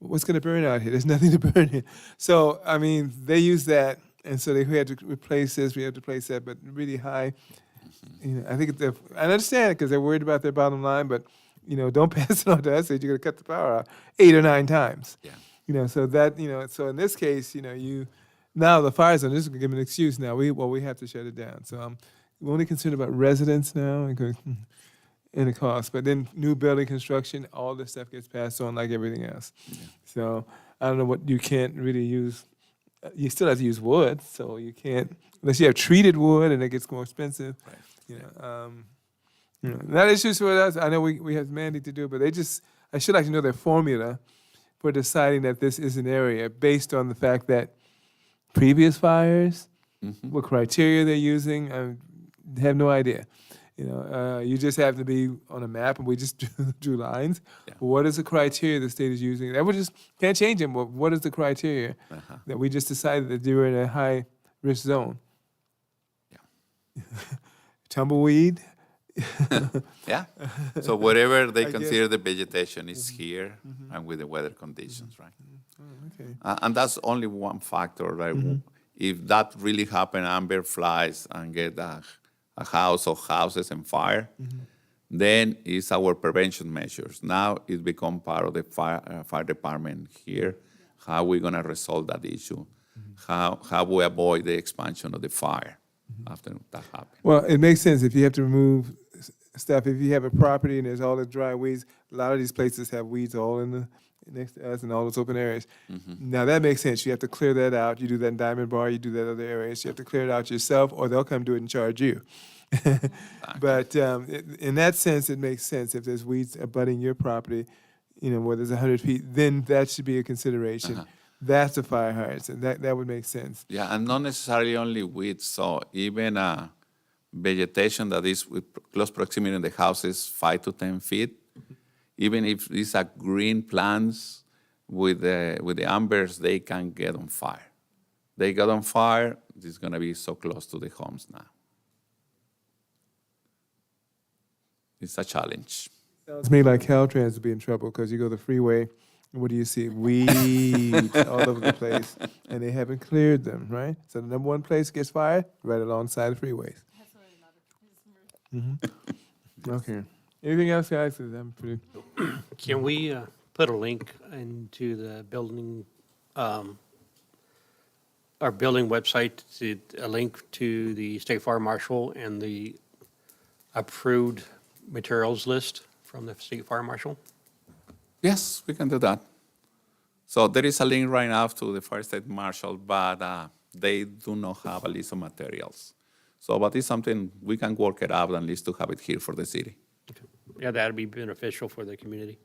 What's going to burn out here? There's nothing to burn here. So, I mean, they use that, and so we had to replace this, we had to replace that, but really high. I think I understand it because they're worried about their bottom line, but, don't pass it on to us that you're going to cut the power out 8 or 9 times. Yeah. So that, so in this case, now the fire zone, this is going to give them an excuse now. We have to shut it down. So we're only concerned about residents now and the cost. But then new building construction, all this stuff gets passed on like everything else. Yeah. So I don't know what you can't really use. You still have to use wood, so you can't, unless you have treated wood and it gets more expensive. Right. Not issues for us. I know we have mandate to do, but I should like to know their formula for deciding that this is an area based on the fact that previous fires, what criteria they're using, I have no idea. You just have to be on a map, and we just drew lines. Yeah. What is the criteria the state is using? That we just can't change them. But what is the criteria that we just decided that they were in a high risk zone? Yeah. Tumbleweed. Yeah. So whatever they consider the vegetation is here, and with the weather conditions, right? Okay. And that's only one factor, right? If that really happen, amber flies and get a house or houses on fire, then it's our prevention measures. Now it become part of the fire department here. How we gonna resolve that issue? How we avoid the expansion of the fire after that happens? Well, it makes sense if you have to remove stuff. If you have a property and there's all the dry weeds, a lot of these places have weeds all in the next to us and all those open areas. Now that makes sense. You have to clear that out. You do that in Diamond Bar. You do that in other areas. You have to clear it out yourself, or they'll come do it and charge you. But in that sense, it makes sense. If there's weeds abutting your property, where there's 100 feet, then that should be a consideration. That's a fire hydrant. So that would make sense. Yeah, and not necessarily only weeds. So even vegetation that is with close proximity in the houses, 5 to 10 feet. Even if these are green plants with the ambers, they can get on fire. They get on fire, it's going to be so close to the homes now. It's a challenge. Sounds to me like Caltrans would be in trouble because you go the freeway, and what do you see? Weeds all over the place, and they haven't cleared them, right? So the number one place gets fired, right alongside the freeways. Okay. Anything else, guys? 'Cause I'm pretty. Can we put a link into the building, our building website, a link to the State Fire Marshal and the approved materials list from the State Fire Marshal? Yes, we can do that. So there is a link right now to the Fire State Marshal, but they do not have a list of materials. So, but it's something we can work it out, at least to have it here for the city. Yeah, that'd be beneficial for the community.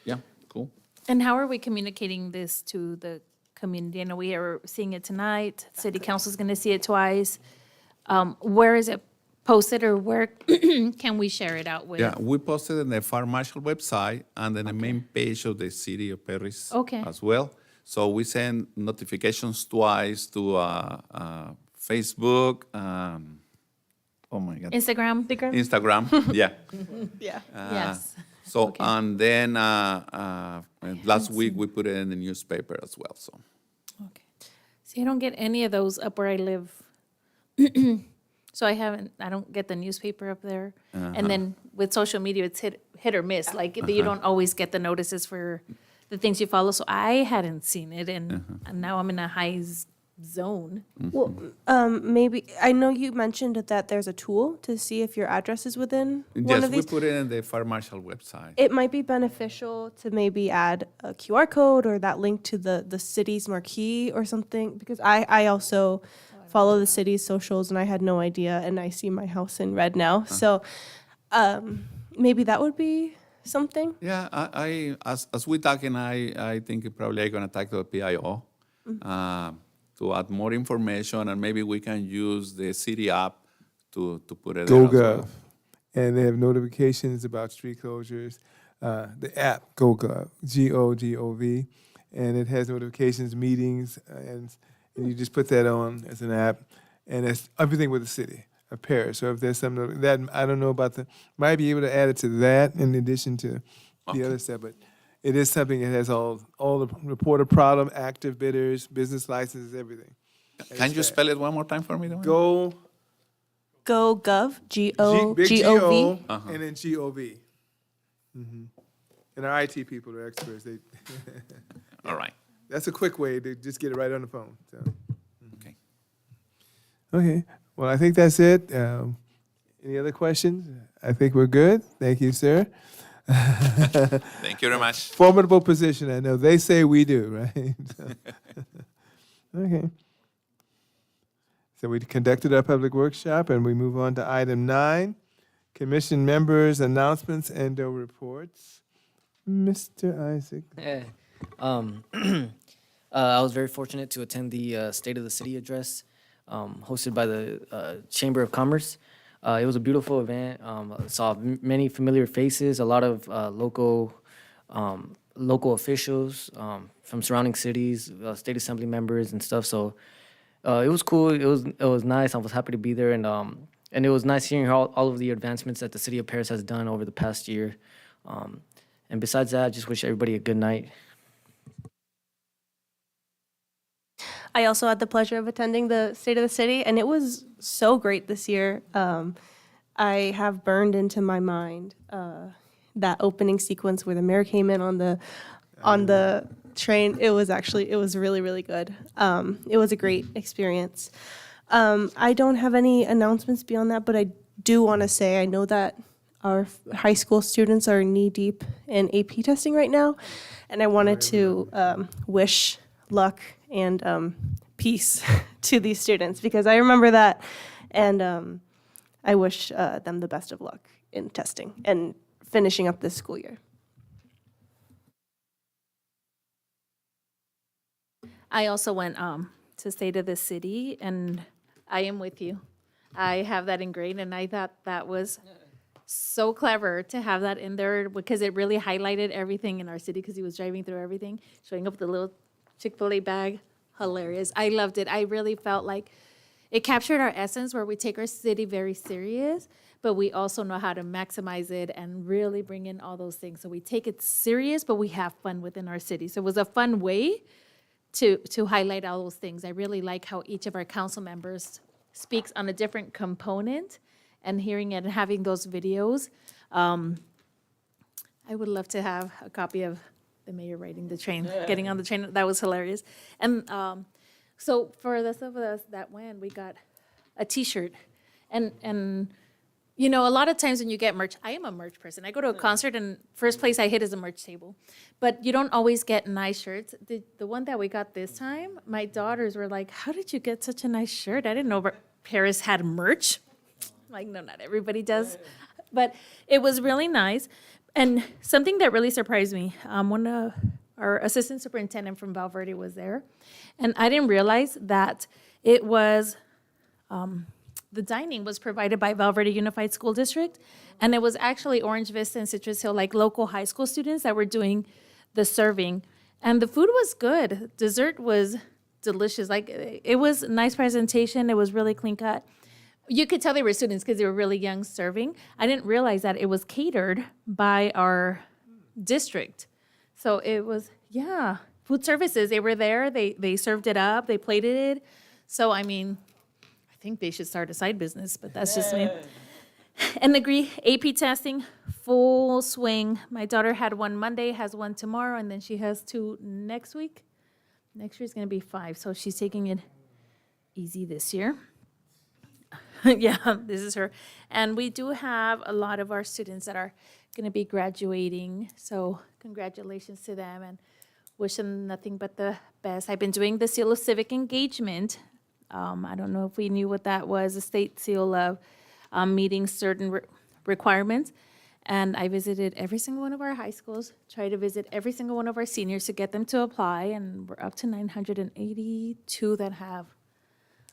Yeah, cool. And how are we communicating this to the community? I know we are seeing it tonight. City Council's going to see it twice. Where is it posted, or where can we share it out with? Yeah, we posted in the Fire Marshal website and then the main page of the City of Perris Okay. as well. So we send notifications twice to Facebook, oh my God. Instagram? Instagram, yeah. Yeah. Yes. So, and then last week we put it in the newspaper as well, so. Okay. See, I don't get any of those up where I live. So I don't get the newspaper up there. And then with social media, it's hit or miss. Like, you don't always get the notices for the things you follow. So I hadn't seen it, and now I'm in a high zone. Well, maybe, I know you mentioned that there's a tool to see if your address is within one Yes, of we these. put it in the Fire Marshal website. It might be beneficial to maybe add a QR code or that link to the city's marquee or something, because I also follow the city's socials and I had no idea, and I see my house in red now. So maybe that would be something. Yeah, as we talking, I think probably I'm gonna talk to the PIO to add more information, and maybe we can use the city app to put it there as GoGov. well. And they have notifications about street closures. The app, GoGov, GOGOV, and it has notifications, meetings, and you just put that on as an app, and it's everything with the city of Paris. So if there's something that I don't know about, might be able to add it to that in addition to the other stuff, but it is something that has all the report of problem, active bidders, business licenses, everything. Can you spell it one more time for me? Dwayne? Go GoGov, big G-O-G-O-V. and then G-O-V. And our IT people are experts. They All right. That's a quick way to just get it right on the phone. So. Okay. Okay. Well, I think that's it. Any other questions? I think we're good. Thank you, sir. Thank you very much. Formidable position. I know they say we do, right? Okay. So we conducted our public workshop, and we move on to item 9, commission members' announcements and or reports. Mr. Isaac. Yeah. I was very fortunate to attend the State of the City address hosted by the Chamber of Commerce. It was a beautiful event. Saw many familiar faces, a lot of local officials from surrounding cities, state assembly members and stuff. So it was cool. It was nice. I was happy to be there, and it was nice hearing all of the advancements that the city of Paris has done over the past year. And besides that, I just wish everybody a good night. I also had the pleasure of attending the State of the City, and it was so great this year. I have burned into my mind that opening sequence where the mayor came in on the train. It was really, really good. It was a great experience. I don't have any announcements beyond that, but I do want to say I know that our high school students are knee-deep in AP testing right now, and I wanted to wish luck and peace to these students, because I remember that, and I wish them the best of luck in testing and finishing up this school year. I also went to State of the City, and I am with you. I have that ingrained, and I thought that was so clever to have that in there, because it really highlighted everything in our city, because he was driving through everything, showing up with the little Chick-fil-A bag. Hilarious. I loved it. I really felt like it captured our essence, where we take our city very serious, but we also know how to maximize it and really bring in all those things. So we take it serious, but we have fun within our city. So it was a fun way to highlight all those things. I really like how each of our council members speaks on a different component, and hearing it and having those videos. I would love to have a copy of the mayor riding the train, getting on the train. That was hilarious. And so for those of us that went, we got a T-shirt. And You know, a lot of times when you get merch, I am a merch person. I go to a concert and first place I hit is a merch table. But you don't always get nice shirts. The one that we got this time, my daughters were like, how did you get such a nice shirt? I didn't know Paris had merch. I'm like, no, not everybody does. But it was really nice. And something that really surprised me, one of our assistant superintendent from Valverde was there. And I didn't realize that it was, the dining was provided by Valverde Unified School District. And it was actually Orange Vista and Citrus Hill, like local high school students that were doing the serving. And the food was good. Dessert was delicious. Like, it was a nice presentation. It was really clean cut. You could tell they were students because they were really young serving. I didn't realize that it was catered by our district. So it was, yeah, food services. They were there. They served it up. They plated it. So, I mean, I think they should start a side business, but that's just me. And agree, AP testing, full swing. My daughter had one Monday, has one tomorrow, and then she has 2 next week. Next year's gonna be 5, so she's taking it easy this year. Yeah, this is her. And we do have a lot of our students that are gonna be graduating, so congratulations to them and wish them nothing but the best. I've been doing the Seal of Civic Engagement. I don't know if we knew what that was, a state seal of meeting certain requirements. And I visited every single one of our high schools, tried to visit every single one of our seniors to get them to apply, and we're up to 982 that have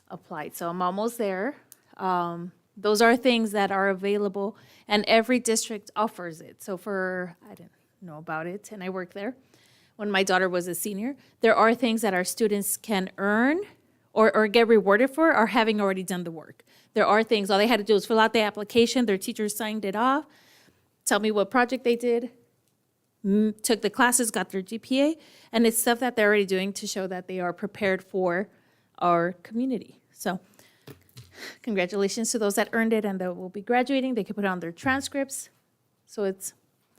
applied. So I'm almost there. Those are things that are available, and every district offers it. So I didn't know about it, and I worked there when my daughter was a senior. There are things that our students can earn or get rewarded for, or having already done the work. There are things, all they had to do was fill out the application, their teachers signed it off, tell me what project they did, took the classes, got their GPA, and it's stuff that they're already doing to show that they are prepared for our community. So congratulations to those that earned it and that will be graduating. They can put it on their transcripts. So it's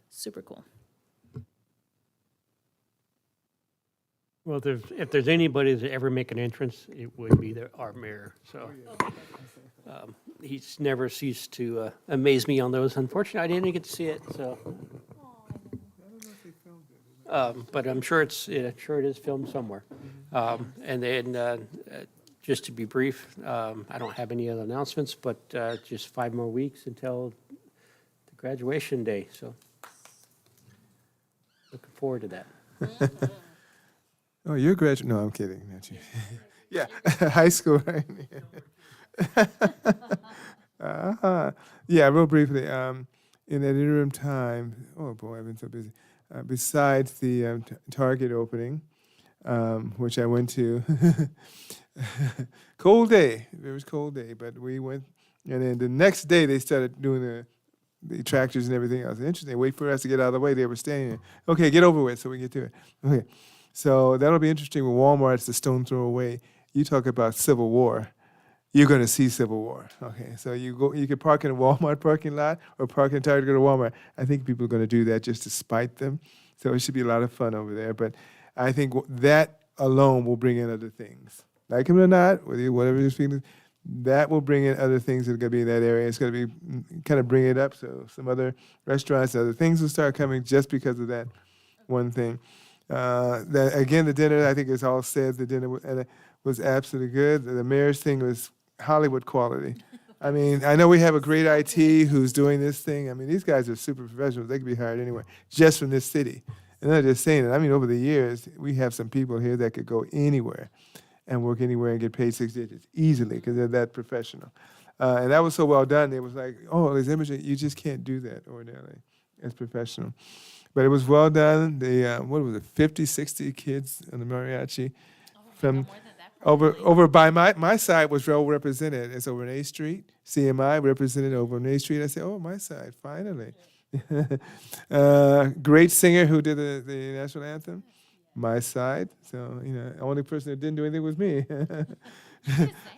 super cool. Well, if there's anybody that ever make an entrance, it would be our mayor. So he's never ceased to amaze me on those. Unfortunately, I didn't get to see it. So, but I'm sure it is filmed somewhere. And then just to be brief, I don't have any other announcements, but just 5 more weeks until the graduation day. So looking forward to that. Oh, you're graduate? No, I'm kidding. Not you. Yeah, high school, right? Yeah, real briefly. In that interim time, oh boy, I've been so busy. Besides the Target opening, which I went to, cold day. It was cold day, but we went, and then the next day they started doing the tractors and everything else. Interesting. Wait for us to get out of the way. They were staying there. Okay, get over with so we can get to it. Okay. So that'll be interesting with Walmart's the stone throw away. You talk about Civil War, you're going to see Civil War. Okay, so you can park in a Walmart parking lot or park in Target to go to Walmart. I think people are going to do that just to spite them. So it should be a lot of fun over there. But I think that alone will bring in other things. Like them or not, whatever you're feeling, that will bring in other things that are going to be in that area. It's going to be kind of bring it up. So some other restaurants, other things will start coming just because of that one thing. Again, the dinner, I think it's all said, the dinner was absolutely good. The mayor's thing was Hollywood quality. I mean, I know we have a great IT who's doing this thing. I mean, these guys are super professionals. They could be hired anywhere, just from this city. And I'm just saying it. I mean, over the years, we have some people here that could go anywhere and work anywhere and get paid 6 digits easily because they're that professional. And that was so well done. It was like, oh, there's imaging. You just can't do that ordinarily as professional. But it was well done. What was it, 50, 60 kids in the mariachi from over by my side was well represented. It's over on A Street. CMI represented over on A Street. I said, oh, my side, finally. Great singer who did the national anthem, my side. So, the only person that didn't do anything was me.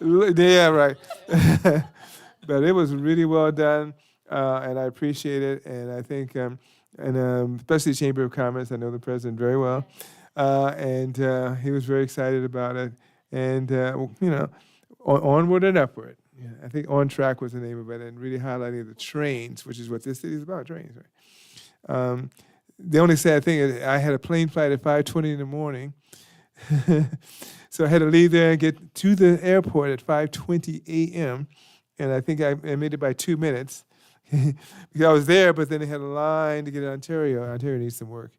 Yeah, right. But it was really well done, and I appreciate it. And I think... and especially the Chamber of Commerce. I know the president very well, and he was very excited about it. And onward and upward. I think On Track was the name of it, and really highlighting the trains, which is what this city is about, trains, right? The only sad thing is I had a plane flight at 5:20 in the morning. So I had to leave there and get to the airport at 5:20 a.m. And I think I made it by 2 minutes because I was there, but then they had a line to get to Ontario. Ontario needs some work.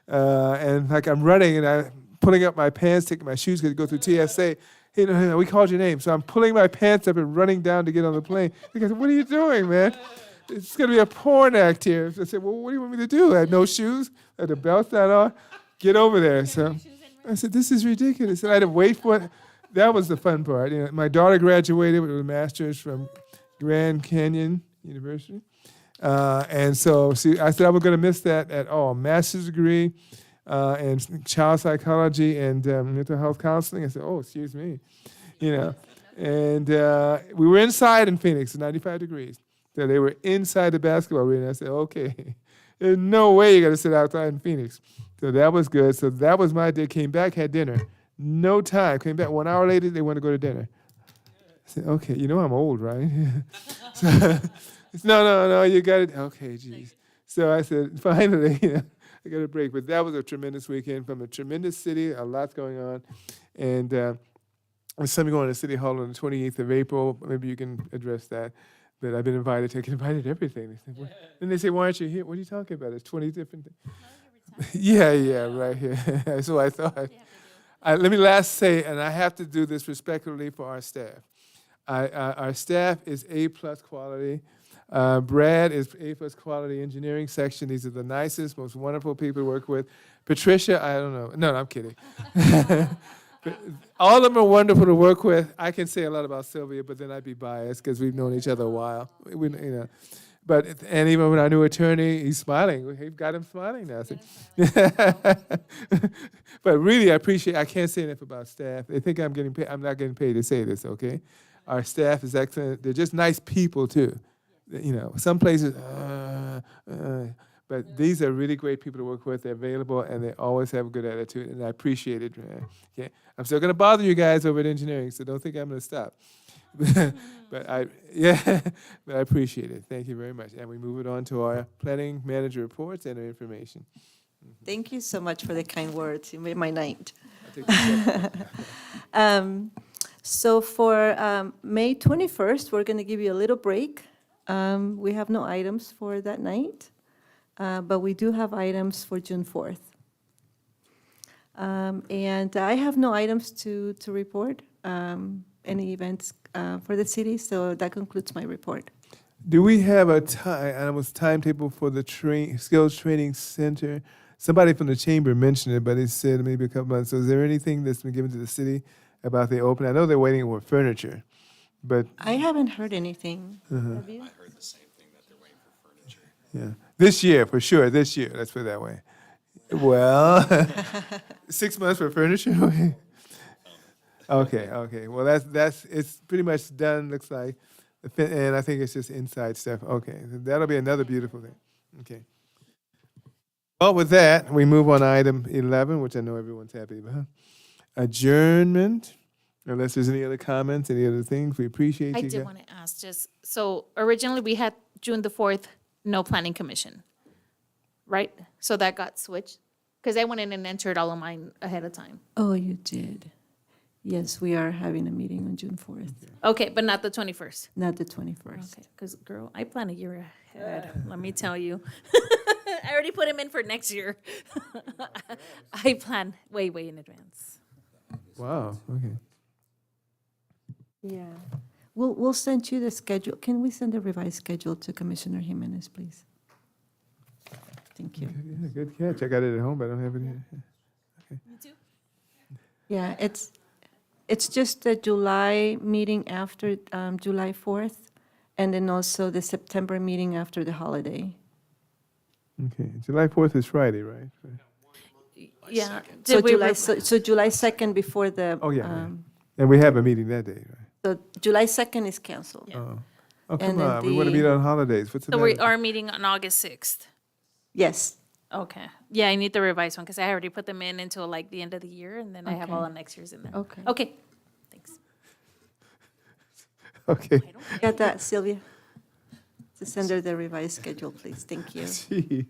And like I'm running and I'm pulling up my pants, taking my shoes because go through TSA. Hey, no, we called your name. So I'm pulling my pants up and running down to get on the plane. Because what are you doing, man? It's going to be a porn act here. I said, well, what do you want me to do? I had no shoes. I had the belt not on. Get over there. So I said, this is ridiculous. And I had to wait for it. That was the fun part. You know, my daughter graduated with a master's from Grand Canyon University. And so I said I was going to miss that at all. Master's degree in child psychology and mental health counseling. I said, oh, excuse me. You know, and we were inside in Phoenix, 95 degrees. So they were inside the basketball arena. I said, okay, there's no way you're going to sit outside in Phoenix. So that was good. So that was my day. Came back, had dinner. No time. Came back 1 hour later, they wanted to go to dinner. I said, okay, you know I'm old, right? So, no, you got it. Okay, geez. So I said, finally, I got a break. But that was a tremendous weekend from a tremendous city, a lot's going on. And there's something going on at City Hall on the 28th of April. Maybe you can address that. But I've been invited to, I get invited to everything. Then they say, why aren't you here? What are you talking about? It's 20 different things. Yeah, right here. That's what I thought. Let me last say, and I have to do this respectfully for our staff. Our staff is A-plus quality. Brad is A-plus quality engineering section. These are the nicest, most wonderful people to work with. Patricia, I don't know. No, I'm kidding. But all of them are wonderful to work with. I can say a lot about Sylvia, but then I'd be biased because we've known each other a while. And even when our new attorney, he's smiling. We've got him smiling now. But really, I can't say enough about staff. They think I'm getting paid. I'm not getting paid to say this, okay? Our staff is excellent. They're just nice people, too. You know, some places, but these are really great people to work with. They're available, and they always have a good attitude, and I appreciate it. Okay? I'm still going to bother you guys over at engineering, so don't think I'm going to stop. But I appreciate it. Thank you very much. And we move it on to our planning manager reports and our information. Thank you so much for the kind words. You made my night. So for May 21st, we're going to give you a little break. We have no items for that night, but we do have items for June 4th. And I have no items to report, any events for the city, so that concludes my report. Do we have a timetable for the skills training center? Somebody from the chamber mentioned it, but they said maybe a couple months. So is there anything that's been given to the city about the opening? I know they're waiting for furniture, but I haven't heard anything. Have you? I heard the same thing, that they're waiting for furniture. yeah, this year for sure. This year, let's put it that way. Well, 6 months for furniture. Okay. Well, that's it's pretty much done. Looks like, and I think it's just inside stuff. Okay, that'll be another beautiful thing. Okay. Well, with that, we move on to item 11, which I know everyone's happy about. Adjournment. Unless there's any other comments, any other things, we appreciate I you. did want to ask so originally we had June the 4th, no planning commission, right? So that got switched? Because I went in and entered all of mine ahead of time. Oh, you did. Yes, we are having a meeting on June 4th, Okay, but not the 21st. not the 21st. Okay, because girl, I plan a year ahead, let me tell you. I already put him in for next year. I plan way in advance. Wow. Okay. Yeah. We'll send you the schedule. Can we send a revised schedule to Commissioner Jimenez, please? Thank you. Yeah, good catch. I got it at home, but I don't have it here. Me too. Yeah, it's just the July meeting after July 4th, and then also the September meeting after the holiday. Okay. July 4th is Friday, right? Yeah. So July 2nd before the. Oh, yeah. And we have a meeting that day, right? So July 2nd is canceled. Oh, And come then on. We want to meet on holidays. What's the So we matter? are meeting on August 6th. Yes. Okay. Yeah, I need the revised one because I already put them in until like the end of the year, and then I have all Okay. of next year's in there. Okay. Okay. Thanks. Okay. Got that, Sylvia? To send her the revised schedule, please. Thank you. Gee.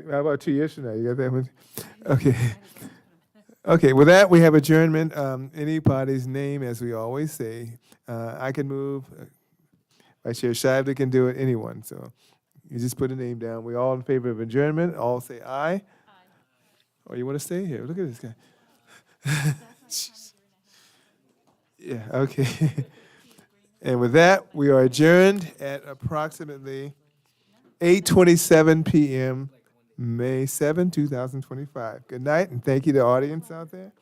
How about 2 years from now? You got that one? Okay. Okay, with that, we have adjournment. Anybody's name, as we always say. I can move. Vice Chair Shively can do it, anyone. So you just put a name down. We all in favor of adjournment. All say aye. Aye. Or you want to stay here? Look at this guy. Yeah, okay. And with that, we are adjourned at approximately 8:27 p.m., May 7, 2025. Good night, and thank you to the audience out there.